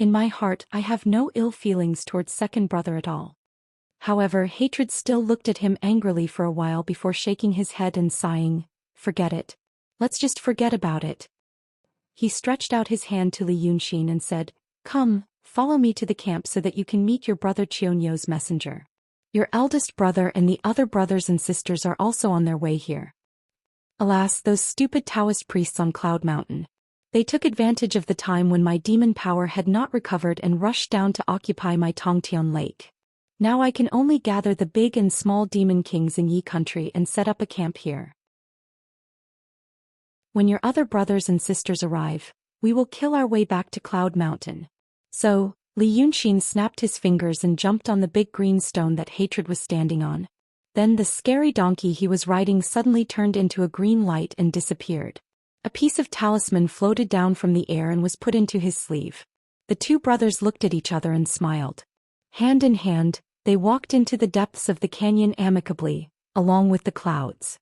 In my heart, I have no ill feelings towards second brother at all. However, Hatred still looked at him angrily for a while before shaking his head and sighing, forget it. Let's just forget about it. He stretched out his hand to Li Yunxin and said, come, follow me to the camp so that you can meet your brother Qionyou's messenger. Your eldest brother and the other brothers and sisters are also on their way here. Alas, those stupid Taoist priests on Cloud Mountain. They took advantage of the time when my demon power had not recovered and rushed down to occupy my Tongtian Lake. Now I can only gather the big and small demon kings in Yi country and set up a camp here. When your other brothers and sisters arrive, we will kill our way back to Cloud Mountain. So, Li Yunxin snapped his fingers and jumped on the big green stone that Hatred was standing on. Then the scary donkey he was riding suddenly turned into a green light and disappeared. A piece of talisman floated down from the air and was put into his sleeve. The 2 brothers looked at each other and smiled. Hand in hand, they walked into the depths of the canyon amicably, along with the clouds.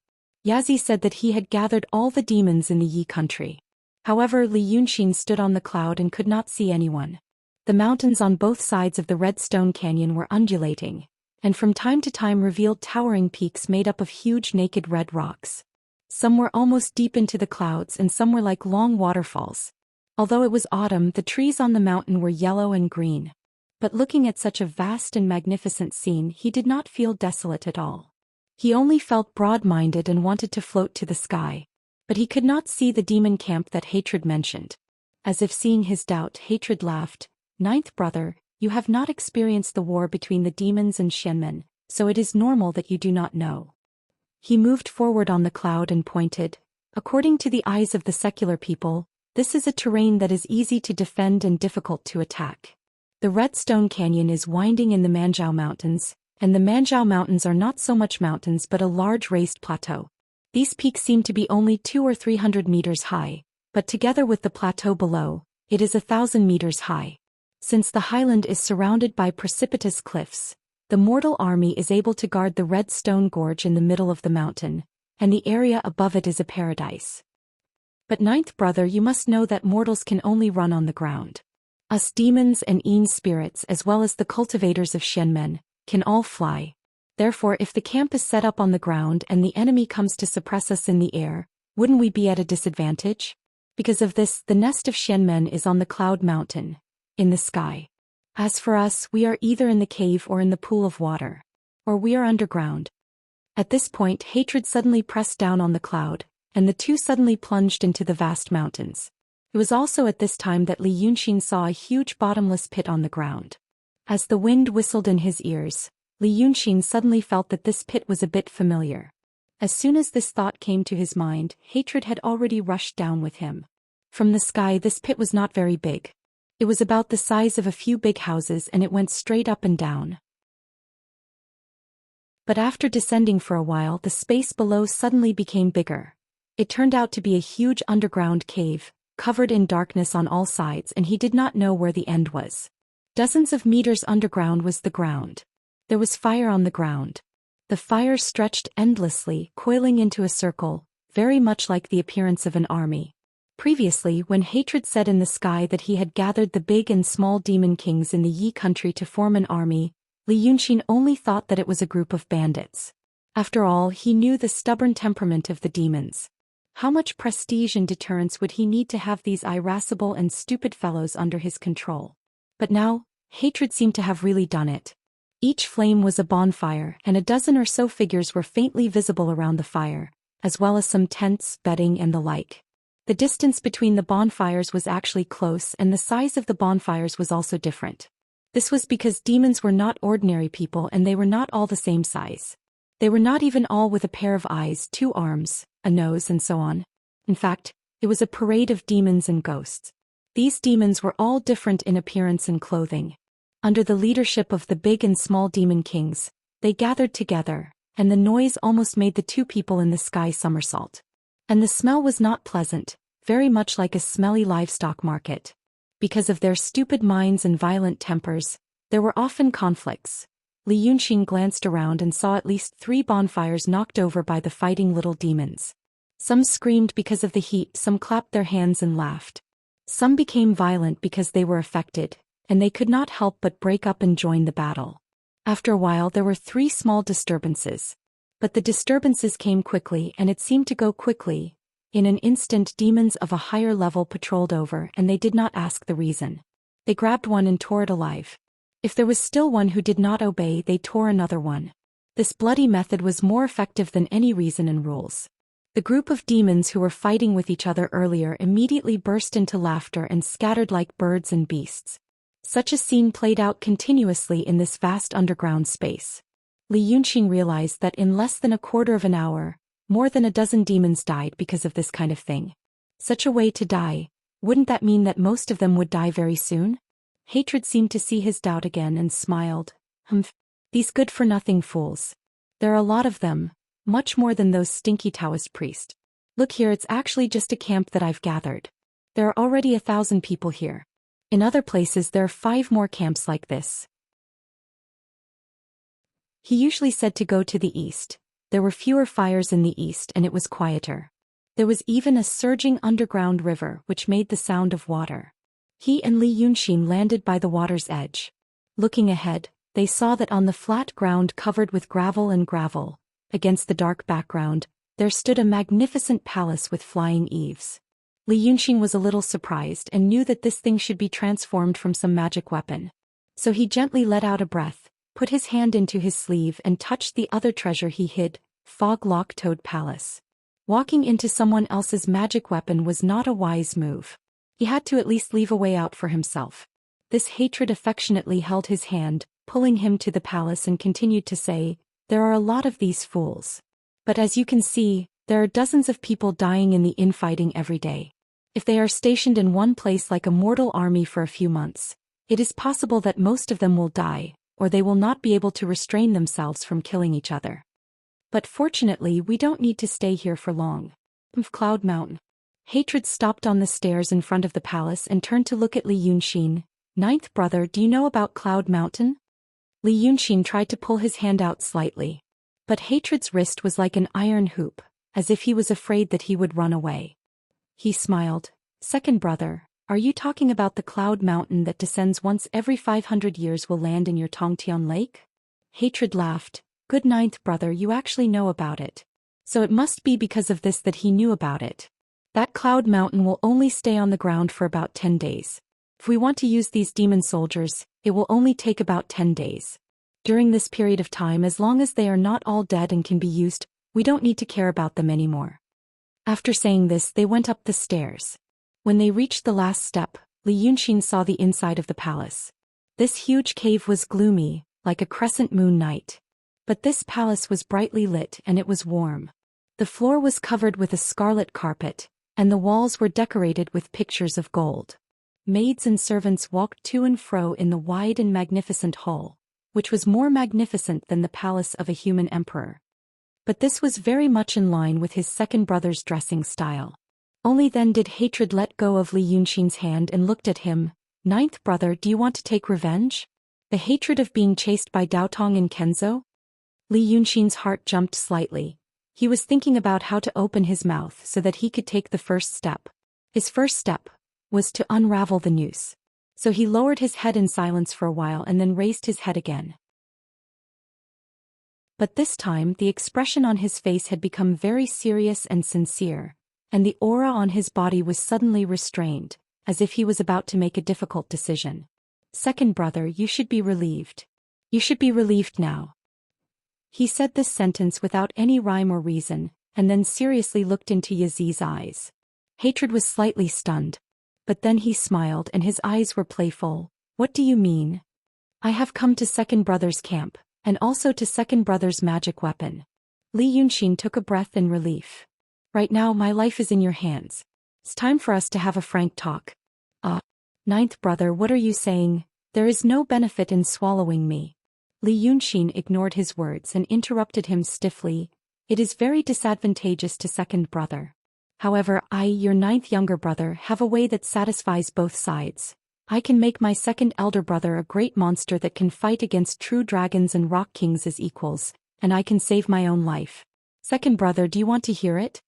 Yazi said that he had gathered all the demons in the Yi country. However, Li Yunxin stood on the cloud and could not see anyone. The mountains on both sides of the Red Stone Canyon were undulating, and from time to time revealed towering peaks made up of huge naked red rocks. Some were almost deep into the clouds and some were like long waterfalls. Although it was autumn, the trees on the mountain were yellow and green. But looking at such a vast and magnificent scene, he did not feel desolate at all. He only felt broad-minded and wanted to float to the sky. But he could not see the demon camp that Hatred mentioned. As if seeing his doubt, Hatred laughed. Ninth brother, You have not experienced the war between the demons and Xianmen, so it is normal that you do not know. He moved forward on the cloud and pointed. According to the eyes of the secular people, this is a terrain that is easy to defend and difficult to attack. The Red Stone Canyon is winding in the Manzhou Mountains, and the Manzhou Mountains are not so much mountains but a large raised plateau. These peaks seem to be only 200 or 300 meters high, but together with the plateau below, it is 1,000 meters high. Since the highland is surrounded by precipitous cliffs, the mortal army is able to guard the red stone gorge in the middle of the mountain, and the area above it is a paradise. But ninth brother, you must know that mortals can only run on the ground. Us demons and Yin spirits as well as the cultivators of Xianmen, can all fly. Therefore if the camp is set up on the ground and the enemy comes to suppress us in the air, wouldn't we be at a disadvantage? Because of this, the nest of Xianmen is on the cloud mountain, in the sky. As for us, we are either in the cave or in the pool of water. Or we are underground. At this point hatred suddenly pressed down on the cloud, and the two suddenly plunged into the vast mountains. It was also at this time that Li Yunxin saw a huge bottomless pit on the ground. As the wind whistled in his ears, Li Yunxin suddenly felt that this pit was a bit familiar. As soon as this thought came to his mind, hatred had already rushed down with him. From the sky this pit was not very big. It was about the size of a few big houses and it went straight up and down. But after descending for a while the space below suddenly became bigger. It turned out to be a huge underground cave, covered in darkness on all sides, and he did not know where the end was. Dozens of meters underground was the ground. There was fire on the ground. The fire stretched endlessly, coiling into a circle, very much like the appearance of an army. Previously, when hatred said in the sky that he had gathered the big and small demon kings in the Yi country to form an army, Li Yunxin only thought that it was a group of bandits. After all, he knew the stubborn temperament of the demons. How much prestige and deterrence would he need to have these irascible and stupid fellows under his control? But now, hatred seemed to have really done it. Each flame was a bonfire, and a dozen or so figures were faintly visible around the fire, as well as some tents, bedding and the like. The distance between the bonfires was actually close, and the size of the bonfires was also different. This was because demons were not ordinary people and they were not all the same size. They were not even all with a pair of eyes, 2 arms, a nose and so on. In fact, it was a parade of demons and ghosts. These demons were all different in appearance and clothing. Under the leadership of the big and small demon kings, they gathered together, and the noise almost made the 2 people in the sky somersault. And the smell was not pleasant, very much like a smelly livestock market. Because of their stupid minds and violent tempers, there were often conflicts. Li Yunxin glanced around and saw at least 3 bonfires knocked over by the fighting little demons. Some screamed because of the heat, some clapped their hands and laughed. Some became violent because they were affected, and they could not help but break up and join the battle. After a while there were 3 small disturbances. But the disturbances came quickly, and it seemed to go quickly. In an instant demons of a higher level patrolled over, and they did not ask the reason. They grabbed one and tore it alive. If there was still one who did not obey, they tore another one. This bloody method was more effective than any reason and rules. The group of demons who were fighting with each other earlier immediately burst into laughter and scattered like birds and beasts. Such a scene played out continuously in this vast underground space. Li Yunxin realized that in less than a quarter of an hour, more than a dozen demons died because of this kind of thing. Such a way to die, wouldn't that mean that most of them would die very soon? Hatred seemed to see his doubt again and smiled. Humph, these good-for-nothing fools. There are a lot of them, much more than those stinky Taoist priests. Look here, it's actually just a camp that I've gathered. There are already 1,000 people here. In other places there are 5 more camps like this. He usually said to go to the east. There were fewer fires in the east and it was quieter. There was even a surging underground river which made the sound of water. He and Li Yunxin landed by the water's edge. Looking ahead, they saw that on the flat ground covered with gravel, against the dark background, there stood a magnificent palace with flying eaves. Li Yunxin was a little surprised and knew that this thing should be transformed from some magic weapon. So he gently let out a breath, put his hand into his sleeve and touched the other treasure he hid, Fog-Lock Toad Palace. Walking into someone else's magic weapon was not a wise move. He had to at least leave a way out for himself. This hatred affectionately held his hand, pulling him to the palace, and continued to say, "There are a lot of these fools. But as you can see, there are dozens of people dying in the infighting every day. If they are stationed in one place like a mortal army for a few months, it is possible that most of them will die, or they will not be able to restrain themselves from killing each other. But fortunately we don't need to stay here for long." Cloud Mountain. Hatred stopped on the stairs in front of the palace and turned to look at Li Yunxin. "Ninth brother, do you know about Cloud Mountain?" Li Yunxin tried to pull his hand out slightly. But Hatred's wrist was like an iron hoop, as if he was afraid that he would run away. He smiled. "Second brother, are you talking about the Cloud Mountain that descends once every 500 years will land in your Tongtian Lake?" Hatred laughed. "Good ninth brother, you actually know about it. So it must be because of this that he knew about it. That Cloud Mountain will only stay on the ground for about 10 days. If we want to use these demon soldiers, it will only take about 10 days. During this period of time, as long as they are not all dead and can be used, we don't need to care about them anymore." After saying this, they went up the stairs. When they reached the last step, Li Yunxin saw the inside of the palace. This huge cave was gloomy, like a crescent moon night. But this palace was brightly lit and it was warm. The floor was covered with a scarlet carpet, and the walls were decorated with pictures of gold. Maids and servants walked to and fro in the wide and magnificent hall, which was more magnificent than the palace of a human emperor. But this was very much in line with his second brother's dressing style. Only then did Hatred let go of Li Yunxin's hand and looked at him. "Ninth brother, do you want to take revenge? The hatred of being chased by Daotong and Kenzo?" Li Yunxin's heart jumped slightly. He was thinking about how to open his mouth so that he could take the first step. His first step was to unravel the noose. So he lowered his head in silence for a while and then raised his head again. But this time the expression on his face had become very serious and sincere, and the aura on his body was suddenly restrained, as if he was about to make a difficult decision. "Second brother, you should be relieved. You should be relieved now." He said this sentence without any rhyme or reason, and then seriously looked into Yazi's eyes. Hatred was slightly stunned. But then he smiled and his eyes were playful. "What do you mean?" "I have come to second brother's camp, and also to second brother's magic weapon." Li Yunxin took a breath in relief. "Right now my life is in your hands. It's time for us to have a frank talk." Ninth brother, what are you saying? There is no benefit in swallowing me." Li Yunxin ignored his words and interrupted him stiffly. "It is very disadvantageous to second brother. However, I, your ninth younger brother, have a way that satisfies both sides. I can make my second elder brother a great monster that can fight against true dragons and rock kings as equals, and I can save my own life. Second brother, do you want to hear it?"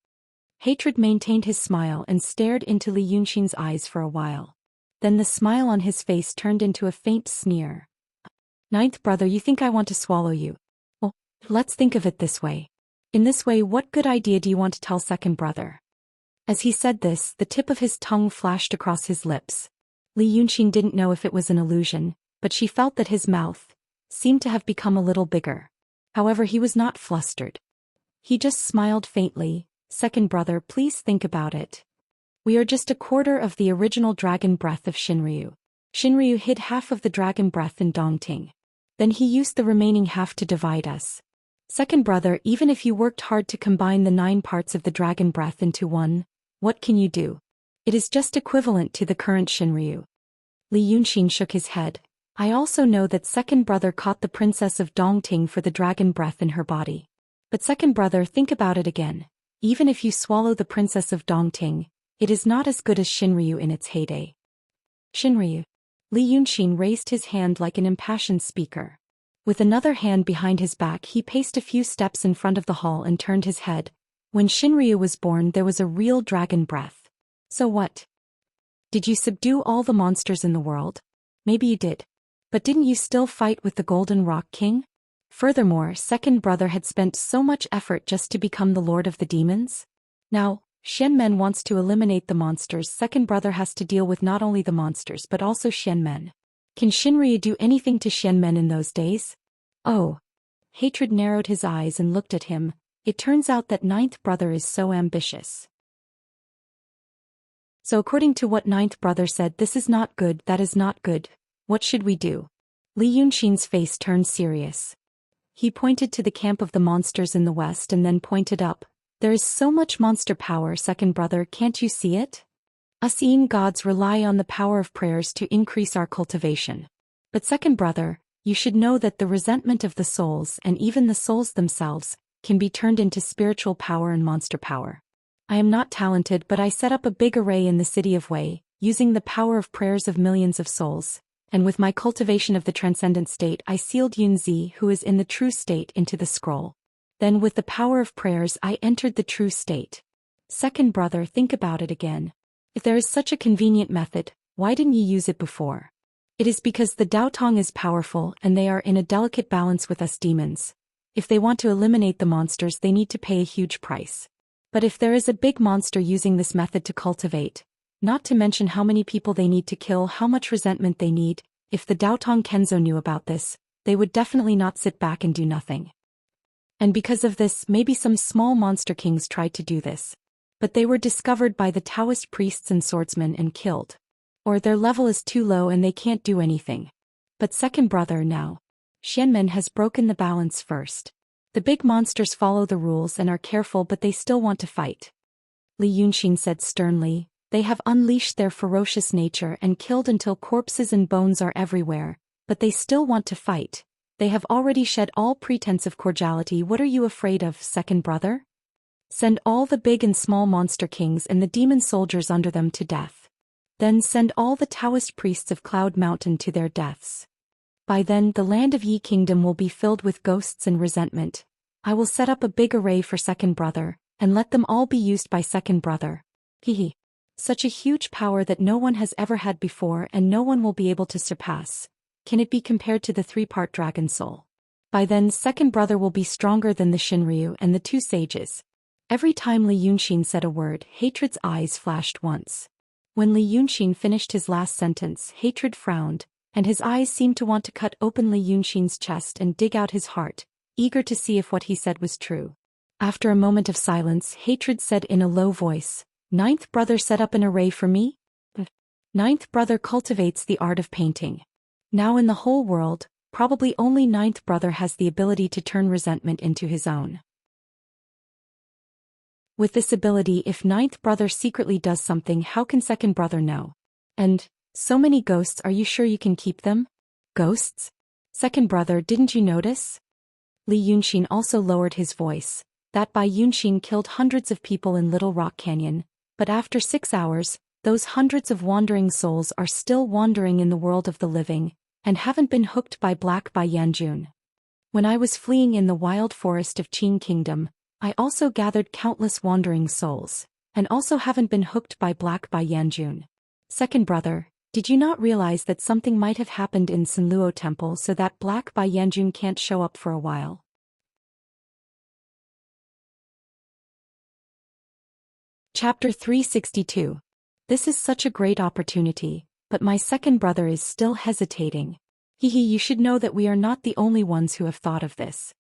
Hatred maintained his smile and stared into Li Yunxin's eyes for a while. Then the smile on his face turned into a faint sneer. "Ninth brother, you think I want to swallow you? Well, let's think of it this way. In this way, what good idea do you want to tell second brother?" As he said this, the tip of his tongue flashed across his lips. Li Yunxin didn't know if it was an illusion, but she felt that his mouth seemed to have become a little bigger. However, he was not flustered. He just smiled faintly. "Second brother, please think about it. We are just a quarter of the original dragon breath of Shinryu. Shinryu hid half of the dragon breath in Dongting. Then he used the remaining half to divide us. Second brother, even if you worked hard to combine the 9 parts of the dragon breath into one, what can you do? It is just equivalent to the current Shinryu." Li Yunxin shook his head. "I also know that second brother caught the princess of Dongting for the dragon breath in her body. But second brother, think about it again. Even if you swallow the princess of Dongting, it is not as good as Shinryu in its heyday." "Shinryu." Li Yunxin raised his hand like an impassioned speaker. With another hand behind his back, he paced a few steps in front of the hall and turned his head. "When Shinryu was born, there was a real dragon breath. So what? Did you subdue all the monsters in the world? Maybe you did. But didn't you still fight with the Golden Rock King? Furthermore, second brother had spent so much effort just to become the Lord of the Demons. Now, Xianmen wants to eliminate the monsters. Second brother has to deal with not only the monsters but also Xianmen. Can Shinryu do anything to Xianmen in those days?" "Oh." Hatred narrowed his eyes and looked at him. "It turns out that ninth brother is so ambitious. So according to what ninth brother said, this is not good, that is not good. What should we do? Li Yunxin's face turned serious. He pointed to the camp of the monsters in the west and then pointed up. There is so much monster power, second brother, can't you see it? Us Yin gods rely on the power of prayers to increase our cultivation. But second brother, you should know that the resentment of the souls and even the souls themselves can be turned into spiritual power and monster power. I am not talented, but I set up a big array in the city of Wei, using the power of prayers of millions of souls, and with my cultivation of the transcendent state I sealed Yunzi, who is in the true state, into the scroll. Then with the power of prayers I entered the true state. Second brother, think about it again. If there is such a convenient method, why didn't you use it before? It is because the Dao Tong is powerful and they are in a delicate balance with us demons. If they want to eliminate the monsters, they need to pay a huge price. But if there is a big monster using this method to cultivate, not to mention how many people they need to kill, how much resentment they need, if the Dao Tong Kenzo knew about this, they would definitely not sit back and do nothing. And because of this, maybe some small monster kings tried to do this. But they were discovered by the Taoist priests and swordsmen and killed. Or their level is too low and they can't do anything. But second brother, now, Xianmen has broken the balance first. The big monsters follow the rules and are careful, but they still want to fight. Li Yunxin said sternly, they have unleashed their ferocious nature and killed until corpses and bones are everywhere, but they still want to fight. They have already shed all pretense of cordiality. What are you afraid of, second brother? Send all the big and small monster kings and the demon soldiers under them to death. Then send all the Taoist priests of Cloud Mountain to their deaths. By then the land of Yi Kingdom will be filled with ghosts and resentment. I will set up a big array for second brother, and let them all be used by second brother. Hehe. Such a huge power that no one has ever had before and no one will be able to surpass. Can it be compared to the 3-part dragon soul? By then second brother will be stronger than the Shinryu and the 2 sages. Every time Li Yunxin said a word, Hatred's eyes flashed once. When Li Yunxin finished his last sentence, Hatred frowned, and his eyes seemed to want to cut open Li Yunxin's chest and dig out his heart, eager to see if what he said was true. After a moment of silence, Hatred said in a low voice, "Ninth brother set up an array for me? Ninth brother cultivates the art of painting. Now in the whole world, probably only ninth brother has the ability to turn resentment into his own. With this ability, if ninth brother secretly does something, how can second brother know? And, so many ghosts, are you sure you can keep them? Ghosts? Second brother, didn't you notice?" Li Yunxin also lowered his voice. That Bai Yunxin killed hundreds of people in Little Rock Canyon, but after 6 hours, those hundreds of wandering souls are still wandering in the world of the living, and haven't been hooked by Black Bai Yanjun. When I was fleeing in the wild forest of Qing Kingdom, I also gathered countless wandering souls, and also haven't been hooked by Black Bai Yanjun. Second brother, did you not realize that something might have happened in Sanluo Temple so that Black Bai Yanjun can't show up for a while? Chapter 362. This is such a great opportunity, but my second brother is still hesitating. Hehe, you should know that we are not the only ones who have thought of this.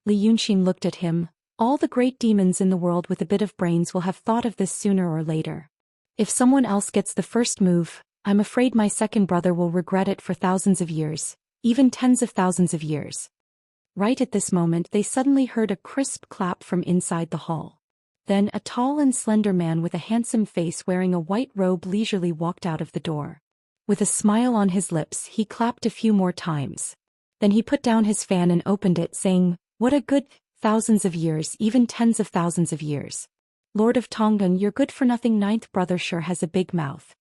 Li Yunxin looked at him. All the great demons in the world with a bit of brains will have thought of this sooner or later. If someone else gets the first move, I'm afraid my second brother will regret it for thousands of years, even tens of thousands of years. Right at this moment they suddenly heard a crisp clap from inside the hall. Then a tall and slender man with a handsome face wearing a white robe leisurely walked out of the door. With a smile on his lips he clapped a few more times. Then he put down his fan and opened it, saying, "What a good thousands of years, even tens of thousands of years. Lord of Tongdun, your good-for-nothing ninth brother sure has a big mouth."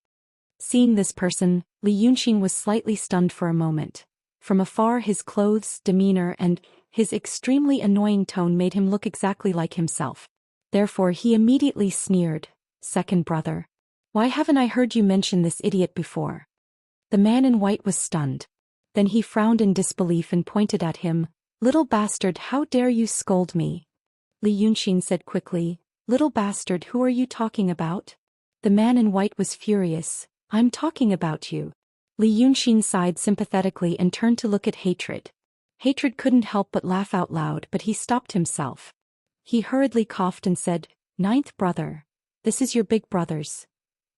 Seeing this person, Li Yunxin was slightly stunned for a moment. From afar his clothes, demeanor and his extremely annoying tone made him look exactly like himself. Therefore he immediately sneered, "Second brother. Why haven't I heard you mention this idiot before?" The man in white was stunned. Then he frowned in disbelief and pointed at him. "Little bastard, how dare you scold me?" Li Yunxin said quickly, "Little bastard, who are you talking about?" The man in white was furious. "I'm talking about you." Li Yunxin sighed sympathetically and turned to look at Hatred. Hatred couldn't help but laugh out loud, but he stopped himself. He hurriedly coughed and said, "Ninth brother. This is your big brother's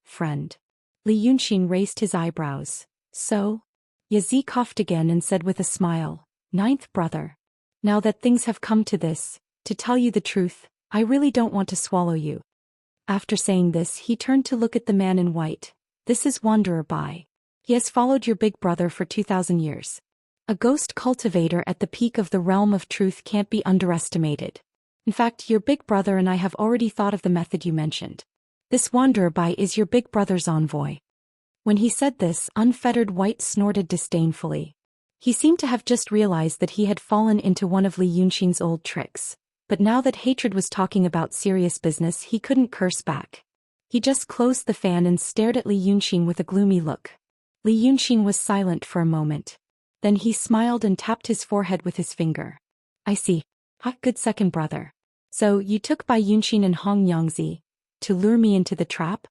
friend." Li Yunxin raised his eyebrows. "So? Yazi coughed again and said with a smile, "Ninth brother. Now that things have come to this, to tell you the truth, I really don't want to swallow you." After saying this, he turned to look at the man in white. "This is Wanderer Bai. He has followed your big brother for 2,000 years. A ghost cultivator at the peak of the realm of truth can't be underestimated. In fact, your big brother and I have already thought of the method you mentioned. This Wanderer Bai is your big brother's envoy." When he said this, Unfettered White snorted disdainfully. He seemed to have just realized that he had fallen into one of Li Yunxin's old tricks. But now that Hatred was talking about serious business, he couldn't curse back. He just closed the fan and stared at Li Yunxin with a gloomy look. Li Yunxin was silent for a moment. Then he smiled and tapped his forehead with his finger. "I see. Good second brother. So, you took Bai Yunxin and Hong Yangzi to lure me into the trap?"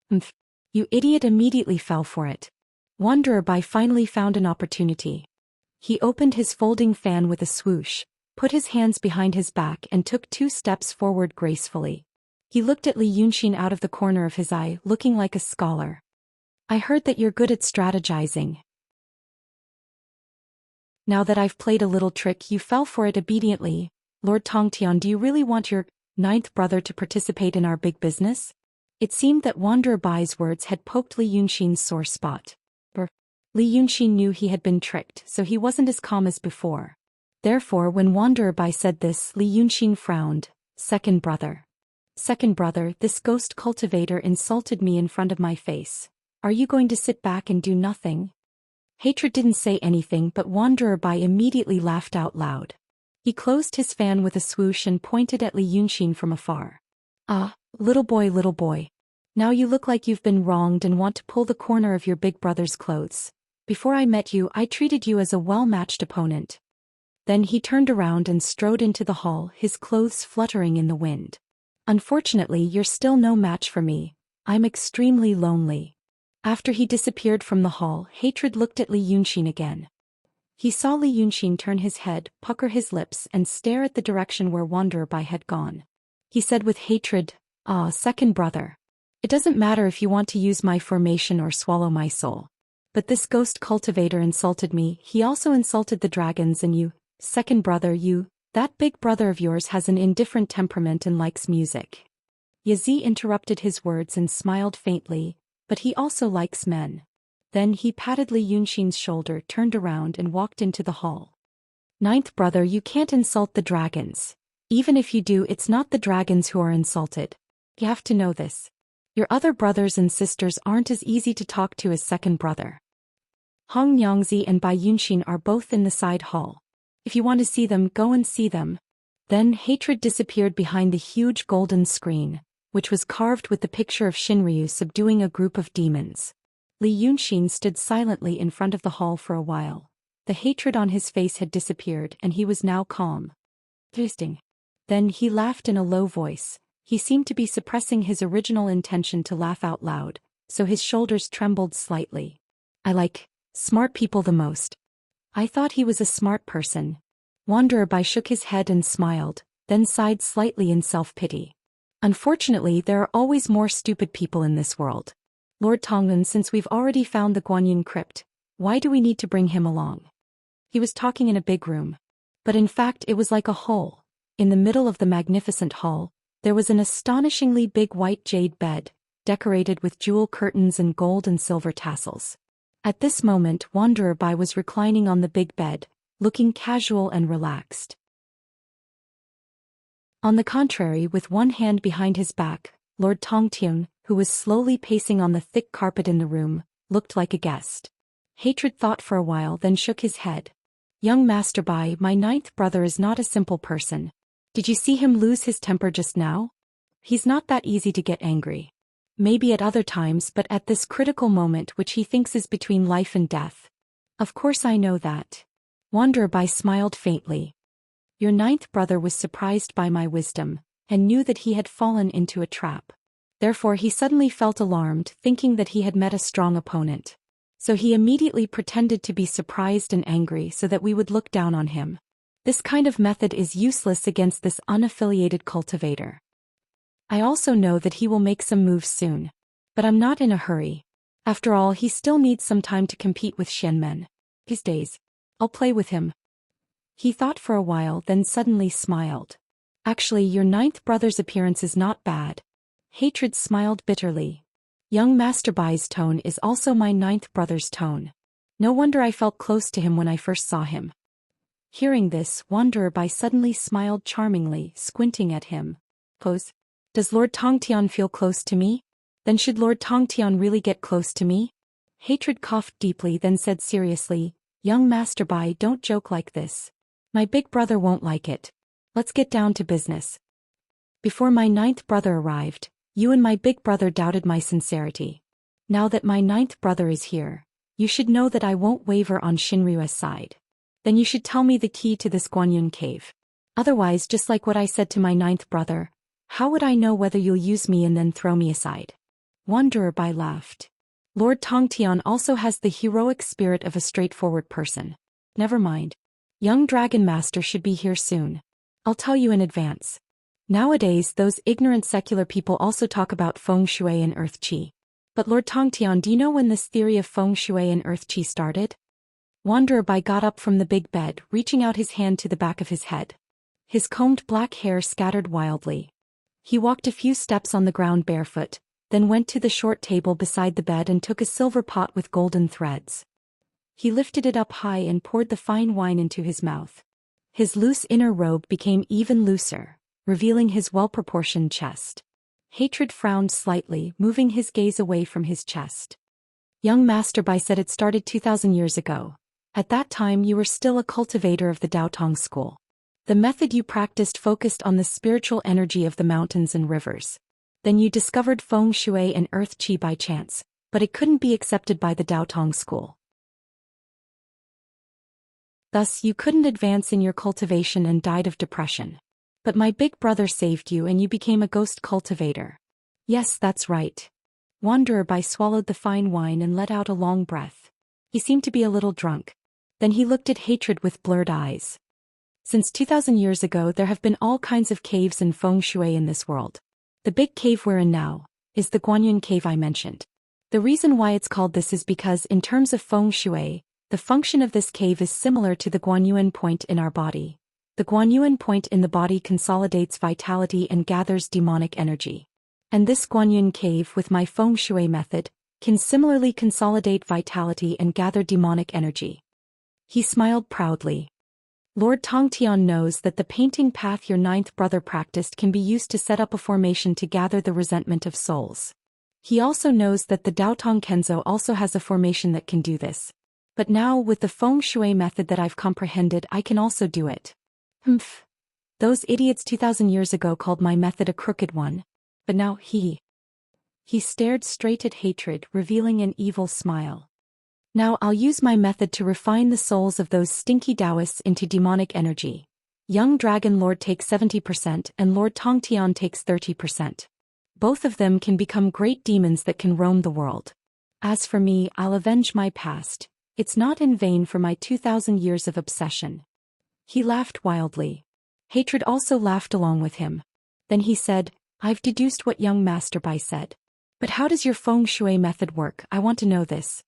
"Umph. You idiot!" immediately fell for it. Wanderer Bai finally found an opportunity. He opened his folding fan with a swoosh, put his hands behind his back and took 2 steps forward gracefully. He looked at Li Yunxin out of the corner of his eye, looking like a scholar. "I heard that you're good at strategizing. Now that I've played a little trick, you fell for it obediently. Lord Tongtian, do you really want your 9th brother to participate in our big business?" It seemed that Wanderer Bai's words had poked Li Yunxin's sore spot. Li Yunxin knew he had been tricked, so he wasn't as calm as before. Therefore, when Wanderer Bai said this, Li Yunxin frowned. "Second brother. Second brother, this ghost cultivator insulted me in front of my face. Are you going to sit back and do nothing?" Hatred didn't say anything, but Wanderer Bai immediately laughed out loud. He closed his fan with a swoosh and pointed at Li Yunxin from afar. "Ah, little boy. Now you look like you've been wronged and want to pull the corner of your big brother's clothes. Before I met you, I treated you as a well-matched opponent." Then he turned around and strode into the hall, his clothes fluttering in the wind. "Unfortunately, you're still no match for me. I'm extremely lonely." After he disappeared from the hall, Hatred looked at Li Yunxin again. He saw Li Yunxin turn his head, pucker his lips and stare at the direction where Wanderer Bai had gone. He said with hatred, "Ah, second brother. It doesn't matter if you want to use my formation or swallow my soul. But this ghost cultivator insulted me. He also insulted the dragons and you, second brother, that big brother of yours has an indifferent temperament and likes music." Yazi interrupted his words and smiled faintly, "But he also likes men." Then he patted Li Yunxin's shoulder, turned around and walked into the hall. "Ninth brother, you can't insult the dragons. Even if you do, it's not the dragons who are insulted. You have to know this. Your other brothers and sisters aren't as easy to talk to as second brother. Hong Yangzi and Bai Yunxin are both in the side hall. If you want to see them, go and see them." Then Hatred disappeared behind the huge golden screen, which was carved with the picture of Shinryu subduing a group of demons. Li Yunxin stood silently in front of the hall for a while. The hatred on his face had disappeared and he was now calm. "Interesting." Then he laughed in a low voice. He seemed to be suppressing his original intention to laugh out loud, so his shoulders trembled slightly. "I like smart people the most. I thought he was a smart person." Wanderer Bai shook his head and smiled, then sighed slightly in self-pity. "Unfortunately, there are always more stupid people in this world. Lord Tongnan, since we've already found the Guanyin crypt, why do we need to bring him along?" He was talking in a big room. But in fact it was like a hole. In the middle of the magnificent hall, there was an astonishingly big white jade bed, decorated with jewel curtains and gold and silver tassels. At this moment Wanderer Bai was reclining on the big bed, looking casual and relaxed. On the contrary, with one hand behind his back, Lord Tongtian, who was slowly pacing on the thick carpet in the room, looked like a guest. Hatred thought for a while, then shook his head. "Young Master Bai, my 9th brother is not a simple person. Did you see him lose his temper just now? He's not that easy to get angry. Maybe at other times, but at this critical moment which he thinks is between life and death." "Of course I know that." Wanderer Bai smiled faintly. "Your 9th brother was surprised by my wisdom, and knew that he had fallen into a trap. Therefore he suddenly felt alarmed, thinking that he had met a strong opponent. So he immediately pretended to be surprised and angry so that we would look down on him. This kind of method is useless against this unaffiliated cultivator. I also know that he will make some moves soon. But I'm not in a hurry. After all, he still needs some time to compete with Xianmen. These days. I'll play with him. He thought for a while, then suddenly smiled. Actually, your ninth brother's appearance is not bad. Hatred smiled bitterly. Young Master Bai's tone is also my ninth brother's tone. No wonder I felt close to him when I first saw him. Hearing this, Wanderer Bai suddenly smiled charmingly, squinting at him. Pose. Does Lord Tongtian feel close to me? Then should Lord Tongtian really get close to me? Hatred coughed deeply, then said seriously, Young Master Bai, don't joke like this. My big brother won't like it. Let's get down to business. Before my ninth brother arrived, you and my big brother doubted my sincerity. Now that my ninth brother is here, you should know that I won't waver on Shinryu's side. Then you should tell me the key to this Guanyun cave. Otherwise, just like what I said to my ninth brother, how would I know whether you'll use me and then throw me aside? Wanderer Bai laughed. Lord Tongtian also has the heroic spirit of a straightforward person. Never mind. Young Dragon Master should be here soon. I'll tell you in advance. Nowadays, those ignorant secular people also talk about feng shui and earth qi. But Lord Tongtian, do you know when this theory of feng shui and earth qi started? Wanderer Bai got up from the big bed, reaching out his hand to the back of his head. His combed black hair scattered wildly. He walked a few steps on the ground barefoot, then went to the short table beside the bed and took a silver pot with golden threads. He lifted it up high and poured the fine wine into his mouth. His loose inner robe became even looser, revealing his well-proportioned chest. Hatred frowned slightly, moving his gaze away from his chest. Young Master Bai said it started 2,000 years ago. At that time you were still a cultivator of the Daotong school. The method you practiced focused on the spiritual energy of the mountains and rivers. Then you discovered feng shui and earth qi by chance, but it couldn't be accepted by the Daotong school. Thus you couldn't advance in your cultivation and died of depression. But my big brother saved you and you became a ghost cultivator. Yes, that's right. Wanderer Bai swallowed the fine wine and let out a long breath. He seemed to be a little drunk. Then he looked at Hatred with blurred eyes. Since 2,000 years ago there have been all kinds of caves and feng shui in this world. The big cave we're in now is the Guanyun cave I mentioned. The reason why it's called this is because in terms of feng shui, the function of this cave is similar to the Guanyuan point in our body. The Guanyuan point in the body consolidates vitality and gathers demonic energy. And this Guanyun cave with my feng shui method can similarly consolidate vitality and gather demonic energy. He smiled proudly. Lord Tongtian knows that the painting path your ninth brother practiced can be used to set up a formation to gather the resentment of souls. He also knows that the Daotong Kenzo also has a formation that can do this. But now with the feng shui method that I've comprehended, I can also do it. Humph. Those idiots 2,000 years ago called my method a crooked one. But now he stared straight at Hatred, revealing an evil smile. Now I'll use my method to refine the souls of those stinky Taoists into demonic energy. Young Dragon Lord takes 70% and Lord Tongtian takes 30%. Both of them can become great demons that can roam the world. As for me, I'll avenge my past. It's not in vain for my 2,000 years of obsession. He laughed wildly. Hatred also laughed along with him. Then he said, I've deduced what young Master Bai said. But how does your feng shui method work? I want to know this.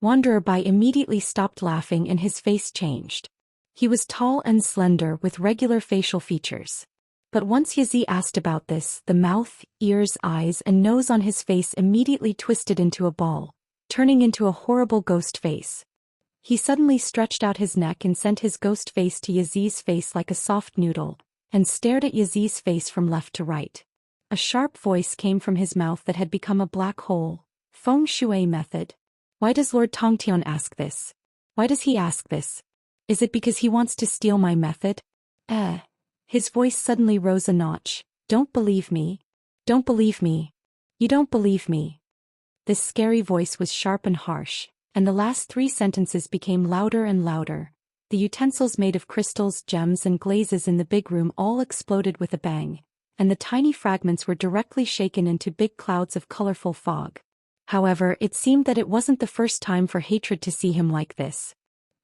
Wanderer Bai immediately stopped laughing and his face changed. He was tall and slender with regular facial features. But once Yazi asked about this, the mouth, ears, eyes and nose on his face immediately twisted into a ball, turning into a horrible ghost face. He suddenly stretched out his neck and sent his ghost face to Yazi's face like a soft noodle, and stared at Yazi's face from left to right. A sharp voice came from his mouth that had become a black hole. Feng shui method. Why does Lord Tongtian ask this? Why does he ask this? Is it because he wants to steal my method? His voice suddenly rose a notch. Don't believe me. Don't believe me. You don't believe me. This scary voice was sharp and harsh, and the last 3 sentences became louder and louder. The utensils made of crystals, gems and glazes in the big room all exploded with a bang, and the tiny fragments were directly shaken into big clouds of colorful fog. However, it seemed that it wasn't the first time for Hatred to see him like this.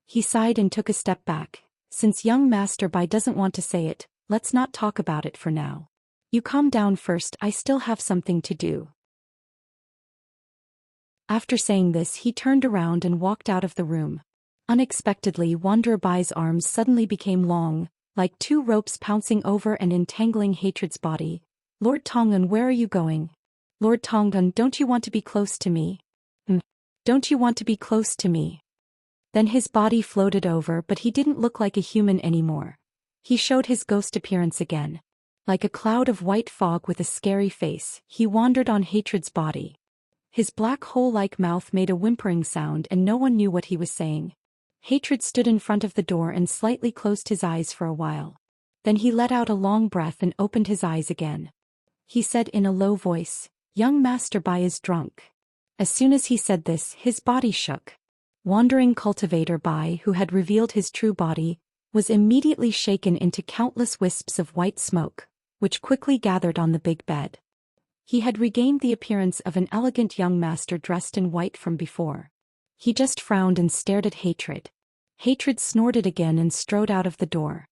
He sighed and took a step back. Since young Master Bai doesn't want to say it, let's not talk about it for now. You calm down first, I still have something to do. After saying this, he turned around and walked out of the room. Unexpectedly, Wanderer Bai's arms suddenly became long, like two ropes pouncing over and entangling Hatred's body. Lord Tongan, where are you going? Lord Tongan, don't you want to be close to me? Don't you want to be close to me? Then his body floated over, but he didn't look like a human anymore. He showed his ghost appearance again. Like a cloud of white fog with a scary face, he wandered on Hatred's body. His black hole-like mouth made a whimpering sound and no one knew what he was saying. Hatred stood in front of the door and slightly closed his eyes for a while. Then he let out a long breath and opened his eyes again. He said in a low voice, "Young Master Bai is drunk." As soon as he said this, his body shook. Wandering Cultivator Bai, who had revealed his true body, was immediately shaken into countless wisps of white smoke, which quickly gathered on the big bed. He had regained the appearance of an elegant young master dressed in white from before. He just frowned and stared at Hatred. Hatred snorted again and strode out of the door.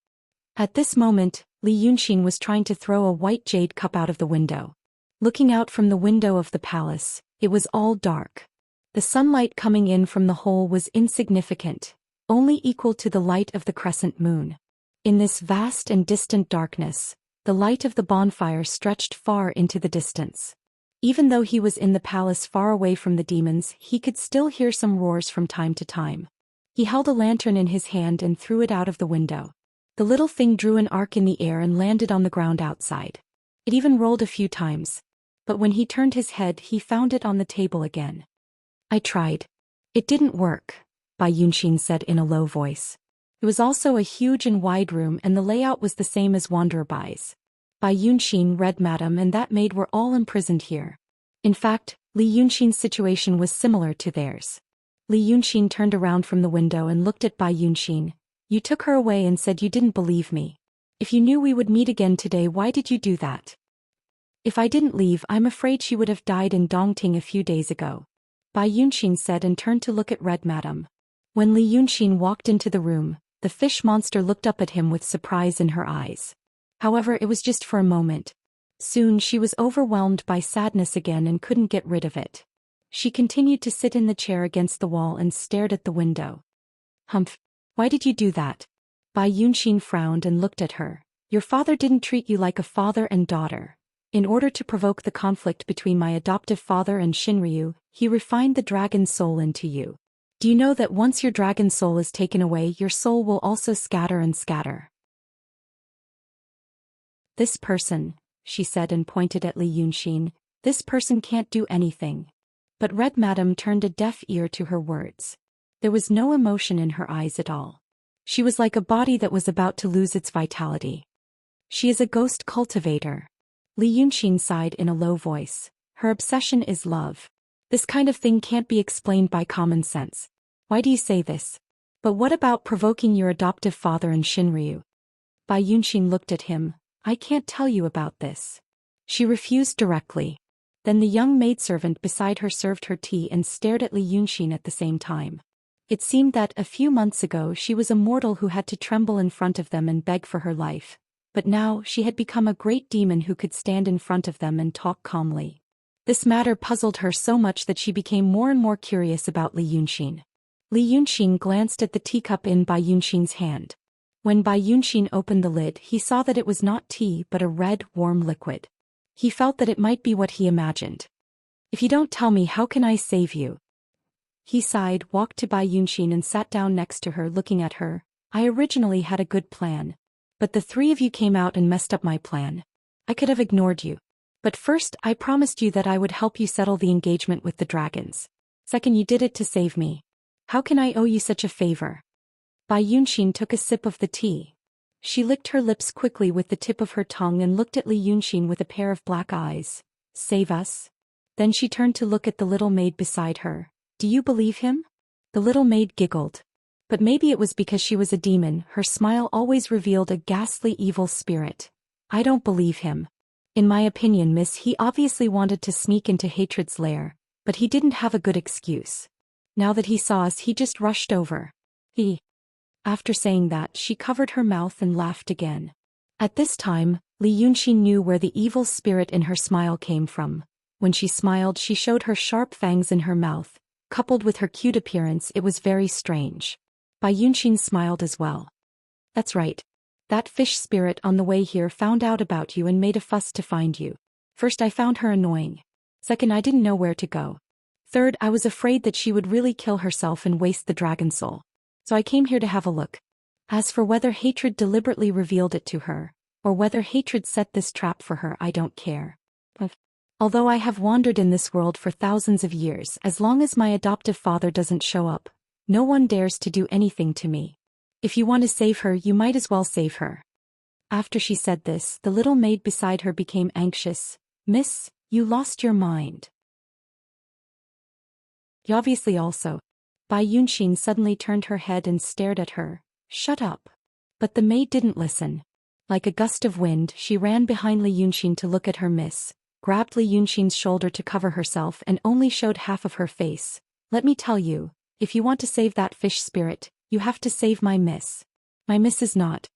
At this moment, Li Yunxin was trying to throw a white jade cup out of the window. Looking out from the window of the palace, it was all dark. The sunlight coming in from the hole was insignificant, only equal to the light of the crescent moon. In this vast and distant darkness, the light of the bonfire stretched far into the distance. Even though he was in the palace far away from the demons, he could still hear some roars from time to time. He held a lantern in his hand and threw it out of the window. The little thing drew an arc in the air and landed on the ground outside. It even rolled a few times. But when he turned his head, he found it on the table again. "I tried. It didn't work," Bai Yunxin said in a low voice. It was also a huge and wide room and the layout was the same as Wanderer Bai's. Bai Yunxin, Red Madam and that maid were all imprisoned here. In fact, Li Yunxin's situation was similar to theirs. Li Yunxin turned around from the window and looked at Bai Yunxin. "You took her away and said you didn't believe me. If you knew we would meet again today, why did you do that?" "If I didn't leave, I'm afraid she would have died in Dongting a few days ago," Bai Yunxin said and turned to look at Red Madam. When Li Yunxin walked into the room, the fish monster looked up at him with surprise in her eyes. However, it was just for a moment. Soon she was overwhelmed by sadness again and couldn't get rid of it. She continued to sit in the chair against the wall and stared at the window. "Humph. Why did you do that?" Bai Yunxin frowned and looked at her. "Your father didn't treat you like a father and daughter. In order to provoke the conflict between my adoptive father and Shinryu, he refined the dragon soul into you. Do you know that once your dragon soul is taken away, your soul will also scatter and scatter?" "This person," she said and pointed at Li Yunxin, "this person can't do anything." But Red Madam turned a deaf ear to her words. There was no emotion in her eyes at all. She was like a body that was about to lose its vitality. "She is a ghost cultivator." Li Yunxin sighed in a low voice. "Her obsession is love. This kind of thing can't be explained by common sense." "Why do you say this?" "But what about provoking your adoptive father and Shinryu?" Bai Yunxin looked at him. "I can't tell you about this." She refused directly. Then the young maidservant beside her served her tea and stared at Li Yunxin at the same time. It seemed that a few months ago she was a mortal who had to tremble in front of them and beg for her life. But now she had become a great demon who could stand in front of them and talk calmly. This matter puzzled her so much that she became more and more curious about Li Yunxin. Li Yunxin glanced at the teacup in Bai Yunxin's hand. When Bai Yunxin opened the lid, he saw that it was not tea but a red, warm liquid. He felt that it might be what he imagined. "If you don't tell me, how can I save you?" He sighed, walked to Bai Yunxin and sat down next to her, looking at her. "I originally had a good plan. But the three of you came out and messed up my plan. I could have ignored you. But first, I promised you that I would help you settle the engagement with the dragons. Second, you did it to save me. How can I owe you such a favor?" Bai Yunxin took a sip of the tea. She licked her lips quickly with the tip of her tongue and looked at Li Yunxin with a pair of black eyes. "Save us?" Then she turned to look at the little maid beside her. "Do you believe him?" The little maid giggled. But maybe it was because she was a demon, her smile always revealed a ghastly evil spirit. "I don't believe him. In my opinion, miss, he obviously wanted to sneak into Hatred's lair, but he didn't have a good excuse. Now that he saw us, he just rushed over. After saying that, she covered her mouth and laughed again. At this time, Li Yunxin knew where the evil spirit in her smile came from. When she smiled, she showed her sharp fangs in her mouth. Coupled with her cute appearance, it was very strange. Bai Yunxin smiled as well. That's right. That fish spirit on the way here found out about you and made a fuss to find you. First, I found her annoying. Second, I didn't know where to go. Third, I was afraid that she would really kill herself and waste the dragon soul. So I came here to have a look. As for whether hatred deliberately revealed it to her, or whether hatred set this trap for her, I don't care. Although I have wandered in this world for thousands of years, as long as my adoptive father doesn't show up, no one dares to do anything to me. If you want to save her, you might as well save her. After she said this, the little maid beside her became anxious. Miss, you lost your mind. Obviously also. Bai Yunxin suddenly turned her head and stared at her. Shut up. But the maid didn't listen. Like a gust of wind, she ran behind Li Yunxin to look at her miss, grabbed Li Yunxin's shoulder to cover herself and only showed half of her face. Let me tell you, if you want to save that fish spirit, you have to save my miss. My miss is not.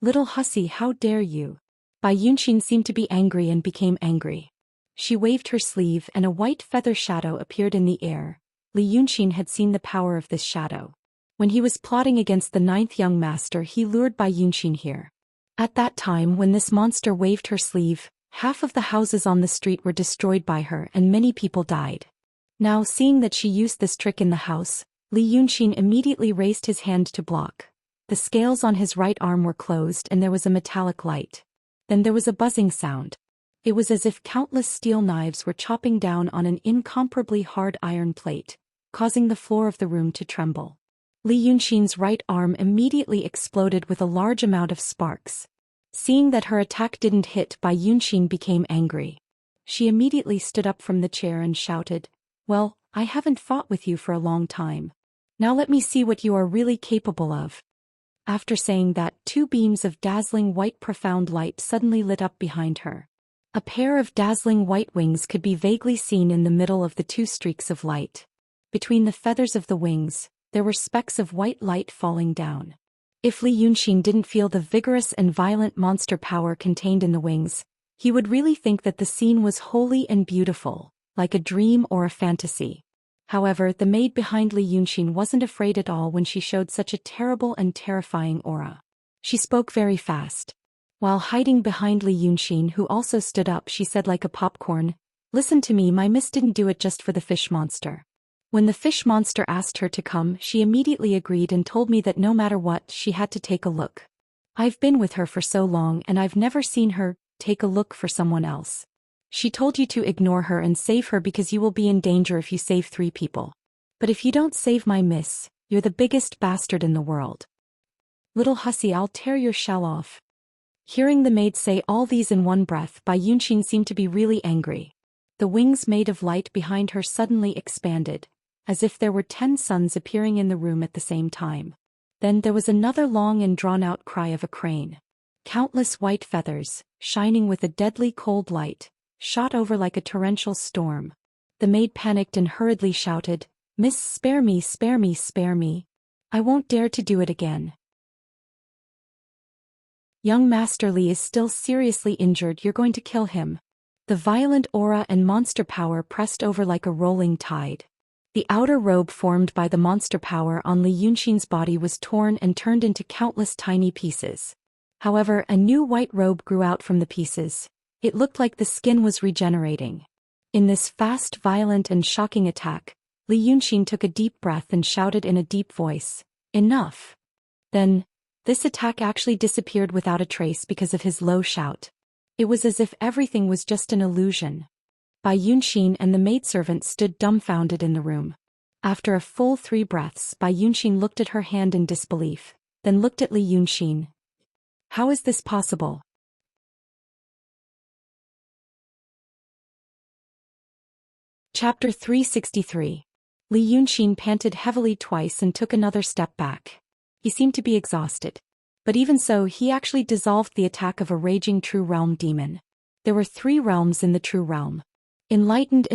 Little hussy, how dare you? Bai Yunxin seemed to be angry and became angry. She waved her sleeve and a white feather shadow appeared in the air. Li Yunxin had seen the power of this shadow. When he was plotting against the 9th young master, he lured Bai Yunxin here. At that time, when this monster waved her sleeve, half of the houses on the street were destroyed by her and many people died. Now, seeing that she used this trick in the house, Li Yunxin immediately raised his hand to block. The scales on his right arm were closed and there was a metallic light. Then there was a buzzing sound. It was as if countless steel knives were chopping down on an incomparably hard iron plate, causing the floor of the room to tremble. Li Yunxin's right arm immediately exploded with a large amount of sparks. Seeing that her attack didn't hit, Bai Yunxin became angry. She immediately stood up from the chair and shouted, Well, I haven't fought with you for a long time. Now let me see what you are really capable of. After saying that, 2 beams of dazzling white profound light suddenly lit up behind her. A pair of dazzling white wings could be vaguely seen in the middle of the 2 streaks of light. Between the feathers of the wings, there were specks of white light falling down. If Li Yunxin didn't feel the vigorous and violent monster power contained in the wings, he would really think that the scene was holy and beautiful, like a dream or a fantasy. However, the maid behind Li Yunxin wasn't afraid at all when she showed such a terrible and terrifying aura. She spoke very fast. While hiding behind Li Yunxin, who also stood up, she said like a popcorn, Listen to me, my miss didn't do it just for the fish monster. When the fish monster asked her to come, she immediately agreed and told me that no matter what, she had to take a look. I've been with her for so long and I've never seen her take a look for someone else. She told you to ignore her and save her because you will be in danger if you save 3 people. But if you don't save my miss, you're the biggest bastard in the world. Little hussy, I'll tear your shell off. Hearing the maid say all these in one breath, Bai Yunxin seemed to be really angry. The wings made of light behind her suddenly expanded, as if there were 10 suns appearing in the room at the same time. Then there was another long and drawn-out cry of a crane. Countless white feathers, shining with a deadly cold light, shot over like a torrential storm. The maid panicked and hurriedly shouted, Miss, spare me, spare me, spare me. I won't dare to do it again. Young Master Li is still seriously injured, you're going to kill him. The violent aura and monster power pressed over like a rolling tide. The outer robe formed by the monster power on Li Yunxin's body was torn and turned into countless tiny pieces. However, a new white robe grew out from the pieces. It looked like the skin was regenerating. In this fast, violent and shocking attack, Li Yunxin took a deep breath and shouted in a deep voice, Enough! Then, this attack actually disappeared without a trace because of his low shout. It was as if everything was just an illusion. Bai Yunxin and the maidservant stood dumbfounded in the room. After a full 3 breaths, Bai Yunxin looked at her hand in disbelief, then looked at Li Yunxin. How is this possible? Chapter 363. Li Yunxin panted heavily twice and took another step back. He seemed to be exhausted. But even so, he actually dissolved the attack of a raging True Realm demon. There were 3 realms in the True Realm. Enlightened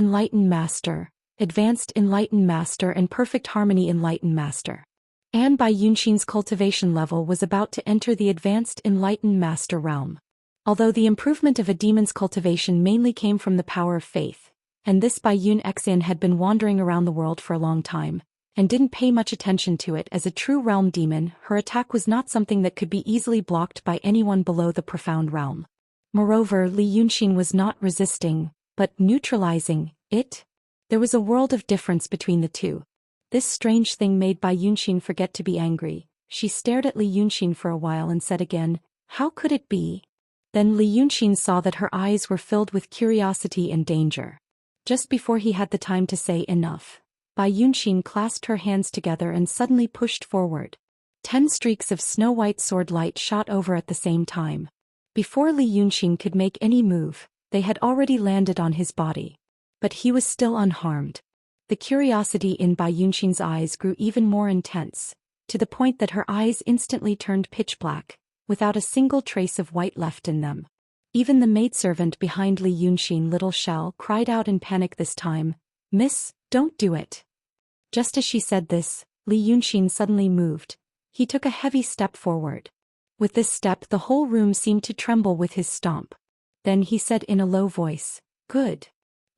Master, Advanced Enlightened Master and Perfect Harmony Enlightened Master. And Bai Yunxin's cultivation level was about to enter the Advanced Enlightened Master realm. Although the improvement of a demon's cultivation mainly came from the power of faith, and this Xianxia had been wandering around the world for a long time, and didn't pay much attention to it. As a true realm demon, her attack was not something that could be easily blocked by anyone below the profound realm. Moreover, Xianxia was not resisting, but neutralizing it. There was a world of difference between the two. This strange thing made Xianxia forget to be angry. She stared at Xianxia for a while and said again, "How could it be?" Then Xianxia saw that her eyes were filled with curiosity and danger. Just before he had the time to say enough, Xianxia clasped her hands together and suddenly pushed forward. 10 streaks of snow-white sword light shot over at the same time. Before Xianxia could make any move, they had already landed on his body. But he was still unharmed. The curiosity in Xianxia's eyes grew even more intense, to the point that her eyes instantly turned pitch black, without a single trace of white left in them. Even the maidservant behind Xianxia, Little Shell, cried out in panic this time, "Miss, don't do it." Just as she said this, Xianxia suddenly moved. He took a heavy step forward. With this step the whole room seemed to tremble with his stomp. Then he said in a low voice, "Good."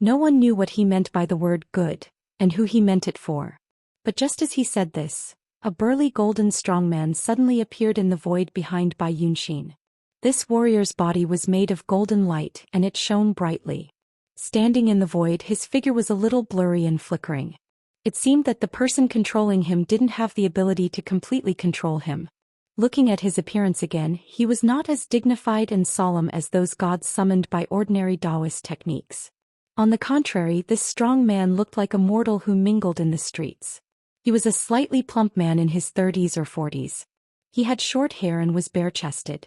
No one knew what he meant by the word good, and who he meant it for. But just as he said this, a burly golden strongman suddenly appeared in the void behind Xianxia. This warrior's body was made of golden light and it shone brightly. Standing in the void, his figure was a little blurry and flickering. It seemed that the person controlling him didn't have the ability to completely control him. Looking at his appearance again, he was not as dignified and solemn as those gods summoned by ordinary Taoist techniques. On the contrary, this strong man looked like a mortal who mingled in the streets. He was a slightly plump man in his 30s or 40s. He had short hair and was bare-chested.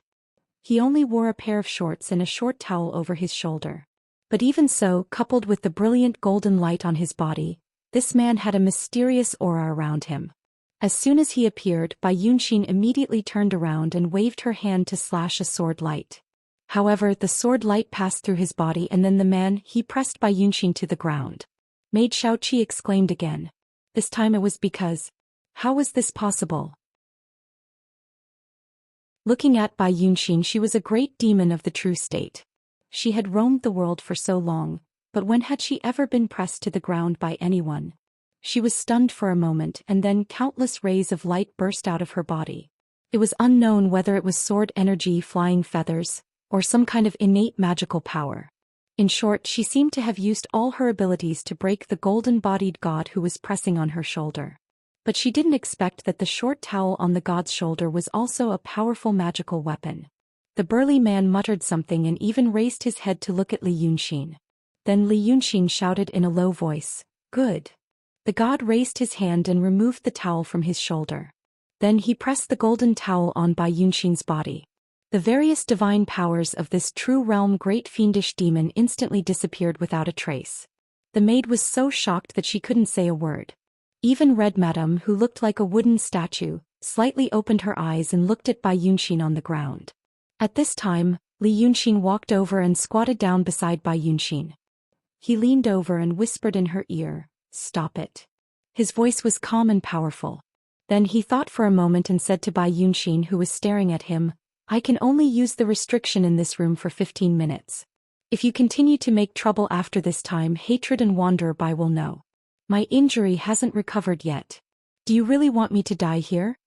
He only wore a pair of shorts and a short towel over his shoulder. But even so, coupled with the brilliant golden light on his body, this man had a mysterious aura around him. As soon as he appeared, Xianxia immediately turned around and waved her hand to slash a sword light. However, the sword light passed through his body and then he pressed Xianxia to the ground. Maid Xiaoqi exclaimed again. This time it was because. How was this possible? Looking at Xianxia, she was a great demon of the true state. She had roamed the world for so long, but when had she ever been pressed to the ground by anyone? She was stunned for a moment and then countless rays of light burst out of her body. It was unknown whether it was sword energy, flying feathers, or some kind of innate magical power. In short, she seemed to have used all her abilities to break the golden-bodied god who was pressing on her shoulder. But she didn't expect that the short towel on the god's shoulder was also a powerful magical weapon. The burly man muttered something and even raised his head to look at Xianxia. Then Xianxia shouted in a low voice, "Good." The god raised his hand and removed the towel from his shoulder. Then he pressed the golden towel on Xianxia's body. The various divine powers of this true realm great fiendish demon instantly disappeared without a trace. The maid was so shocked that she couldn't say a word. Even Red Madame, who looked like a wooden statue, slightly opened her eyes and looked at Xianxia on the ground. At this time, Xianxia walked over and squatted down beside Xianxia. He leaned over and whispered in her ear, "Stop it." His voice was calm and powerful. Then he thought for a moment and said to Xianxia, who was staring at him, "I can only use the restriction in this room for 15 minutes. If you continue to make trouble after this time, hatred and wander by will know. My injury hasn't recovered yet. Do you really want me to die here?"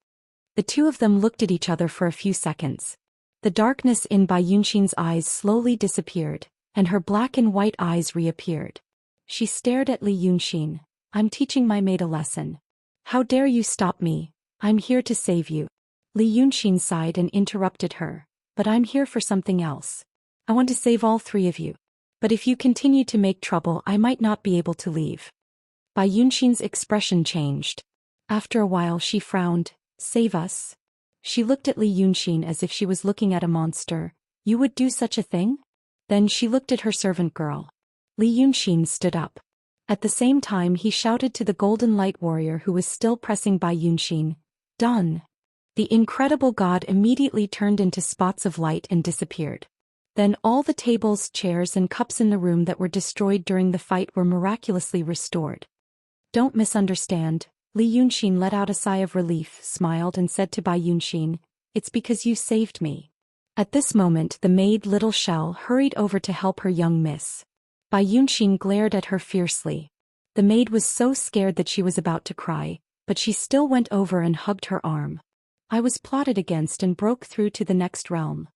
The two of them looked at each other for a few seconds. The darkness in Xianxia's eyes slowly disappeared, and her black and white eyes reappeared. She stared at Xianxia. "I'm teaching my maid a lesson. How dare you stop me? I'm here to save you." Xianxia sighed and interrupted her, "But I'm here for something else. I want to save all three of you. But if you continue to make trouble, I might not be able to leave." Xianxia's expression changed. After a while she frowned. "Save us?" She looked at Xianxia as if she was looking at a monster. "You would do such a thing?" Then she looked at her servant girl. Xianxia stood up. At the same time he shouted to the golden light warrior who was still pressing Xianxia, "Done." The incredible god immediately turned into spots of light and disappeared. Then all the tables, chairs and cups in the room that were destroyed during the fight were miraculously restored. "Don't misunderstand." Xianxia let out a sigh of relief, smiled and said to Xianxia, "It's because you saved me." At this moment the maid Little Shell hurried over to help her young miss. Bai Yunxin glared at her fiercely. The maid was so scared that she was about to cry, but she still went over and hugged her arm. I was plotted against and broke through to the next realm.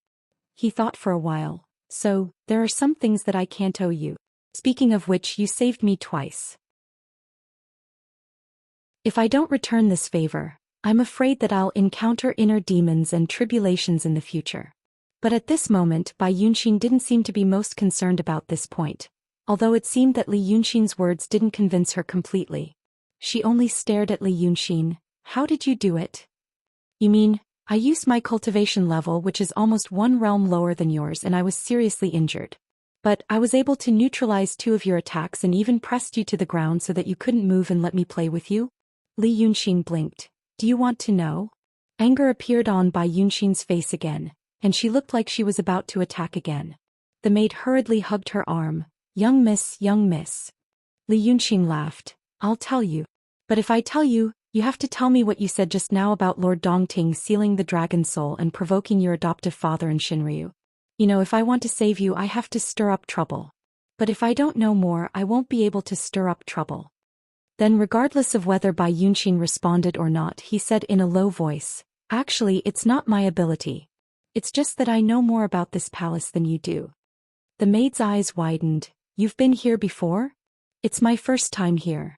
He thought for a while. So, there are some things that I can't owe you. Speaking of which, you saved me twice. If I don't return this favor, I'm afraid that I'll encounter inner demons and tribulations in the future. But at this moment, Bai Yunxin didn't seem to be most concerned about this point, although it seemed that Li Yunxin's words didn't convince her completely. She only stared at Li Yunxin. How did you do it? You mean, I used my cultivation level, which is almost one realm lower than yours, and I was seriously injured. But I was able to neutralize 2 of your attacks and even pressed you to the ground so that you couldn't move and let me play with you? Li Yunxin blinked. Do you want to know? Anger appeared on Bai Yunxin's face again, and she looked like she was about to attack again. The maid hurriedly hugged her arm. Young miss, young miss. Li Yunxin laughed. I'll tell you. But if I tell you, you have to tell me what you said just now about Lord Dongting sealing the dragon soul and provoking your adoptive father and Shinryu. You know, if I want to save you, I have to stir up trouble. But if I don't know more, I won't be able to stir up trouble. Then, regardless of whether Bai Yunxin responded or not, he said in a low voice, Actually, it's not my ability. It's just that I know more about this palace than you do. The maid's eyes widened. You've been here before? It's my first time here.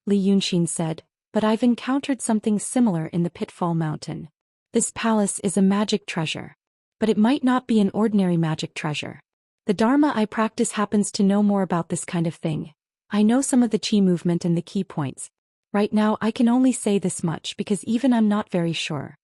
Li Yunxin said, but I've encountered something similar in the Pitfall Mountain. This palace is a magic treasure. But it might not be an ordinary magic treasure. The Dharma I practice happens to know more about this kind of thing. I know some of the chi movement and the key points. Right now I can only say this much because even I'm not very sure.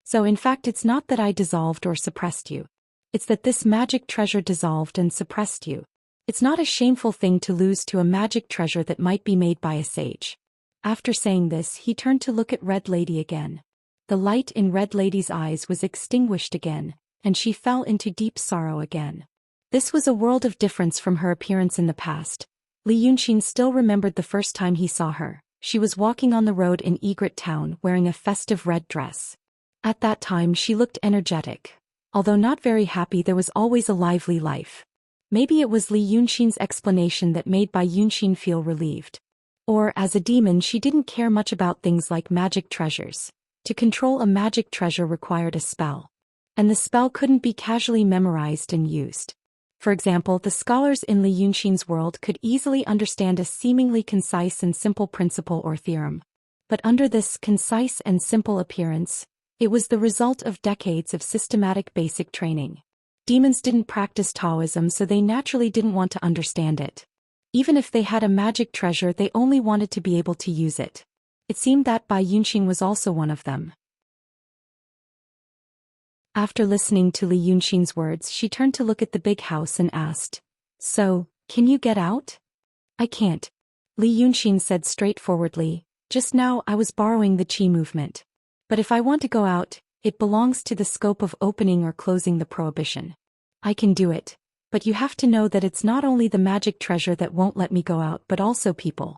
So in fact it's not that I dissolved or suppressed you. It's that this magic treasure dissolved and suppressed you. It's not a shameful thing to lose to a magic treasure that might be made by a sage. After saying this, he turned to look at Red Lady again. The light in Red Lady's eyes was extinguished again, and she fell into deep sorrow again. This was a world of difference from her appearance in the past. Li Yunxin still remembered the first time he saw her. She was walking on the road in Egret town wearing a festive red dress. At that time she looked energetic. Although not very happy, there was always a lively life. Maybe it was Li Yunxin's explanation that made Bai Yunxin feel relieved. Or, as a demon, she didn't care much about things like magic treasures. To control a magic treasure required a spell. And the spell couldn't be casually memorized and used. For example, the scholars in Li Yunxin's world could easily understand a seemingly concise and simple principle or theorem. But under this concise and simple appearance, it was the result of decades of systematic basic training. Demons didn't practice Taoism, so they naturally didn't want to understand it. Even if they had a magic treasure, they only wanted to be able to use it. It seemed that Bai Yunxin was also one of them. After listening to Li Yunxin's words, she turned to look at the big house and asked, So, can you get out? I can't. Li Yunxin said straightforwardly, just now I was borrowing the qi movement. But if I want to go out, it belongs to the scope of opening or closing the prohibition. I can do it, but you have to know that it's not only the magic treasure that won't let me go out but also people.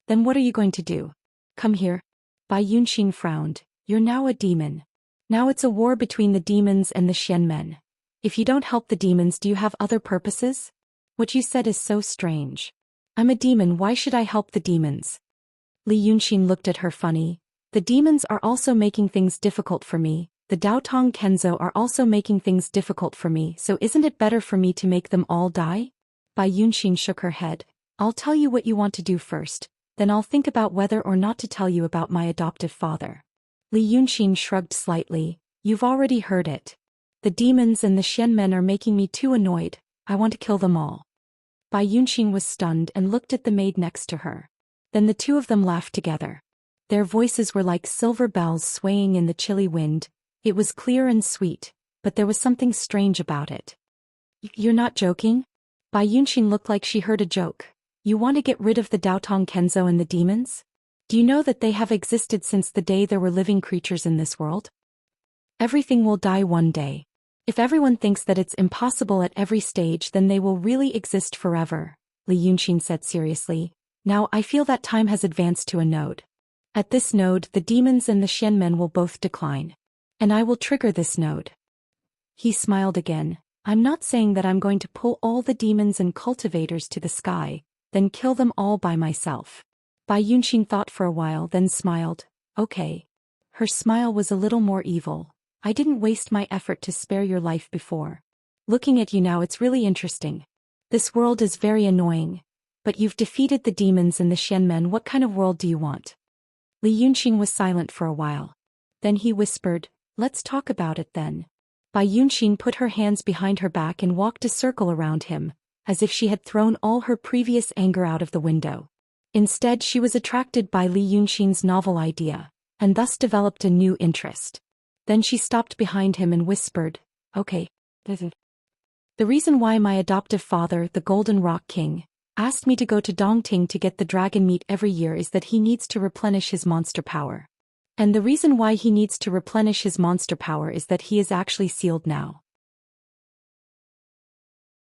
Then what are you going to do? Come here. Bai Yunxin frowned. You're now a demon. Now it's a war between the demons and the Xian men. If you don't help the demons, do you have other purposes? What you said is so strange. I'm a demon, why should I help the demons? Li Yunxin looked at her funny. The demons are also making things difficult for me. The Daotong Kenzo are also making things difficult for me, so isn't it better for me to make them all die? Bai Yunxin shook her head. I'll tell you what you want to do first, then I'll think about whether or not to tell you about my adoptive father. Li Yunxin shrugged slightly. You've already heard it. The demons and the Xian men are making me too annoyed. I want to kill them all. Bai Yunxin was stunned and looked at the maid next to her. Then the two of them laughed together. Their voices were like silver bells swaying in the chilly wind. It was clear and sweet, but there was something strange about it. You're not joking? Bai Yunxin looked like she heard a joke. You want to get rid of the Daotong Kenzo and the demons? Do you know that they have existed since the day there were living creatures in this world? Everything will die one day. If everyone thinks that it's impossible at every stage, then they will really exist forever, Li Yunxin said seriously. Now I feel that time has advanced to a node. At this node, the demons and the Xian men will both decline. And I will trigger this node. He smiled again. I'm not saying that I'm going to pull all the demons and cultivators to the sky, then kill them all by myself. Bai Yunxin thought for a while, then smiled. Okay. Her smile was a little more evil. I didn't waste my effort to spare your life before. Looking at you now, it's really interesting. This world is very annoying. But you've defeated the demons and the Xianmen. What kind of world do you want? Li Yunxing was silent for a while. Then he whispered, let's talk about it then. Bai Yunxin put her hands behind her back and walked a circle around him, as if she had thrown all her previous anger out of the window. Instead, she was attracted by Li Yunxin's novel idea, and thus developed a new interest. Then she stopped behind him and whispered, okay. The reason why my adoptive father, the Golden Rock King, asked me to go to Dongting to get the dragon meat every year is that he needs to replenish his monster power. And the reason why he needs to replenish his monster power is that he is actually sealed now.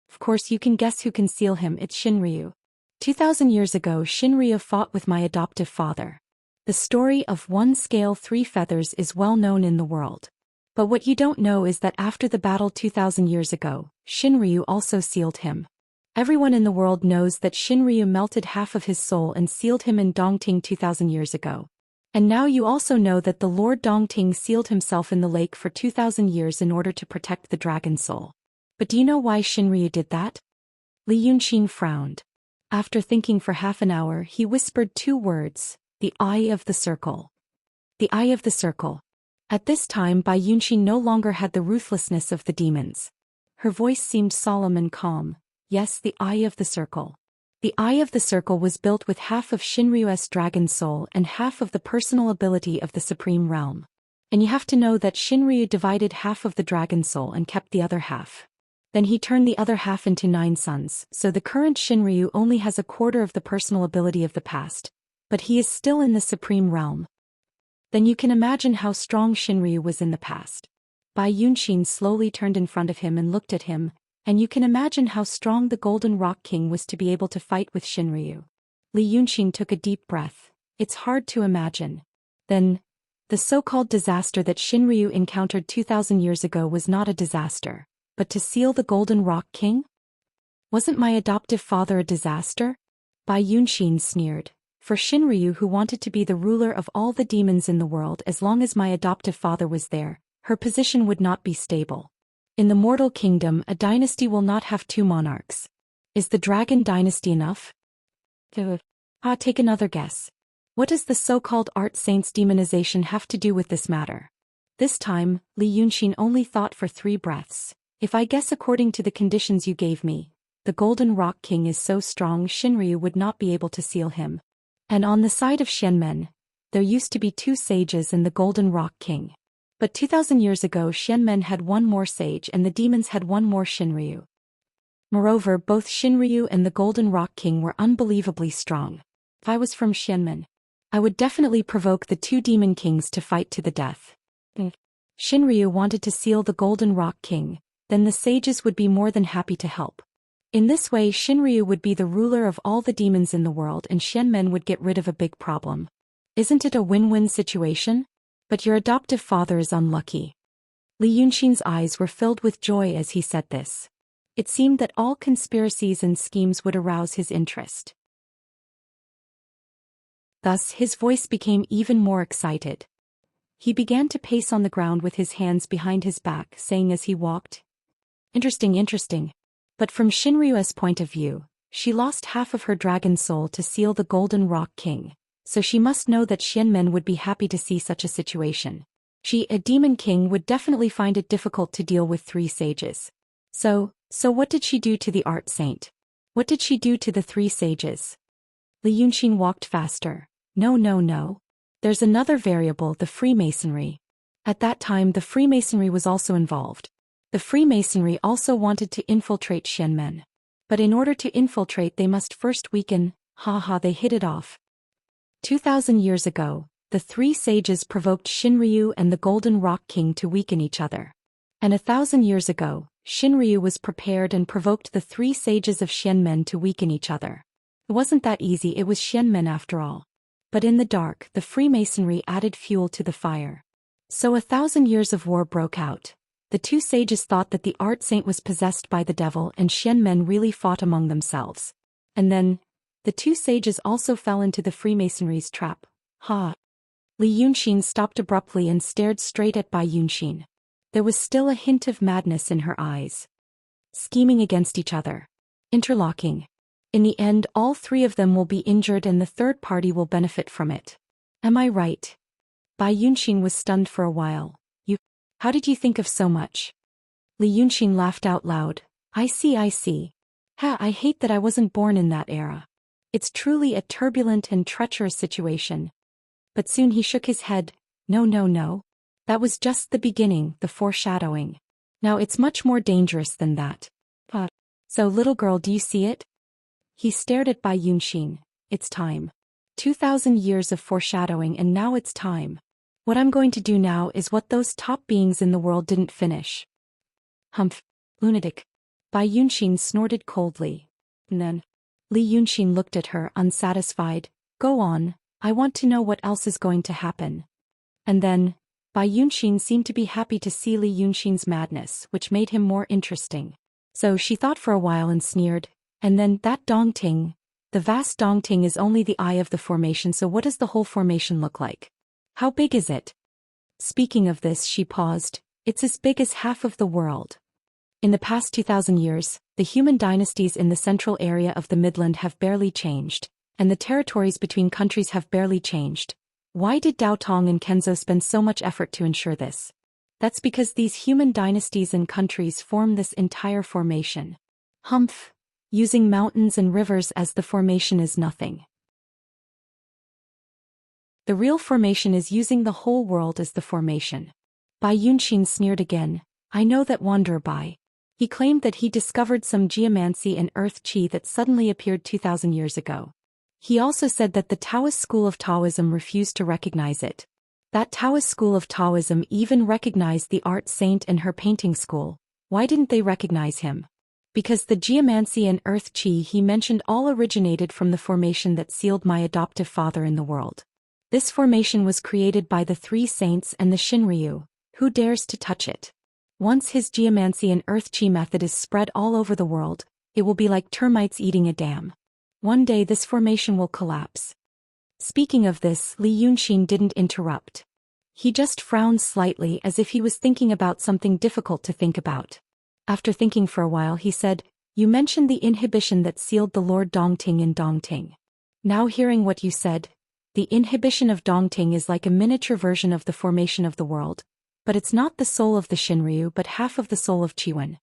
Of course, you can guess who can seal him. It's Xinryu. 2,000 years ago, Xinryu fought with my adoptive father. The story of one scale 3 feathers is well known in the world. But what you don't know is that after the battle 2,000 years ago, Xinryu also sealed him. Everyone in the world knows that Xinryu melted half of his soul and sealed him in Dongting 2,000 years ago. And now you also know that the Lord Dongting sealed himself in the lake for 2,000 years in order to protect the dragon soul. But do you know why Xinryu did that? Li Yunxin frowned. After thinking for half an hour, he whispered 2 words, the eye of the circle. The eye of the circle. At this time, Bai Yunxin no longer had the ruthlessness of the demons. Her voice seemed solemn and calm. Yes, the eye of the circle. The eye of the circle was built with half of Xinryu's dragon soul and half of the personal ability of the supreme realm. And you have to know that Xinryu divided half of the dragon soul and kept the other half. Then he turned the other half into 9 sons, so the current Xinryu only has a quarter of the personal ability of the past, but he is still in the supreme realm. Then you can imagine how strong Xinryu was in the past. Bai Yunxin slowly turned in front of him and looked at him, and you can imagine how strong the Golden Rock King was to be able to fight with Xinryu. Li Yunxin took a deep breath. It's hard to imagine. Then, the so-called disaster that Xinryu encountered 2,000 years ago was not a disaster. But to seal the Golden Rock King? Wasn't my adoptive father a disaster? Bai Yunxin sneered. For Xinryu, who wanted to be the ruler of all the demons in the world, as long as my adoptive father was there, her position would not be stable. In the mortal kingdom, a dynasty will not have 2 monarchs. Is the dragon dynasty enough? Take another guess. What does the so-called art saint's demonization have to do with this matter? This time, Li Yunxin only thought for 3 breaths. If I guess according to the conditions you gave me, the Golden Rock King is so strong Xinryu would not be able to seal him. And on the side of Xianmen, there used to be 2 sages and the Golden Rock King. But 2,000 years ago Xianmen had 1 more sage and the demons had 1 more Xinryu. Moreover, both Xinryu and the Golden Rock King were unbelievably strong. If I was from Xianmen, I would definitely provoke the 2 demon kings to fight to the death. Xinryu wanted to seal the Golden Rock King. Then the sages would be more than happy to help. In this way, Xinryu would be the ruler of all the demons in the world and Xianmen would get rid of a big problem. Isn't it a win-win situation? But your adoptive father is unlucky. Li Yunxin's eyes were filled with joy as he said this. It seemed that all conspiracies and schemes would arouse his interest. Thus, his voice became even more excited. He began to pace on the ground with his hands behind his back, saying as he walked, Interesting. But from Xinryu's point of view, she lost half of her dragon soul to seal the Golden Rock King, so she must know that Xianmen would be happy to see such a situation. She, a demon king, would definitely find it difficult to deal with 3 sages. So what did she do to the art saint? What did she do to the 3 sages? Li Yunxin walked faster. No. There's another variable, the Freemasonry. At that time the Freemasonry was also involved. The Freemasonry also wanted to infiltrate Xianmen. But in order to infiltrate they must first weaken, they hit it off. 2,000 years ago, the 3 sages provoked Xinryu and the Golden Rock King to weaken each other. And 1,000 years ago, Xinryu was prepared and provoked the 3 sages of Xianmen to weaken each other. It wasn't that easy, it was Xianmen after all. But in the dark, the Freemasonry added fuel to the fire. So 1,000 years of war broke out. The two sages thought that the art saint was possessed by the devil and Xian men really fought among themselves. And then, the two sages also fell into the Freemasonry's trap. Ha! Li Yunxin stopped abruptly and stared straight at Bai Yunxin. There was still a hint of madness in her eyes. Scheming against each other. Interlocking. In the end, all three of them will be injured and the third party will benefit from it. Am I right? Bai Yunxin was stunned for a while. How did you think of so much? Li Yunxin laughed out loud. I see. Ha, I hate that I wasn't born in that era. It's truly a turbulent and treacherous situation. But soon he shook his head. No. That was just the beginning, the foreshadowing. Now it's much more dangerous than that. So little girl, do you see it? He stared at Bai Yunxin. It's time. 2,000 years of foreshadowing and now it's time. What I'm going to do now is what those top beings in the world didn't finish. Humph. Lunatic. Bai Yunxin snorted coldly. And then, Li Yunxin looked at her unsatisfied. Go on, I want to know what else is going to happen. And then, Bai Yunxin seemed to be happy to see Li Yunxin's madness, which made him more interesting. So she thought for a while and sneered. And then, that Dongting. The vast Dongting is only the eye of the formation, so what does the whole formation look like? How big is it? Speaking of this, she paused. It's as big as half of the world. In the past 2,000 years, the human dynasties in the central area of the Midland have barely changed, and the territories between countries have barely changed. Why did Dao Tong and Kenzo spend so much effort to ensure this? That's because these human dynasties and countries form this entire formation. Humph. Using mountains and rivers as the formation is nothing. The real formation is using the whole world as the formation. Bai Yunxin sneered again. I know that Wanderer Bai. He claimed that he discovered some geomancy and earth qi that suddenly appeared 2,000 years ago. He also said that the Taoist school of Taoism refused to recognize it. That Taoist school of Taoism even recognized the art saint and her painting school. Why didn't they recognize him? Because the geomancy and earth qi he mentioned all originated from the formation that sealed my adoptive father in the world. This formation was created by the three saints and the Shinryu. Who dares to touch it? Once his geomancy and earth qi method is spread all over the world, it will be like termites eating a dam. One day this formation will collapse. Speaking of this, Li Yunxin didn't interrupt. He just frowned slightly as if he was thinking about something difficult to think about. After thinking for a while he said, You mentioned the inhibition that sealed the Lord Dongting in Dongting. Now hearing what you said, the inhibition of Dongting is like a miniature version of the formation of the world, but it's not the soul of the Shinryu but half of the soul of Chiwen.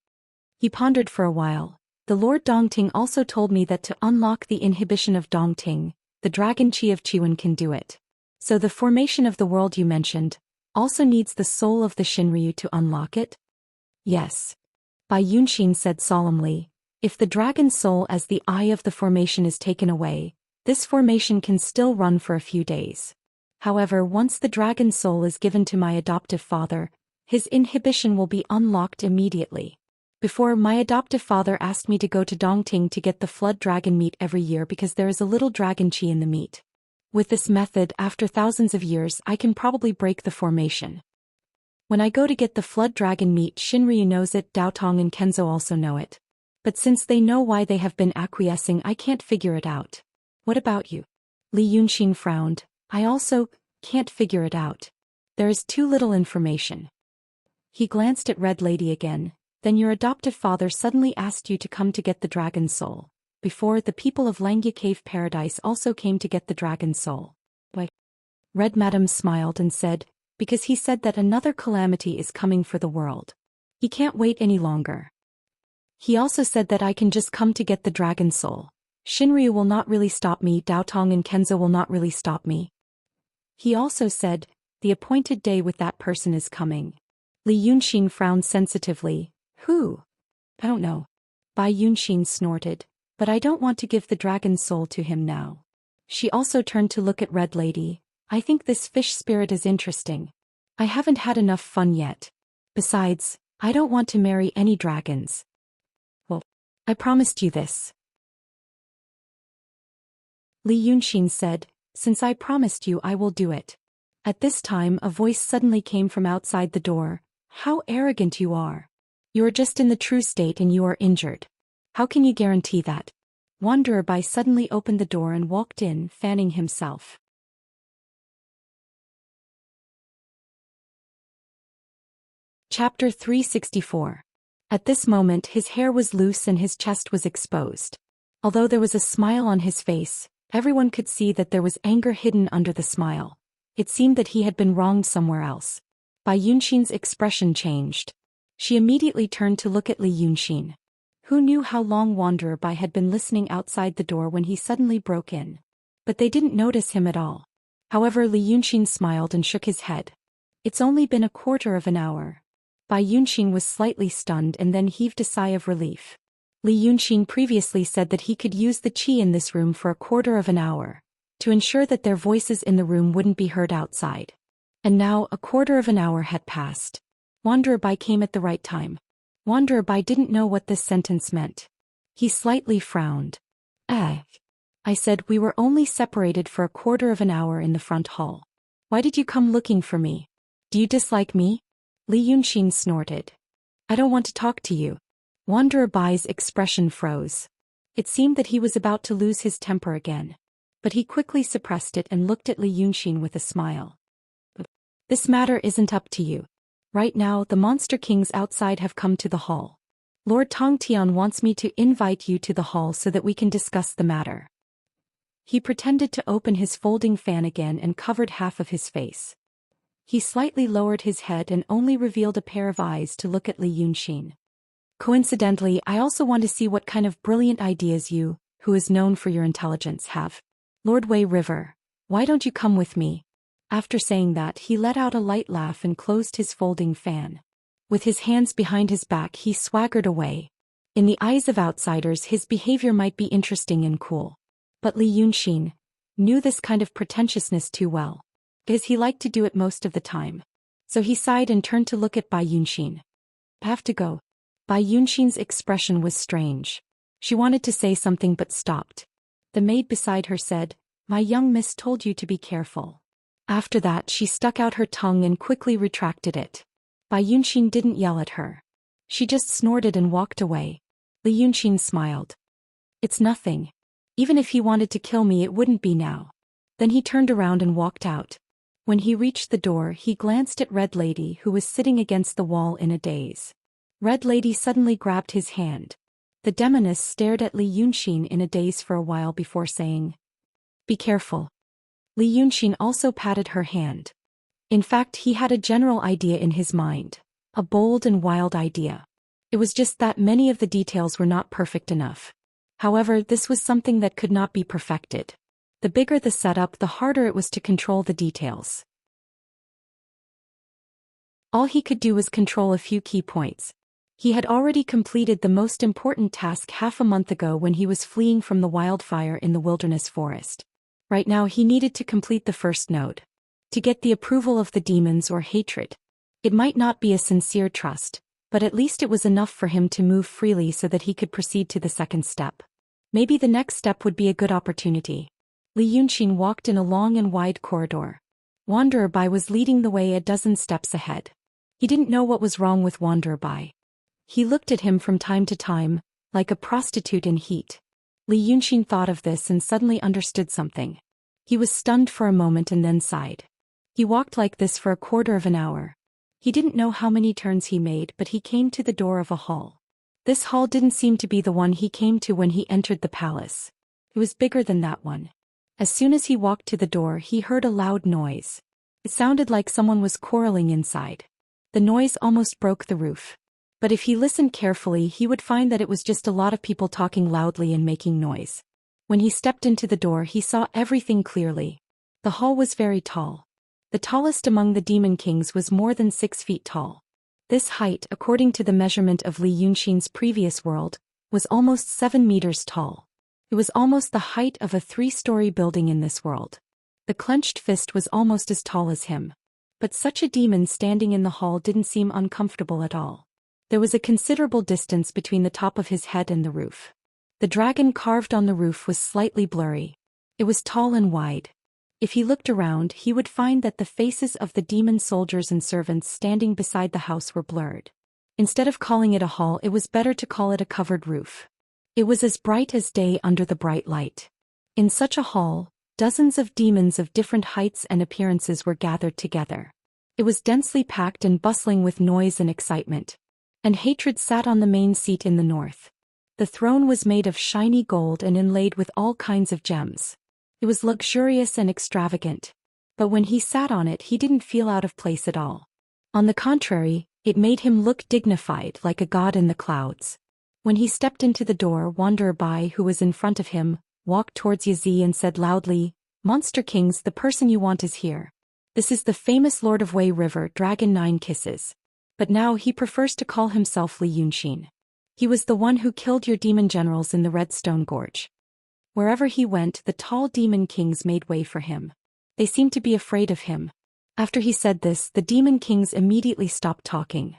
He pondered for a while. The Lord Dongting also told me that to unlock the inhibition of Dongting, the dragon chi of Chiwen can do it. So the formation of the world you mentioned also needs the soul of the Shinryu to unlock it? Yes. Bai Yunxin said solemnly. If the dragon soul as the eye of the formation is taken away, this formation can still run for a few days. However, once the dragon soul is given to my adoptive father, his inhibition will be unlocked immediately. Before, my adoptive father asked me to go to Dongting to get the flood dragon meat every year because there is a little dragon chi in the meat. With this method, after thousands of years, I can probably break the formation. When I go to get the flood dragon meat, Shinryu knows it, Dao Tong and Kenzo also know it. But since they know why they have been acquiescing, I can't figure it out. What about you? Li Yunxin frowned. I also can't figure it out. There is too little information. He glanced at Red Lady again. Then your adoptive father suddenly asked you to come to get the dragon soul. Before, the people of Langya Cave Paradise also came to get the dragon soul. Why? Red Madam smiled and said, because he said that another calamity is coming for the world. He can't wait any longer. He also said that I can just come to get the dragon soul. Shinryu will not really stop me, Dao Tong and Kenzo will not really stop me. He also said, the appointed day with that person is coming. Li Yunxin frowned sensitively. Who? I don't know. Bai Yunxin snorted. But I don't want to give the dragon soul to him now. She also turned to look at Red Lady. I think this fish spirit is interesting. I haven't had enough fun yet. Besides, I don't want to marry any dragons. Well, I promised you this. Li Yunxin said, since I promised you, I will do it. At this time, a voice suddenly came from outside the door. How arrogant you are. You are just in the true state and you are injured. How can you guarantee that? Wanderer Bai suddenly opened the door and walked in, fanning himself. Chapter 364. At this moment his hair was loose and his chest was exposed. Although there was a smile on his face, everyone could see that there was anger hidden under the smile. It seemed that he had been wronged somewhere else. Bai Yunxin's expression changed. She immediately turned to look at Li Yunxin. Who knew how long Wanderer Bai had been listening outside the door when he suddenly broke in? But they didn't notice him at all. However, Li Yunxin smiled and shook his head. It's only been a quarter of an hour. Bai Yunxin was slightly stunned and then heaved a sigh of relief. Li Yunxin previously said that he could use the qi in this room for a quarter of an hour, to ensure that their voices in the room wouldn't be heard outside. And now a quarter of an hour had passed. Wanderer Bai came at the right time. Wanderer Bai didn't know what this sentence meant. He slightly frowned. I said we were only separated for a quarter of an hour in the front hall. Why did you come looking for me? Do you dislike me? Li Yunxin snorted. I don't want to talk to you. Wanderer Bai's expression froze. It seemed that he was about to lose his temper again. But he quickly suppressed it and looked at Li Yunxin with a smile. This matter isn't up to you. Right now the monster kings outside have come to the hall. Lord Tongtian wants me to invite you to the hall so that we can discuss the matter. He pretended to open his folding fan again and covered half of his face. He slightly lowered his head and only revealed a pair of eyes to look at Li Yunxin. Coincidentally, I also want to see what kind of brilliant ideas you, who is known for your intelligence, have. Lord Wei River, why don't you come with me? After saying that, he let out a light laugh and closed his folding fan. With his hands behind his back, he swaggered away. In the eyes of outsiders, his behavior might be interesting and cool. But Li Yunxin knew this kind of pretentiousness too well, because he liked to do it most of the time. So he sighed and turned to look at Bai Yunxin. Have to go. Bai Yunxin's expression was strange. She wanted to say something but stopped. The maid beside her said, My young miss told you to be careful. After that she stuck out her tongue and quickly retracted it. Bai Yunxin didn't yell at her. She just snorted and walked away. Li Yunxin smiled. It's nothing. Even if he wanted to kill me it wouldn't be now. Then he turned around and walked out. When he reached the door he glanced at Red Lady who was sitting against the wall in a daze. Red Lady suddenly grabbed his hand. The demoness stared at Li Yunxin in a daze for a while before saying, Be careful. Li Yunxin also patted her hand. In fact, he had a general idea in his mind. A bold and wild idea. It was just that many of the details were not perfect enough. However, this was something that could not be perfected. The bigger the setup, the harder it was to control the details. All he could do was control a few key points. He had already completed the most important task half a month ago when he was fleeing from the wildfire in the wilderness forest. Right now he needed to complete the first node. To get the approval of the demons or hatred. It might not be a sincere trust, but at least it was enough for him to move freely so that he could proceed to the second step. Maybe the next step would be a good opportunity. Li Yunxin walked in a long and wide corridor. Wanderer Bai was leading the way a dozen steps ahead. He didn't know what was wrong with Wanderer Bai. He looked at him from time to time, like a prostitute in heat. Li Yunxin thought of this and suddenly understood something. He was stunned for a moment and then sighed. He walked like this for a quarter of an hour. He didn't know how many turns he made, but he came to the door of a hall. This hall didn't seem to be the one he came to when he entered the palace. It was bigger than that one. As soon as he walked to the door, he heard a loud noise. It sounded like someone was quarreling inside. The noise almost broke the roof. But if he listened carefully, he would find that it was just a lot of people talking loudly and making noise. When he stepped into the door, he saw everything clearly. The hall was very tall. The tallest among the demon kings was more than 6 feet tall. This height, according to the measurement of Li Yunxin's previous world, was almost 7 meters tall. It was almost the height of a 3-story building in this world. The clenched fist was almost as tall as him. But such a demon standing in the hall didn't seem uncomfortable at all. There was a considerable distance between the top of his head and the roof. The dragon carved on the roof was slightly blurry. It was tall and wide. If he looked around, he would find that the faces of the demon soldiers and servants standing beside the house were blurred. Instead of calling it a hall, it was better to call it a covered roof. It was as bright as day under the bright light. In such a hall, dozens of demons of different heights and appearances were gathered together. It was densely packed and bustling with noise and excitement. And Hatred sat on the main seat in the north. The throne was made of shiny gold and inlaid with all kinds of gems. It was luxurious and extravagant. But when he sat on it, he didn't feel out of place at all. On the contrary, it made him look dignified like a god in the clouds. When he stepped into the door, Wanderer Bai, who was in front of him, walked towards Yazi and said loudly, "Monster Kings, the person you want is here. This is the famous Lord of Wei River, Dragon 9 Kisses. But now he prefers to call himself Li Yunxin. He was the one who killed your demon generals in the Redstone Gorge." Wherever he went, the tall demon kings made way for him. They seemed to be afraid of him. After he said this, the demon kings immediately stopped talking.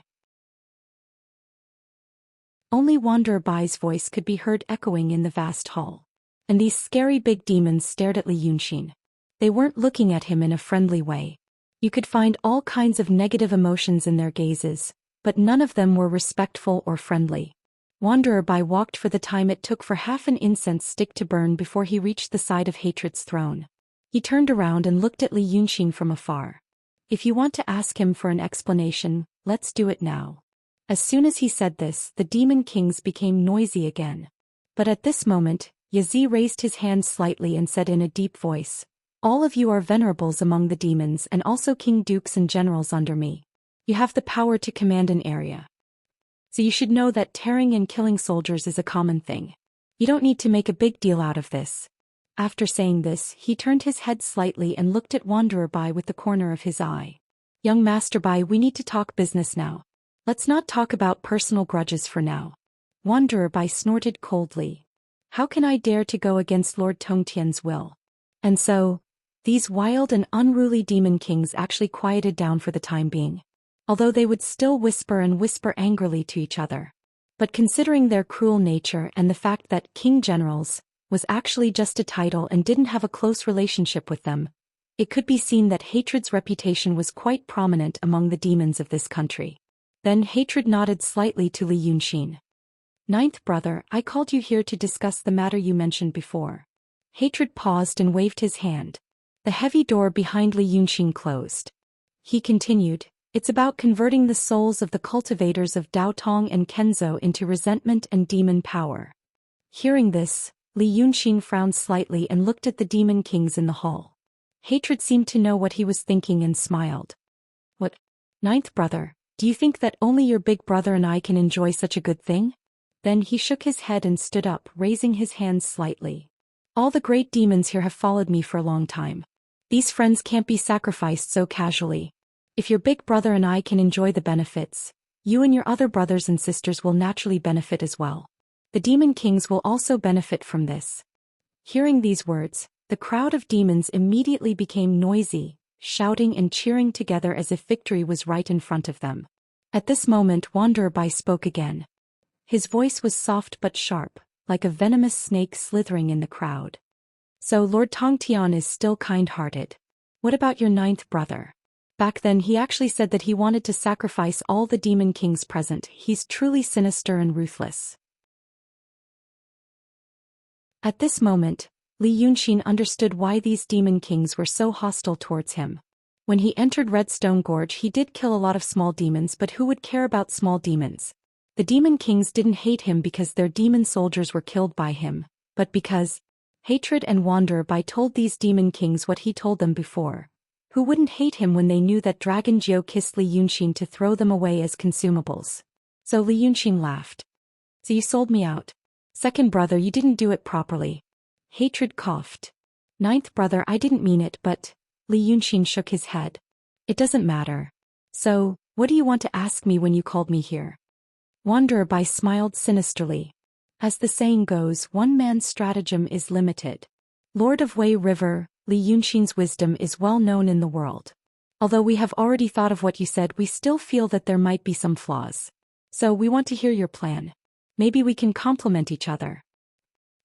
Only Wanderer Bai's voice could be heard echoing in the vast hall. And these scary big demons stared at Li Yunxin. They weren't looking at him in a friendly way. You could find all kinds of negative emotions in their gazes, but none of them were respectful or friendly. Wanderer Bai walked for the time it took for half an incense stick to burn before he reached the side of Hatred's throne. He turned around and looked at Li Yunxin from afar. "If you want to ask him for an explanation, let's do it now." As soon as he said this, the demon kings became noisy again. But at this moment, Yazi raised his hand slightly and said in a deep voice, "All of you are venerables among the demons and also king dukes and generals under me. You have the power to command an area. So you should know that tearing and killing soldiers is a common thing. You don't need to make a big deal out of this." After saying this, he turned his head slightly and looked at Wanderer Bai with the corner of his eye. "Young Master Bai, we need to talk business now. Let's not talk about personal grudges for now." Wanderer Bai snorted coldly. "How can I dare to go against Lord Tongtian's will?" And so, these wild and unruly demon kings actually quieted down for the time being. Although they would still whisper and whisper angrily to each other. But considering their cruel nature and the fact that King Generals was actually just a title and didn't have a close relationship with them, it could be seen that Hatred's reputation was quite prominent among the demons of this country. Then Hatred nodded slightly to Li Yunxin. "Ninth brother, I called you here to discuss the matter you mentioned before." Hatred paused and waved his hand. The heavy door behind Li Yunxin closed. He continued, "It's about converting the souls of the cultivators of Daotong and Kenzo into resentment and demon power." Hearing this, Li Yunxin frowned slightly and looked at the demon kings in the hall. Hatred seemed to know what he was thinking and smiled. "What? Ninth brother, do you think that only your big brother and I can enjoy such a good thing?" Then he shook his head and stood up, raising his hands slightly. "All the great demons here have followed me for a long time. These friends can't be sacrificed so casually. If your big brother and I can enjoy the benefits, you and your other brothers and sisters will naturally benefit as well. The demon kings will also benefit from this." Hearing these words, the crowd of demons immediately became noisy, shouting and cheering together as if victory was right in front of them. At this moment, Wanderer Bai spoke again. His voice was soft but sharp, like a venomous snake slithering in the crowd. "So Lord Tongtian is still kind-hearted. What about your ninth brother? Back then he actually said that he wanted to sacrifice all the demon kings present. He's truly sinister and ruthless." At this moment, Li Yunxin understood why these demon kings were so hostile towards him. When he entered Redstone Gorge, he did kill a lot of small demons, but who would care about small demons? The demon kings didn't hate him because their demon soldiers were killed by him, but because Hatred and Wanderer Bai told these demon kings what he told them before. Who wouldn't hate him when they knew that Dragon Jiu kissed Li Yunxin to throw them away as consumables? So Li Yunxin laughed. "So you sold me out. Second brother, you didn't do it properly." Hatred coughed. "Ninth brother, I didn't mean it, but..." Li Yunxin shook his head. "It doesn't matter. So, what do you want to ask me when you called me here?" Wanderer Bai smiled sinisterly. As the saying goes, one man's stratagem is limited. Lord of Wei River, Li Yunxin's wisdom is well known in the world. Although we have already thought of what you said, we still feel that there might be some flaws. So we want to hear your plan. Maybe we can complement each other.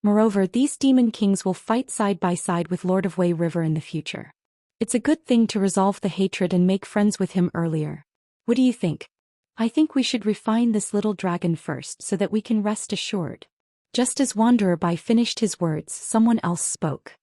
Moreover, these demon kings will fight side by side with Lord of Wei River in the future. It's a good thing to resolve the hatred and make friends with him earlier. What do you think? I think we should refine this little dragon first so that we can rest assured. Just as Wanderer Bai finished his words, someone else spoke.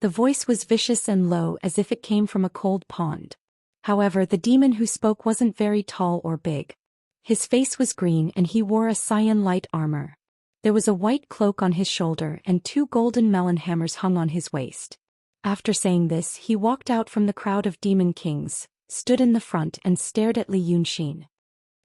The voice was vicious and low as if it came from a cold pond. However, the demon who spoke wasn't very tall or big. His face was green and he wore a cyan light armor. There was a white cloak on his shoulder and 2 golden melon hammers hung on his waist. After saying this, he walked out from the crowd of demon kings, stood in the front and stared at Li Yunxin.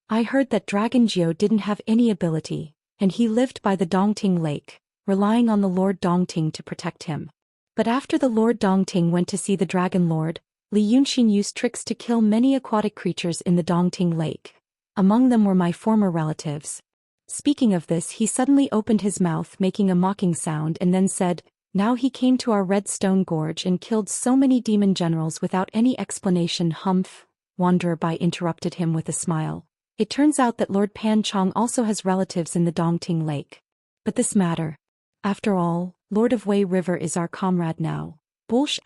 I heard that Dragon Jiu didn't have any ability, and he lived by the Dongting Lake, relying on the Lord Dongting to protect him. But after the Lord Dongting went to see the Dragon Lord, Li Yunxin used tricks to kill many aquatic creatures in the Dongting Lake. Among them were my former relatives. Speaking of this, he suddenly opened his mouth making a mocking sound and then said, "Now he came to our Redstone Gorge and killed so many demon generals without any explanation." Humph, Wanderer Bai interrupted him with a smile. It turns out that Lord Pan Chong also has relatives in the Dongting Lake. But this matter. After all, Lord of Wei River is our comrade now. Bolsh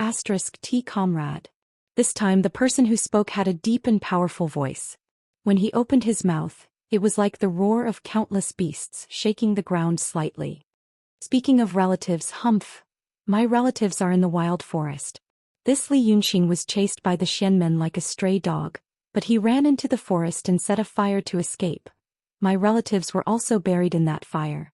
*T comrade. This time the person who spoke had a deep and powerful voice. When he opened his mouth, it was like the roar of countless beasts shaking the ground slightly. Speaking of relatives, humph. My relatives are in the wild forest. This Li Yunxin was chased by the Xianmen like a stray dog, but he ran into the forest and set a fire to escape. My relatives were also buried in that fire.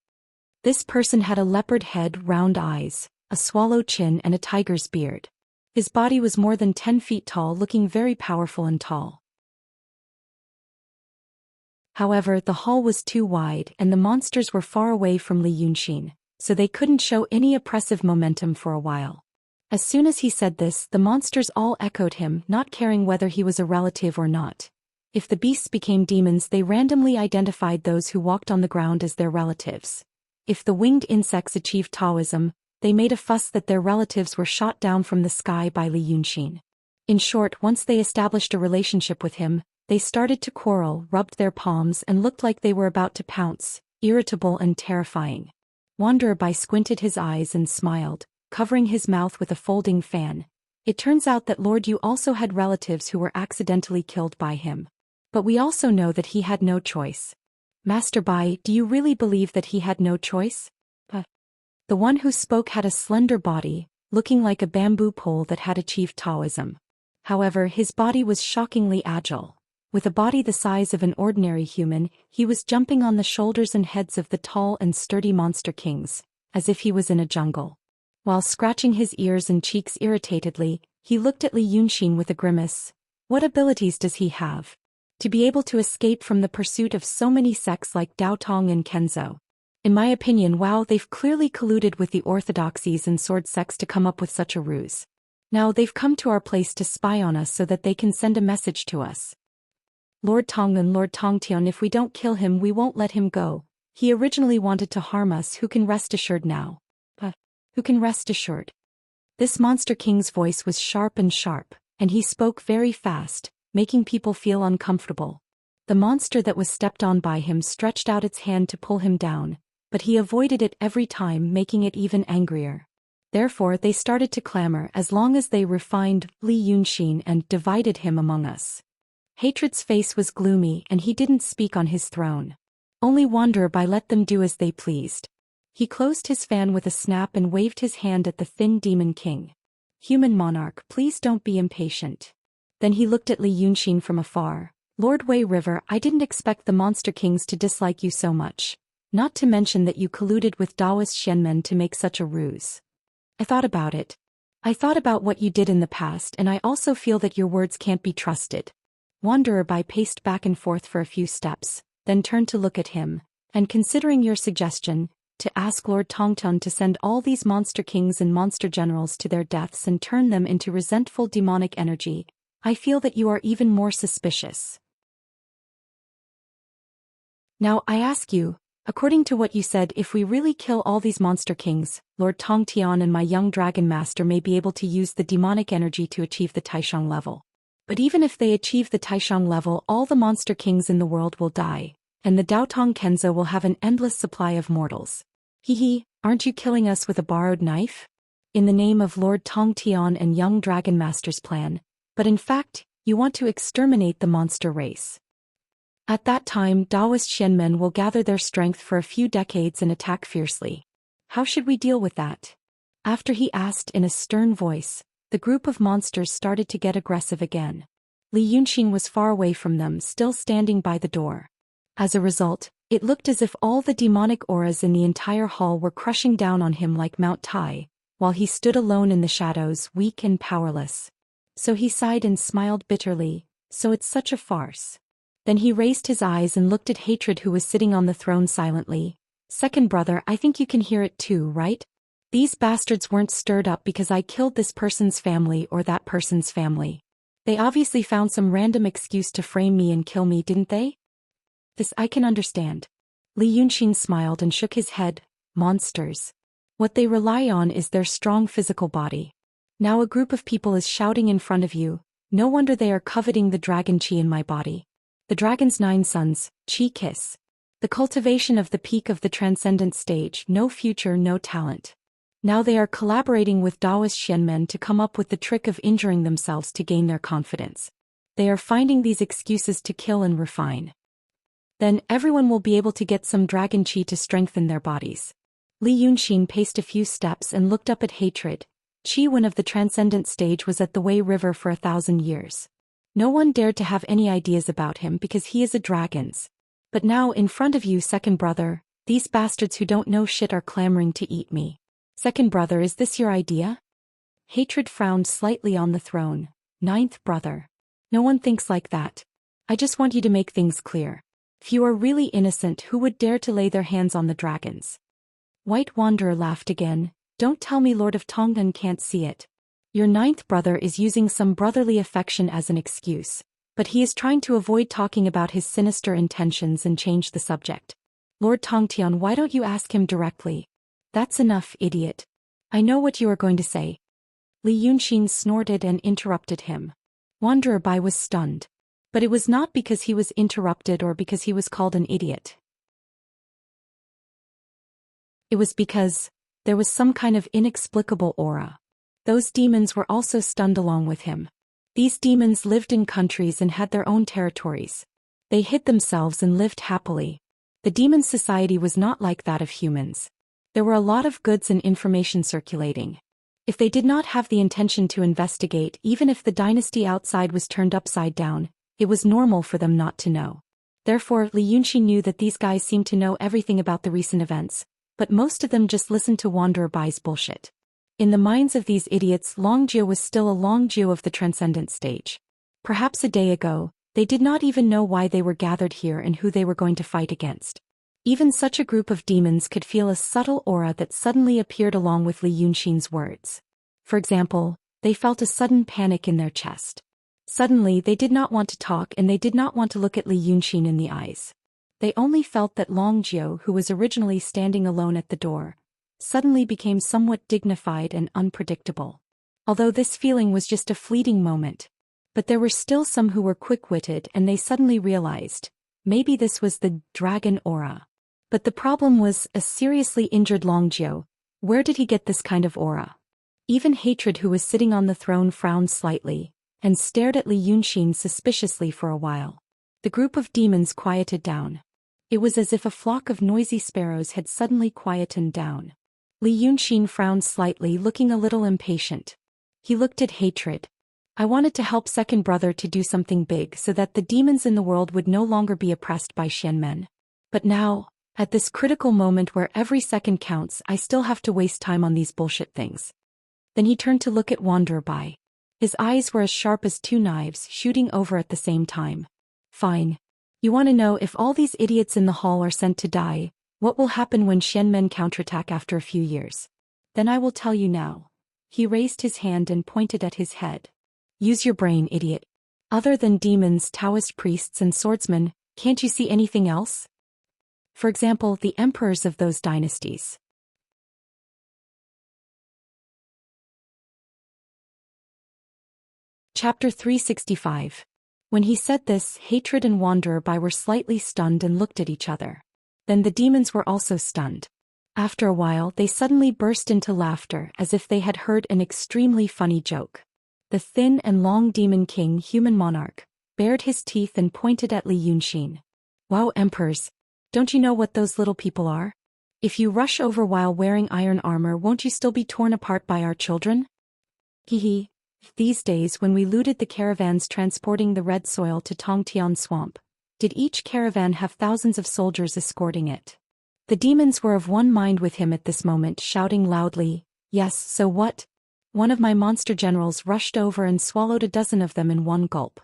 This person had a leopard head, round eyes, a swallow chin and a tiger's beard. His body was more than 10 feet tall, looking very powerful and tall. However, the hall was too wide and the monsters were far away from Li Yunxin, so they couldn't show any oppressive momentum for a while. As soon as he said this, the monsters all echoed him, not caring whether he was a relative or not. If the beasts became demons, they randomly identified those who walked on the ground as their relatives. If the winged insects achieved Taoism, they made a fuss that their relatives were shot down from the sky by Li Yunxin. In short, once they established a relationship with him, they started to quarrel, rubbed their palms and looked like they were about to pounce, irritable and terrifying. Wanderer Bai squinted his eyes and smiled, covering his mouth with a folding fan. It turns out that Lord Yu also had relatives who were accidentally killed by him. But we also know that he had no choice. Master Bai, do you really believe that he had no choice? The one who spoke had a slender body, looking like a bamboo pole that had achieved Taoism. However, his body was shockingly agile. With a body the size of an ordinary human, he was jumping on the shoulders and heads of the tall and sturdy monster kings, as if he was in a jungle. While scratching his ears and cheeks irritatedly, he looked at Li Yunxin with a grimace. What abilities does he have? To be able to escape from the pursuit of so many sects like Dao Tong and Kenzo. In my opinion, wow, they've clearly colluded with the orthodoxies and sword sects to come up with such a ruse. Now they've come to our place to spy on us so that they can send a message to us. Lord Tong and Lord Tongtian, if we don't kill him, we won't let him go. He originally wanted to harm us. Who can rest assured now? Who can rest assured? This monster king's voice was sharp, and he spoke very fast, making people feel uncomfortable. The monster that was stepped on by him stretched out its hand to pull him down, but he avoided it every time, making it even angrier. Therefore they started to clamor as long as they refined Li Yunxin and divided him among us. Hatred's face was gloomy and he didn't speak on his throne. Only Wanderer Bai let them do as they pleased. He closed his fan with a snap and waved his hand at the thin demon king. Human monarch, please don't be impatient. Then he looked at Li Yunxin from afar. Lord Wei River, I didn't expect the monster kings to dislike you so much. Not to mention that you colluded with Daoist Xianmen to make such a ruse. I thought about it. I thought about what you did in the past, and I also feel that your words can't be trusted. Wanderer Bai paced back and forth for a few steps, then turned to look at him, and considering your suggestion, to ask Lord Tongtun to send all these monster kings and monster generals to their deaths and turn them into resentful demonic energy, I feel that you are even more suspicious. Now I ask you, according to what you said, if we really kill all these monster kings, Lord Tongtian and my young dragon master may be able to use the demonic energy to achieve the Taishang level. But even if they achieve the Taishang level, all the monster kings in the world will die, and the Daotong Kenzo will have an endless supply of mortals. Hee, Aren't you killing us with a borrowed knife? In the name of Lord Tongtian and young Dragon Master's plan, but in fact, you want to exterminate the monster race. At that time, Taoist Xianmen will gather their strength for a few decades and attack fiercely. How should we deal with that? After he asked in a stern voice, the group of monsters started to get aggressive again. Li Yunxin was far away from them, still standing by the door. As a result, it looked as if all the demonic auras in the entire hall were crushing down on him like Mount Tai, while he stood alone in the shadows, weak and powerless. So he sighed and smiled bitterly, so it's such a farce. Then he raised his eyes and looked at Hatred, who was sitting on the throne silently. Second brother, I think you can hear it too, right? These bastards weren't stirred up because I killed this person's family or that person's family. They obviously found some random excuse to frame me and kill me, didn't they? This I can understand. Li Yunxin smiled and shook his head. Monsters. What they rely on is their strong physical body. Now a group of people is shouting in front of you. No wonder they are coveting the dragon chi in my body. The dragon's 9 sons, Chi Kiss. The cultivation of the peak of the transcendent stage, no future, no talent. Now they are collaborating with Taoist Xianmen to come up with the trick of injuring themselves to gain their confidence. They are finding these excuses to kill and refine. Then everyone will be able to get some dragon chi to strengthen their bodies. Li Yunxin paced a few steps and looked up at Hatred. Chi Wen of the transcendent stage was at the Wei River for 1,000 years. No one dared to have any ideas about him because he is a dragon's. But now in front of you, second brother, these bastards who don't know shit are clamoring to eat me. Second brother, is this your idea? Hatred frowned slightly on the throne. Ninth brother. No one thinks like that. I just want you to make things clear. If you are really innocent, who would dare to lay their hands on the dragons? White Wanderer laughed again. Don't tell me Lord of Tongnan can't see it. Your ninth brother is using some brotherly affection as an excuse, but he is trying to avoid talking about his sinister intentions and change the subject. Lord Tongtian, why don't you ask him directly? That's enough, idiot. I know what you are going to say. Li Yunxin snorted and interrupted him. Wanderer Bai was stunned. But it was not because he was interrupted or because he was called an idiot. It was because there was some kind of inexplicable aura. Those demons were also stunned along with him. These demons lived in countries and had their own territories. They hid themselves and lived happily. The demon society was not like that of humans. There were a lot of goods and information circulating. If they did not have the intention to investigate, even if the dynasty outside was turned upside down, it was normal for them not to know. Therefore, Li Yunxin knew that these guys seemed to know everything about the recent events, but most of them just listened to Wanderer Bai's bullshit. In the minds of these idiots, Longjie was still a Longjie of the transcendent stage. Perhaps a day ago, they did not even know why they were gathered here and who they were going to fight against. Even such a group of demons could feel a subtle aura that suddenly appeared along with Li Yunxin's words. For example, they felt a sudden panic in their chest. Suddenly they did not want to talk and they did not want to look at Li Yunxin in the eyes. They only felt that Longjie, who was originally standing alone at the door, suddenly became somewhat dignified and unpredictable. Although this feeling was just a fleeting moment. But there were still some who were quick-witted and they suddenly realized, maybe this was the dragon aura. But the problem was a seriously injured Longjie. Where did he get this kind of aura? Even Hatred, who was sitting on the throne, frowned slightly and stared at Li Yunxin suspiciously for a while. The group of demons quieted down. It was as if a flock of noisy sparrows had suddenly quietened down. Li Yunxin frowned slightly, looking a little impatient. He looked at Hatred. I wanted to help second brother to do something big so that the demons in the world would no longer be oppressed by Xianmen. But now, at this critical moment where every second counts, I still have to waste time on these bullshit things. Then he turned to look at Wanderer Bai. His eyes were as sharp as 2 knives shooting over at the same time. Fine. You want to know if all these idiots in the hall are sent to die, what will happen when Xianmen counterattack after a few years? Then I will tell you now. He raised his hand and pointed at his head. Use your brain, idiot. Other than demons, Taoist priests and swordsmen, can't you see anything else? For example, the emperors of those dynasties. Chapter 365. When he said this, Hatred and Wanderer Bai were slightly stunned and looked at each other. Then the demons were also stunned. After a while they suddenly burst into laughter as if they had heard an extremely funny joke. The thin and long demon king human monarch bared his teeth and pointed at Li Yunxin. Wow, emperors! Don't you know what those little people are? If you rush over while wearing iron armor, won't you still be torn apart by our children? Hehe. These days when we looted the caravans transporting the red soil to Tongtian swamp, did each caravan have thousands of soldiers escorting it? The demons were of one mind with him at this moment, shouting loudly, "Yes, so what?" One of my monster generals rushed over and swallowed a dozen of them in one gulp.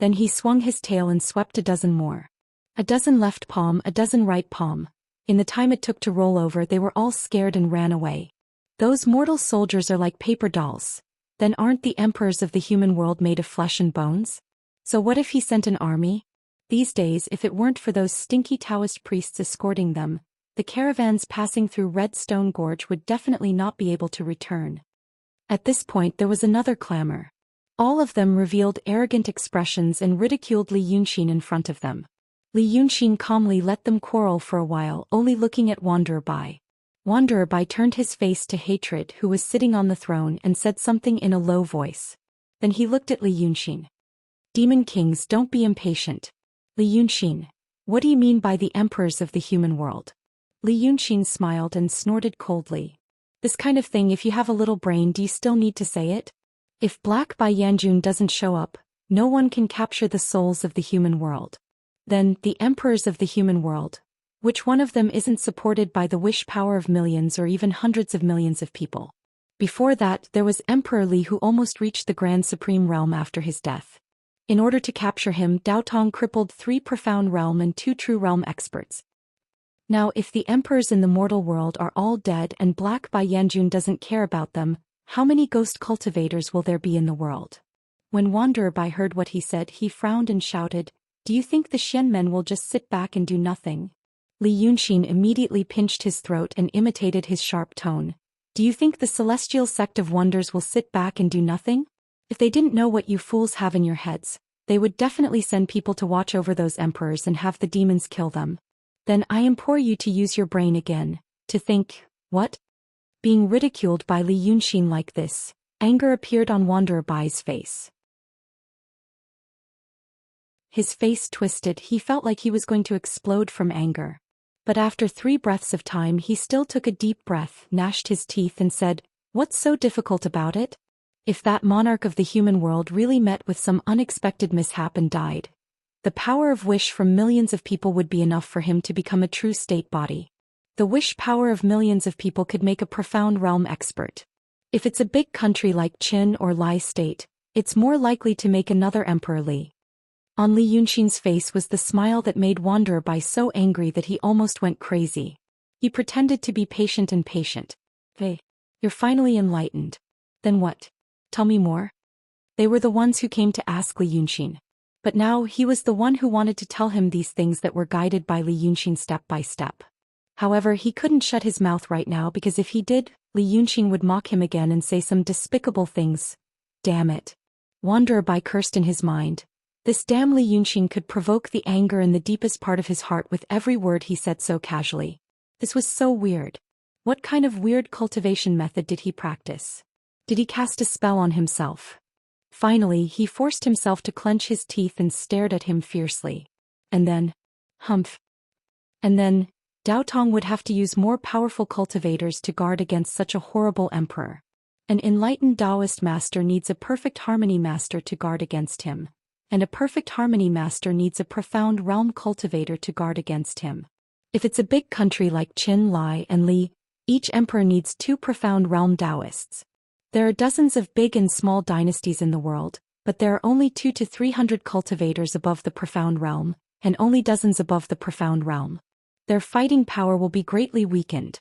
Then he swung his tail and swept a dozen more. A dozen left palm, a dozen right palm. In the time it took to roll over, they were all scared and ran away. Those mortal soldiers are like paper dolls. Then aren't the emperors of the human world made of flesh and bones? So what if he sent an army? These days, if it weren't for those stinky Taoist priests escorting them, the caravans passing through Red Stone Gorge would definitely not be able to return. At this point there was another clamor. All of them revealed arrogant expressions and ridiculed Li Yunxin in front of them. Li Yunxin calmly let them quarrel for a while, only looking at Wanderer Bai. Wanderer Bai turned his face to Hatred, who was sitting on the throne, and said something in a low voice. Then he looked at Li Yunxin. Demon kings, don't be impatient. Li Yunxin, what do you mean by the emperors of the human world? Li Yunxin smiled and snorted coldly. This kind of thing, if you have a little brain, do you still need to say it? If Black Bai Yanjun doesn't show up, no one can capture the souls of the human world. Then, the emperors of the human world, which one of them isn't supported by the wish power of millions or even hundreds of millions of people? Before that, there was Emperor Li, who almost reached the Grand Supreme Realm after his death. In order to capture him, Dao Tong crippled 3 profound realm and 2 true realm experts. Now if the emperors in the mortal world are all dead and Black Bai Yanjun doesn't care about them, how many ghost cultivators will there be in the world? When Wanderer Bai heard what he said, he frowned and shouted, "Do you think the Xian men will just sit back and do nothing?" Li Yunxin immediately pinched his throat and imitated his sharp tone. "Do you think the celestial sect of wonders will sit back and do nothing? If they didn't know what you fools have in your heads, they would definitely send people to watch over those emperors and have the demons kill them. Then I implore you to use your brain again, to think, what?" Being ridiculed by Li Yunxin like this, anger appeared on Wanderer Bai's face. His face twisted, he felt like he was going to explode from anger. But after 3 breaths of time he still took a deep breath, gnashed his teeth and said, "What's so difficult about it? If that monarch of the human world really met with some unexpected mishap and died, the power of wish from millions of people would be enough for him to become a true state body. The wish power of millions of people could make a profound realm expert. If it's a big country like Qin or Lai state, it's more likely to make another Emperor Li." On Li Yunxin's face was the smile that made Wanderer Bai so angry that he almost went crazy. He pretended to be patient and patient. "Hey, you're finally enlightened. Then what? Tell me more." They were the ones who came to ask Li Yunxin. But now he was the one who wanted to tell him these things that were guided by Li Yunxin step by step. However, he couldn't shut his mouth right now because if he did, Li Yunxin would mock him again and say some despicable things. Damn it. Wanderer Bai cursed in his mind. This damn Li Yunxin could provoke the anger in the deepest part of his heart with every word he said so casually. This was so weird. What kind of weird cultivation method did he practice? Did he cast a spell on himself? Finally, he forced himself to clench his teeth and stared at him fiercely. And then, humph. And then, Dao Tong would have to use more powerful cultivators to guard against such a horrible emperor. An enlightened Taoist master needs a perfect harmony master to guard against him. And a perfect harmony master needs a profound realm cultivator to guard against him. If it's a big country like Qin, Lai, and Li, each emperor needs 2 profound realm Taoists. There are dozens of big and small dynasties in the world, but there are only 200 to 300 cultivators above the profound realm, and only dozens above the profound realm. Their fighting power will be greatly weakened.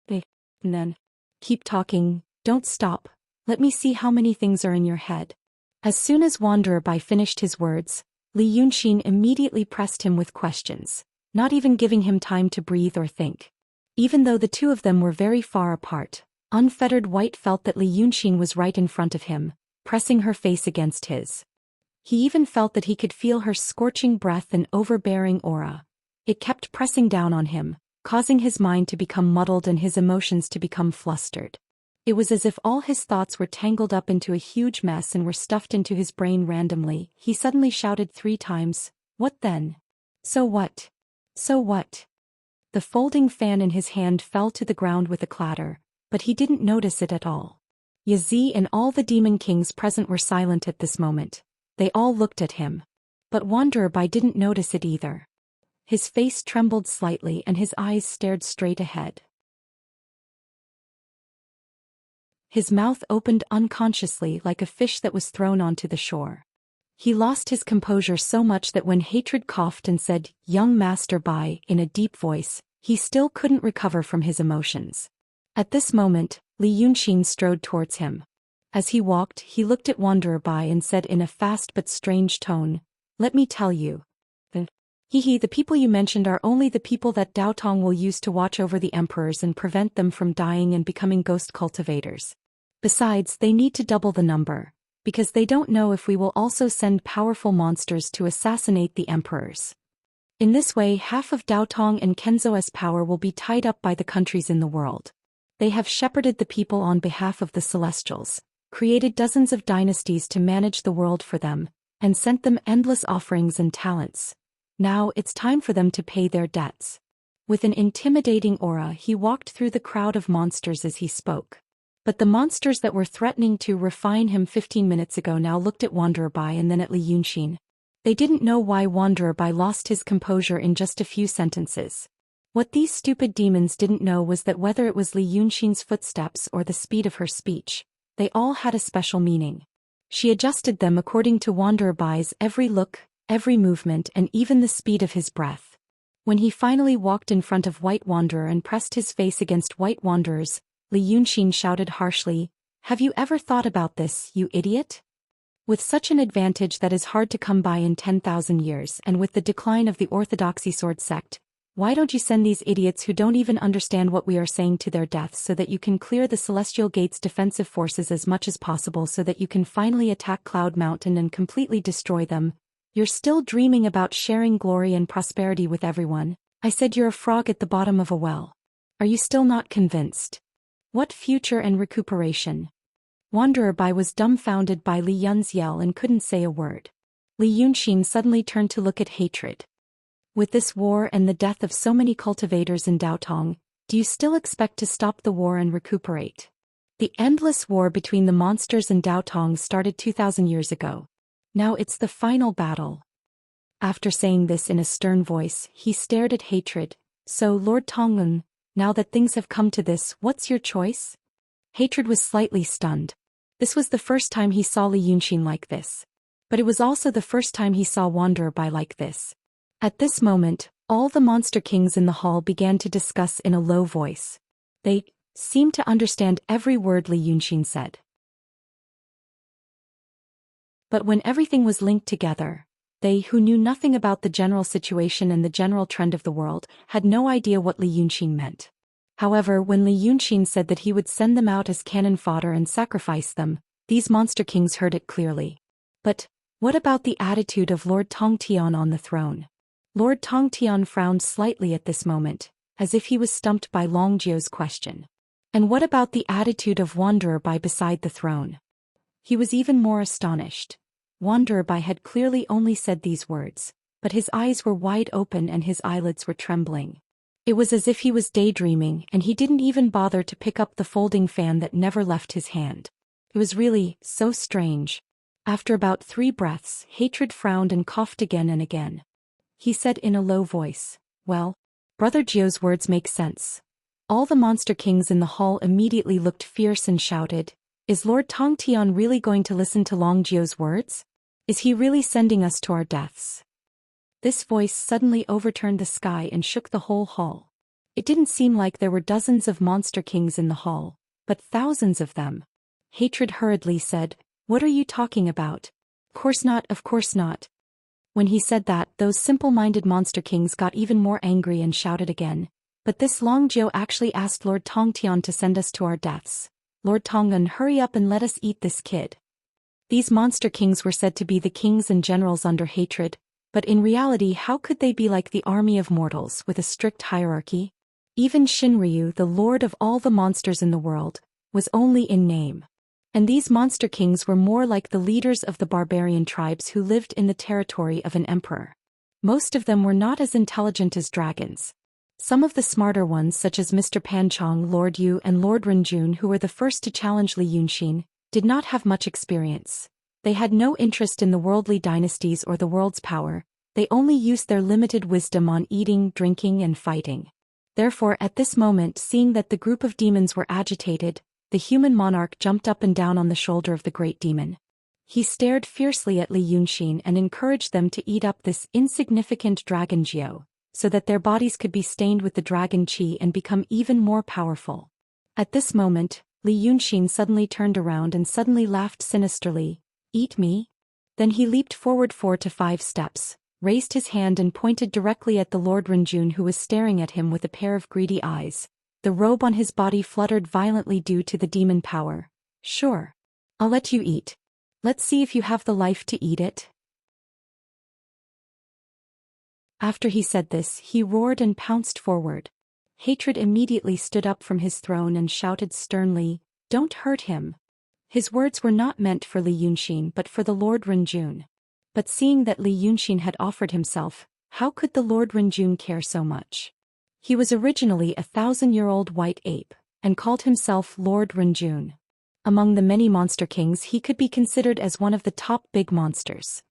And then, keep talking, don't stop, let me see how many things are in your head. As soon as Wanderer Bai finished his words, Li Yunxin immediately pressed him with questions, not even giving him time to breathe or think. Even though the 2 of them were very far apart, Unfettered White felt that Li Yunxin was right in front of him, pressing her face against his. He even felt that he could feel her scorching breath and overbearing aura. It kept pressing down on him, causing his mind to become muddled and his emotions to become flustered. It was as if all his thoughts were tangled up into a huge mess and were stuffed into his brain randomly. He suddenly shouted 3 times, "What then? So what? So what?" The folding fan in his hand fell to the ground with a clatter, but he didn't notice it at all. Yazi and all the demon kings present were silent at this moment. They all looked at him. But Wanderer Bai didn't notice it either. His face trembled slightly and his eyes stared straight ahead. His mouth opened unconsciously like a fish that was thrown onto the shore. He lost his composure so much that when Hatred coughed and said, "Young Master Bai," in a deep voice, he still couldn't recover from his emotions. At this moment, Li Yunxin strode towards him. As he walked, he looked at Wanderer Bai and said in a fast but strange tone, "Let me tell you. The people you mentioned are only the people that Dao Tong will use to watch over the emperors and prevent them from dying and becoming ghost cultivators. Besides, they need to double the number, because they don't know if we will also send powerful monsters to assassinate the emperors. In this way, half of Dao Tong and Kenzo's power will be tied up by the countries in the world. They have shepherded the people on behalf of the Celestials, created dozens of dynasties to manage the world for them, and sent them endless offerings and talents. Now it's time for them to pay their debts." With an intimidating aura, he walked through the crowd of monsters as he spoke. But the monsters that were threatening to refine him 15 minutes ago now looked at Wanderer Bai and then at Li Yunxin. They didn't know why Wanderer Bai lost his composure in just a few sentences. What these stupid demons didn't know was that whether it was Li Yunxin's footsteps or the speed of her speech, they all had a special meaning. She adjusted them according to Wanderer Bai's every look, every movement, and even the speed of his breath. When he finally walked in front of White Wanderer and pressed his face against White Wanderer's, Li Yunxin shouted harshly, "Have you ever thought about this, you idiot? With such an advantage that is hard to come by in 10,000 years and with the decline of the Orthodoxy sword sect, why don't you send these idiots who don't even understand what we are saying to their deaths so that you can clear the Celestial Gate's defensive forces as much as possible so that you can finally attack Cloud Mountain and completely destroy them? You're still dreaming about sharing glory and prosperity with everyone. I said you're a frog at the bottom of a well. Are you still not convinced? What future and recuperation?" Wanderer Bai was dumbfounded by Li Yun's yell and couldn't say a word. Li Yunxin suddenly turned to look at Hatred. "With this war and the death of so many cultivators in Dao Tong, do you still expect to stop the war and recuperate? The endless war between the monsters and Dao Tong started 2,000 years ago. Now it's the final battle." After saying this in a stern voice, he stared at Hatred. "So, Lord Tongun, now that things have come to this, what's your choice?" Hatred was slightly stunned. This was the first time he saw Li Yunxin like this. But it was also the first time he saw Wanderer Bai like this. At this moment, all the monster kings in the hall began to discuss in a low voice. They seemed to understand every word Li Yunxin said. But when everything was linked together, they who knew nothing about the general situation and the general trend of the world had no idea what Li Yunxin meant. However, when Li Yunxin said that he would send them out as cannon fodder and sacrifice them, these monster kings heard it clearly. But what about the attitude of Lord Tongtian on the throne? Lord Tongtian frowned slightly at this moment, as if he was stumped by Long Jiu's question. And what about the attitude of Wanderer Bai beside the throne? He was even more astonished. Wanderer Bai had clearly only said these words, but his eyes were wide open and his eyelids were trembling. It was as if he was daydreaming and he didn't even bother to pick up the folding fan that never left his hand. It was really so strange. After about 3 breaths, Hatred frowned and coughed again and again. He said in a low voice, "Well, Brother Jiu's words make sense." All the monster kings in the hall immediately looked fierce and shouted, "Is Lord Tongtian really going to listen to Long Jiu's words? Is he really sending us to our deaths?" This voice suddenly overturned the sky and shook the whole hall. It didn't seem like there were dozens of monster kings in the hall, but thousands of them. Hatred hurriedly said, "What are you talking about? Of course not, of course not." When he said that, those simple-minded monster kings got even more angry and shouted again, "But this Long Jiu actually asked Lord Tongtian to send us to our deaths. Lord Tongun, hurry up and let us eat this kid." These monster kings were said to be the kings and generals under Hatred, but in reality how could they be like the army of mortals with a strict hierarchy? Even Shinryu, the lord of all the monsters in the world, was only in name. And these monster kings were more like the leaders of the barbarian tribes who lived in the territory of an emperor. Most of them were not as intelligent as dragons. Some of the smarter ones, such as Mr. Panchong, Lord Yu and Lord Renjun, who were the first to challenge Li Yunxin, did not have much experience. They had no interest in the worldly dynasties or the world's power. They only used their limited wisdom on eating, drinking and fighting. Therefore, at this moment, seeing that the group of demons were agitated, the human monarch jumped up and down on the shoulder of the great demon. He stared fiercely at Li Yunxin and encouraged them to eat up this insignificant dragon Jiao, so that their bodies could be stained with the dragon qi and become even more powerful. At this moment, Li Yunxin suddenly turned around and suddenly laughed sinisterly. Eat me? Then he leaped forward 4 to 5 steps, raised his hand and pointed directly at the Lord Renjun, who was staring at him with a pair of greedy eyes. The robe on his body fluttered violently due to the demon power. Sure. I'll let you eat. Let's see if you have the life to eat it. After he said this, he roared and pounced forward. Hatred immediately stood up from his throne and shouted sternly, "Don't hurt him." His words were not meant for Li Yunxin but for the Lord Renjun. But seeing that Li Yunxin had offered himself, how could the Lord Renjun care so much? He was originally a 1,000-year-old white ape, and called himself Lord Renjun. Among the many monster kings, he could be considered as one of the top big monsters.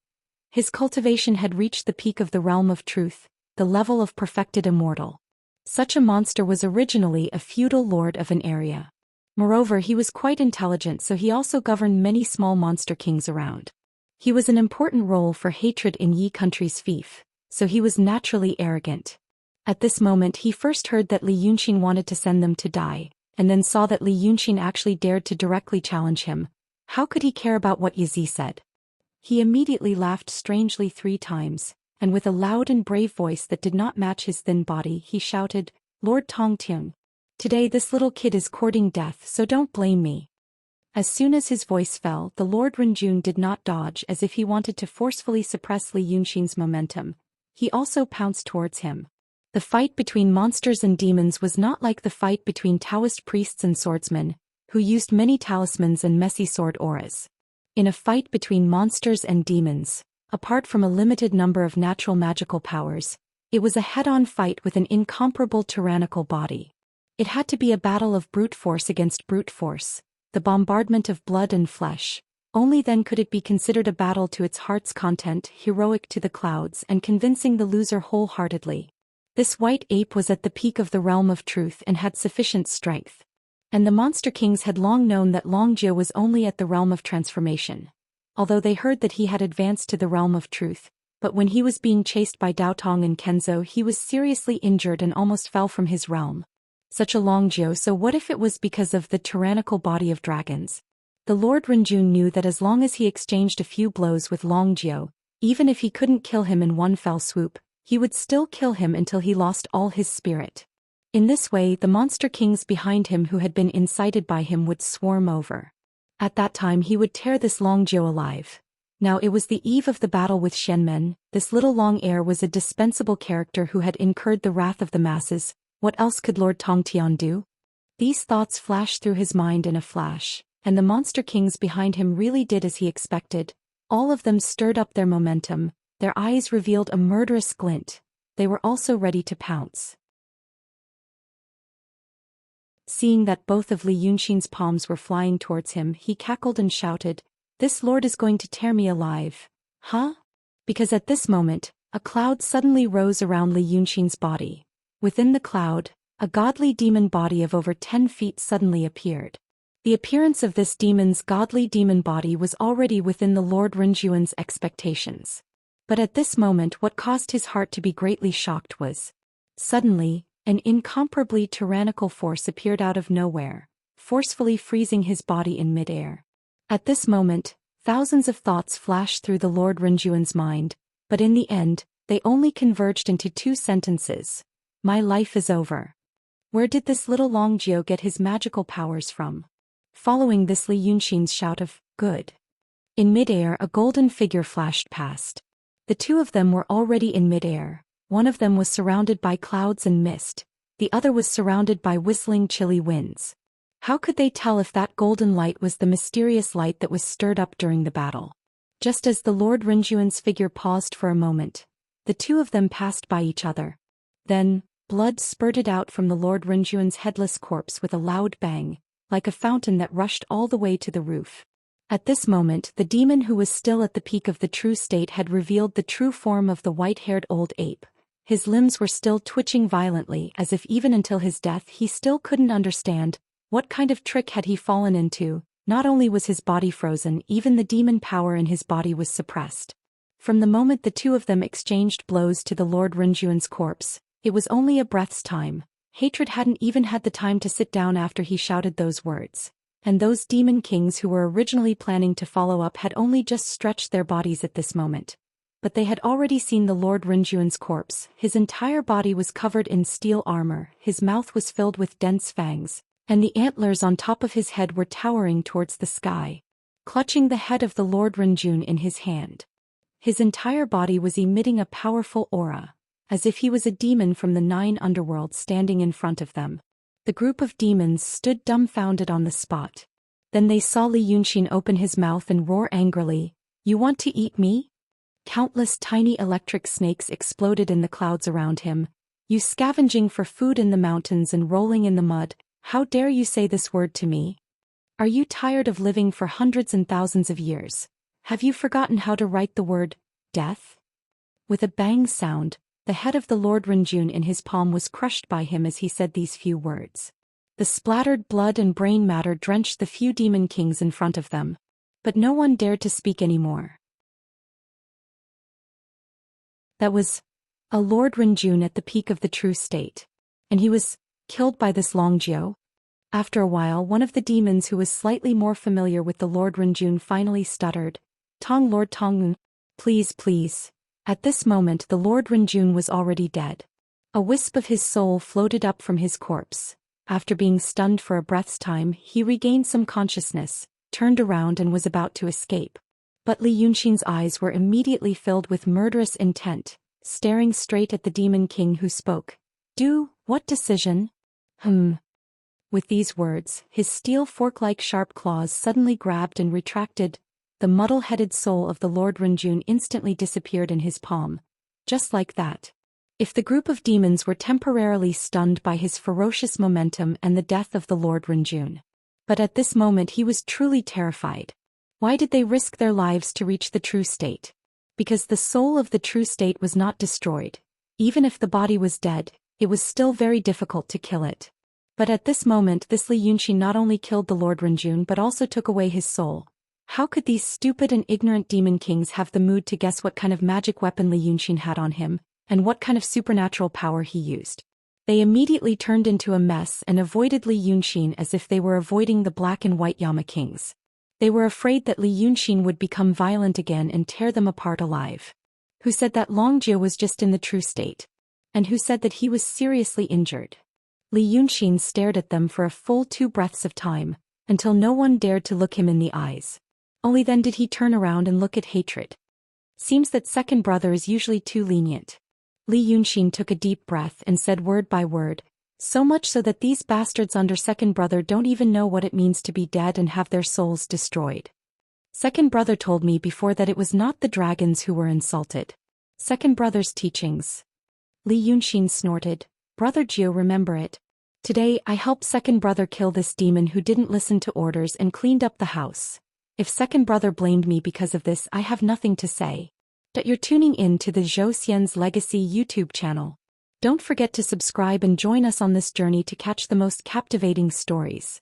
His cultivation had reached the peak of the realm of truth, the level of perfected immortal. Such a monster was originally a feudal lord of an area. Moreover, he was quite intelligent, so he also governed many small monster kings around. He was an important role for hatred in Yi country's fief, so he was naturally arrogant. At this moment he first heard that Li Yunxin wanted to send them to die, and then saw that Li Yunxin actually dared to directly challenge him. How could he care about what Yizi said? He immediately laughed strangely 3 times, and with a loud and brave voice that did not match his thin body, he shouted, "Lord Tongtian, today this little kid is courting death, so don't blame me." As soon as his voice fell, the Lord Renjun did not dodge as if he wanted to forcefully suppress Li Yunxin's momentum. He also pounced towards him. The fight between monsters and demons was not like the fight between Taoist priests and swordsmen, who used many talismans and messy sword auras. In a fight between monsters and demons, apart from a limited number of natural magical powers, it was a head-on fight with an incomparable tyrannical body. It had to be a battle of brute force against brute force, the bombardment of blood and flesh. Only then could it be considered a battle to its heart's content, heroic to the clouds and convincing the loser wholeheartedly. This white ape was at the peak of the realm of truth and had sufficient strength. And the monster kings had long known that Longjia was only at the realm of transformation. Although they heard that he had advanced to the realm of truth, but when he was being chased by Daotong and Kenzo, he was seriously injured and almost fell from his realm. Such a Longjia, so what if it was because of the tyrannical body of dragons? The Lord Renjun knew that as long as he exchanged a few blows with Longjia, even if he couldn't kill him in one fell swoop, he would still kill him until he lost all his spirit. In this way, the monster kings behind him who had been incited by him would swarm over. At that time he would tear this Longjia alive. Now it was the eve of the battle with Shenmen. This little long heir was a dispensable character who had incurred the wrath of the masses. What else could Lord Tongtian do? These thoughts flashed through his mind in a flash, and the monster kings behind him really did as he expected. All of them stirred up their momentum. Their eyes revealed a murderous glint. They were also ready to pounce. Seeing that both of Li Yunxin's palms were flying towards him, he cackled and shouted, "This lord is going to tear me alive." Huh? Because at this moment, a cloud suddenly rose around Li Yunxin's body. Within the cloud, a godly demon body of over 10 feet suddenly appeared. The appearance of this demon's godly demon body was already within the Lord Renjuan's expectations. But at this moment what caused his heart to be greatly shocked was, suddenly, an incomparably tyrannical force appeared out of nowhere, forcefully freezing his body in midair. At this moment, thousands of thoughts flashed through the Lord Renjuan's mind, but in the end, they only converged into 2 sentences. My life is over. Where did this little Longjia get his magical powers from? Following this, Li Yunxin's shout of, "Good." In midair, a golden figure flashed past. The 2 of them were already in midair. One of them was surrounded by clouds and mist. the other was surrounded by whistling chilly winds. How could they tell if that golden light was the mysterious light that was stirred up during the battle? Just as the Lord Rinjuan's figure paused for a moment, the two of them passed by each other. Then, blood spurted out from the Lord Rinjuan's headless corpse with a loud bang, like a fountain that rushed all the way to the roof. At this moment, the demon who was still at the peak of the true state had revealed the true form of the white-haired old ape. His limbs were still twitching violently, as if even until his death he still couldn't understand what kind of trick had he fallen into. Not only was his body frozen, even the demon power in his body was suppressed. From the moment the two of them exchanged blows to the Lord Rinjuan's corpse, it was only a breath's time. Hatred hadn't even had the time to sit down after he shouted those words. And those demon kings who were originally planning to follow up had only just stretched their bodies at this moment. But they had already seen the Lord Rinjuan's corpse. His entire body was covered in steel armor, his mouth was filled with dense fangs, and the antlers on top of his head were towering towards the sky. Clutching the head of the Lord Rinjun in his hand, his entire body was emitting a powerful aura, as if he was a demon from the 9 underworlds standing in front of them. The group of demons stood dumbfounded on the spot. Then they saw Li Yunxin open his mouth and roar angrily, "You want to eat me?" Countless tiny electric snakes exploded in the clouds around him. "You scavenging for food in the mountains and rolling in the mud, how dare you say this word to me? Are you tired of living for hundreds and thousands of years? Have you forgotten how to write the word, death?" With a bang sound, the head of the Lord Rinjun in his palm was crushed by him as he said these few words. The splattered blood and brain matter drenched the few demon kings in front of them. But no one dared to speak anymore. That was a Lord Rinjun at the peak of the true state. And he was killed by this Longjiu. After a while, one of the demons who was slightly more familiar with the Lord Rinjun finally stuttered, "Tong Lord Tong, please, please." At this moment the Lord Rinjun was already dead. A wisp of his soul floated up from his corpse. After being stunned for a breath's time, he regained some consciousness, turned around and was about to escape. But Li Yunxin's eyes were immediately filled with murderous intent, staring straight at the demon king who spoke. "Do, what decision?" With these words, his steel fork-like sharp claws suddenly grabbed and retracted. The muddle-headed soul of the Lord Rinjun instantly disappeared in his palm. Just like that. If the group of demons were temporarily stunned by his ferocious momentum and the death of the Lord Rinjun. But at this moment he was truly terrified. Why did they risk their lives to reach the true state? Because the soul of the true state was not destroyed. Even if the body was dead, it was still very difficult to kill it. But at this moment this Li Yunxin not only killed the Lord Rinjun but also took away his soul. How could these stupid and ignorant demon kings have the mood to guess what kind of magic weapon Li Yunxin had on him, and what kind of supernatural power he used? They immediately turned into a mess and avoided Li Yunxin as if they were avoiding the black and white Yama kings. They were afraid that Li Yunxin would become violent again and tear them apart alive. Who said that Longjie was just in the true state? And who said that he was seriously injured? Li Yunxin stared at them for a full 2 breaths of time, until no one dared to look him in the eyes. Only then did he turn around and look at hatred. Seems that second brother is usually too lenient. Li Yunxin took a deep breath and said word by word, "So much so that these bastards under second brother don't even know what it means to be dead and have their souls destroyed. Second brother told me before that it was not the dragons who were insulted. Second brother's teachings." Li Yunxin snorted, "Brother Jiu, remember it. Today I helped second brother kill this demon who didn't listen to orders and cleaned up the house. If second brother blamed me because of this, I have nothing to say. But you're tuning in to the Zhou Xian's Legacy YouTube channel. Don't forget to subscribe and join us on this journey to catch the most captivating stories.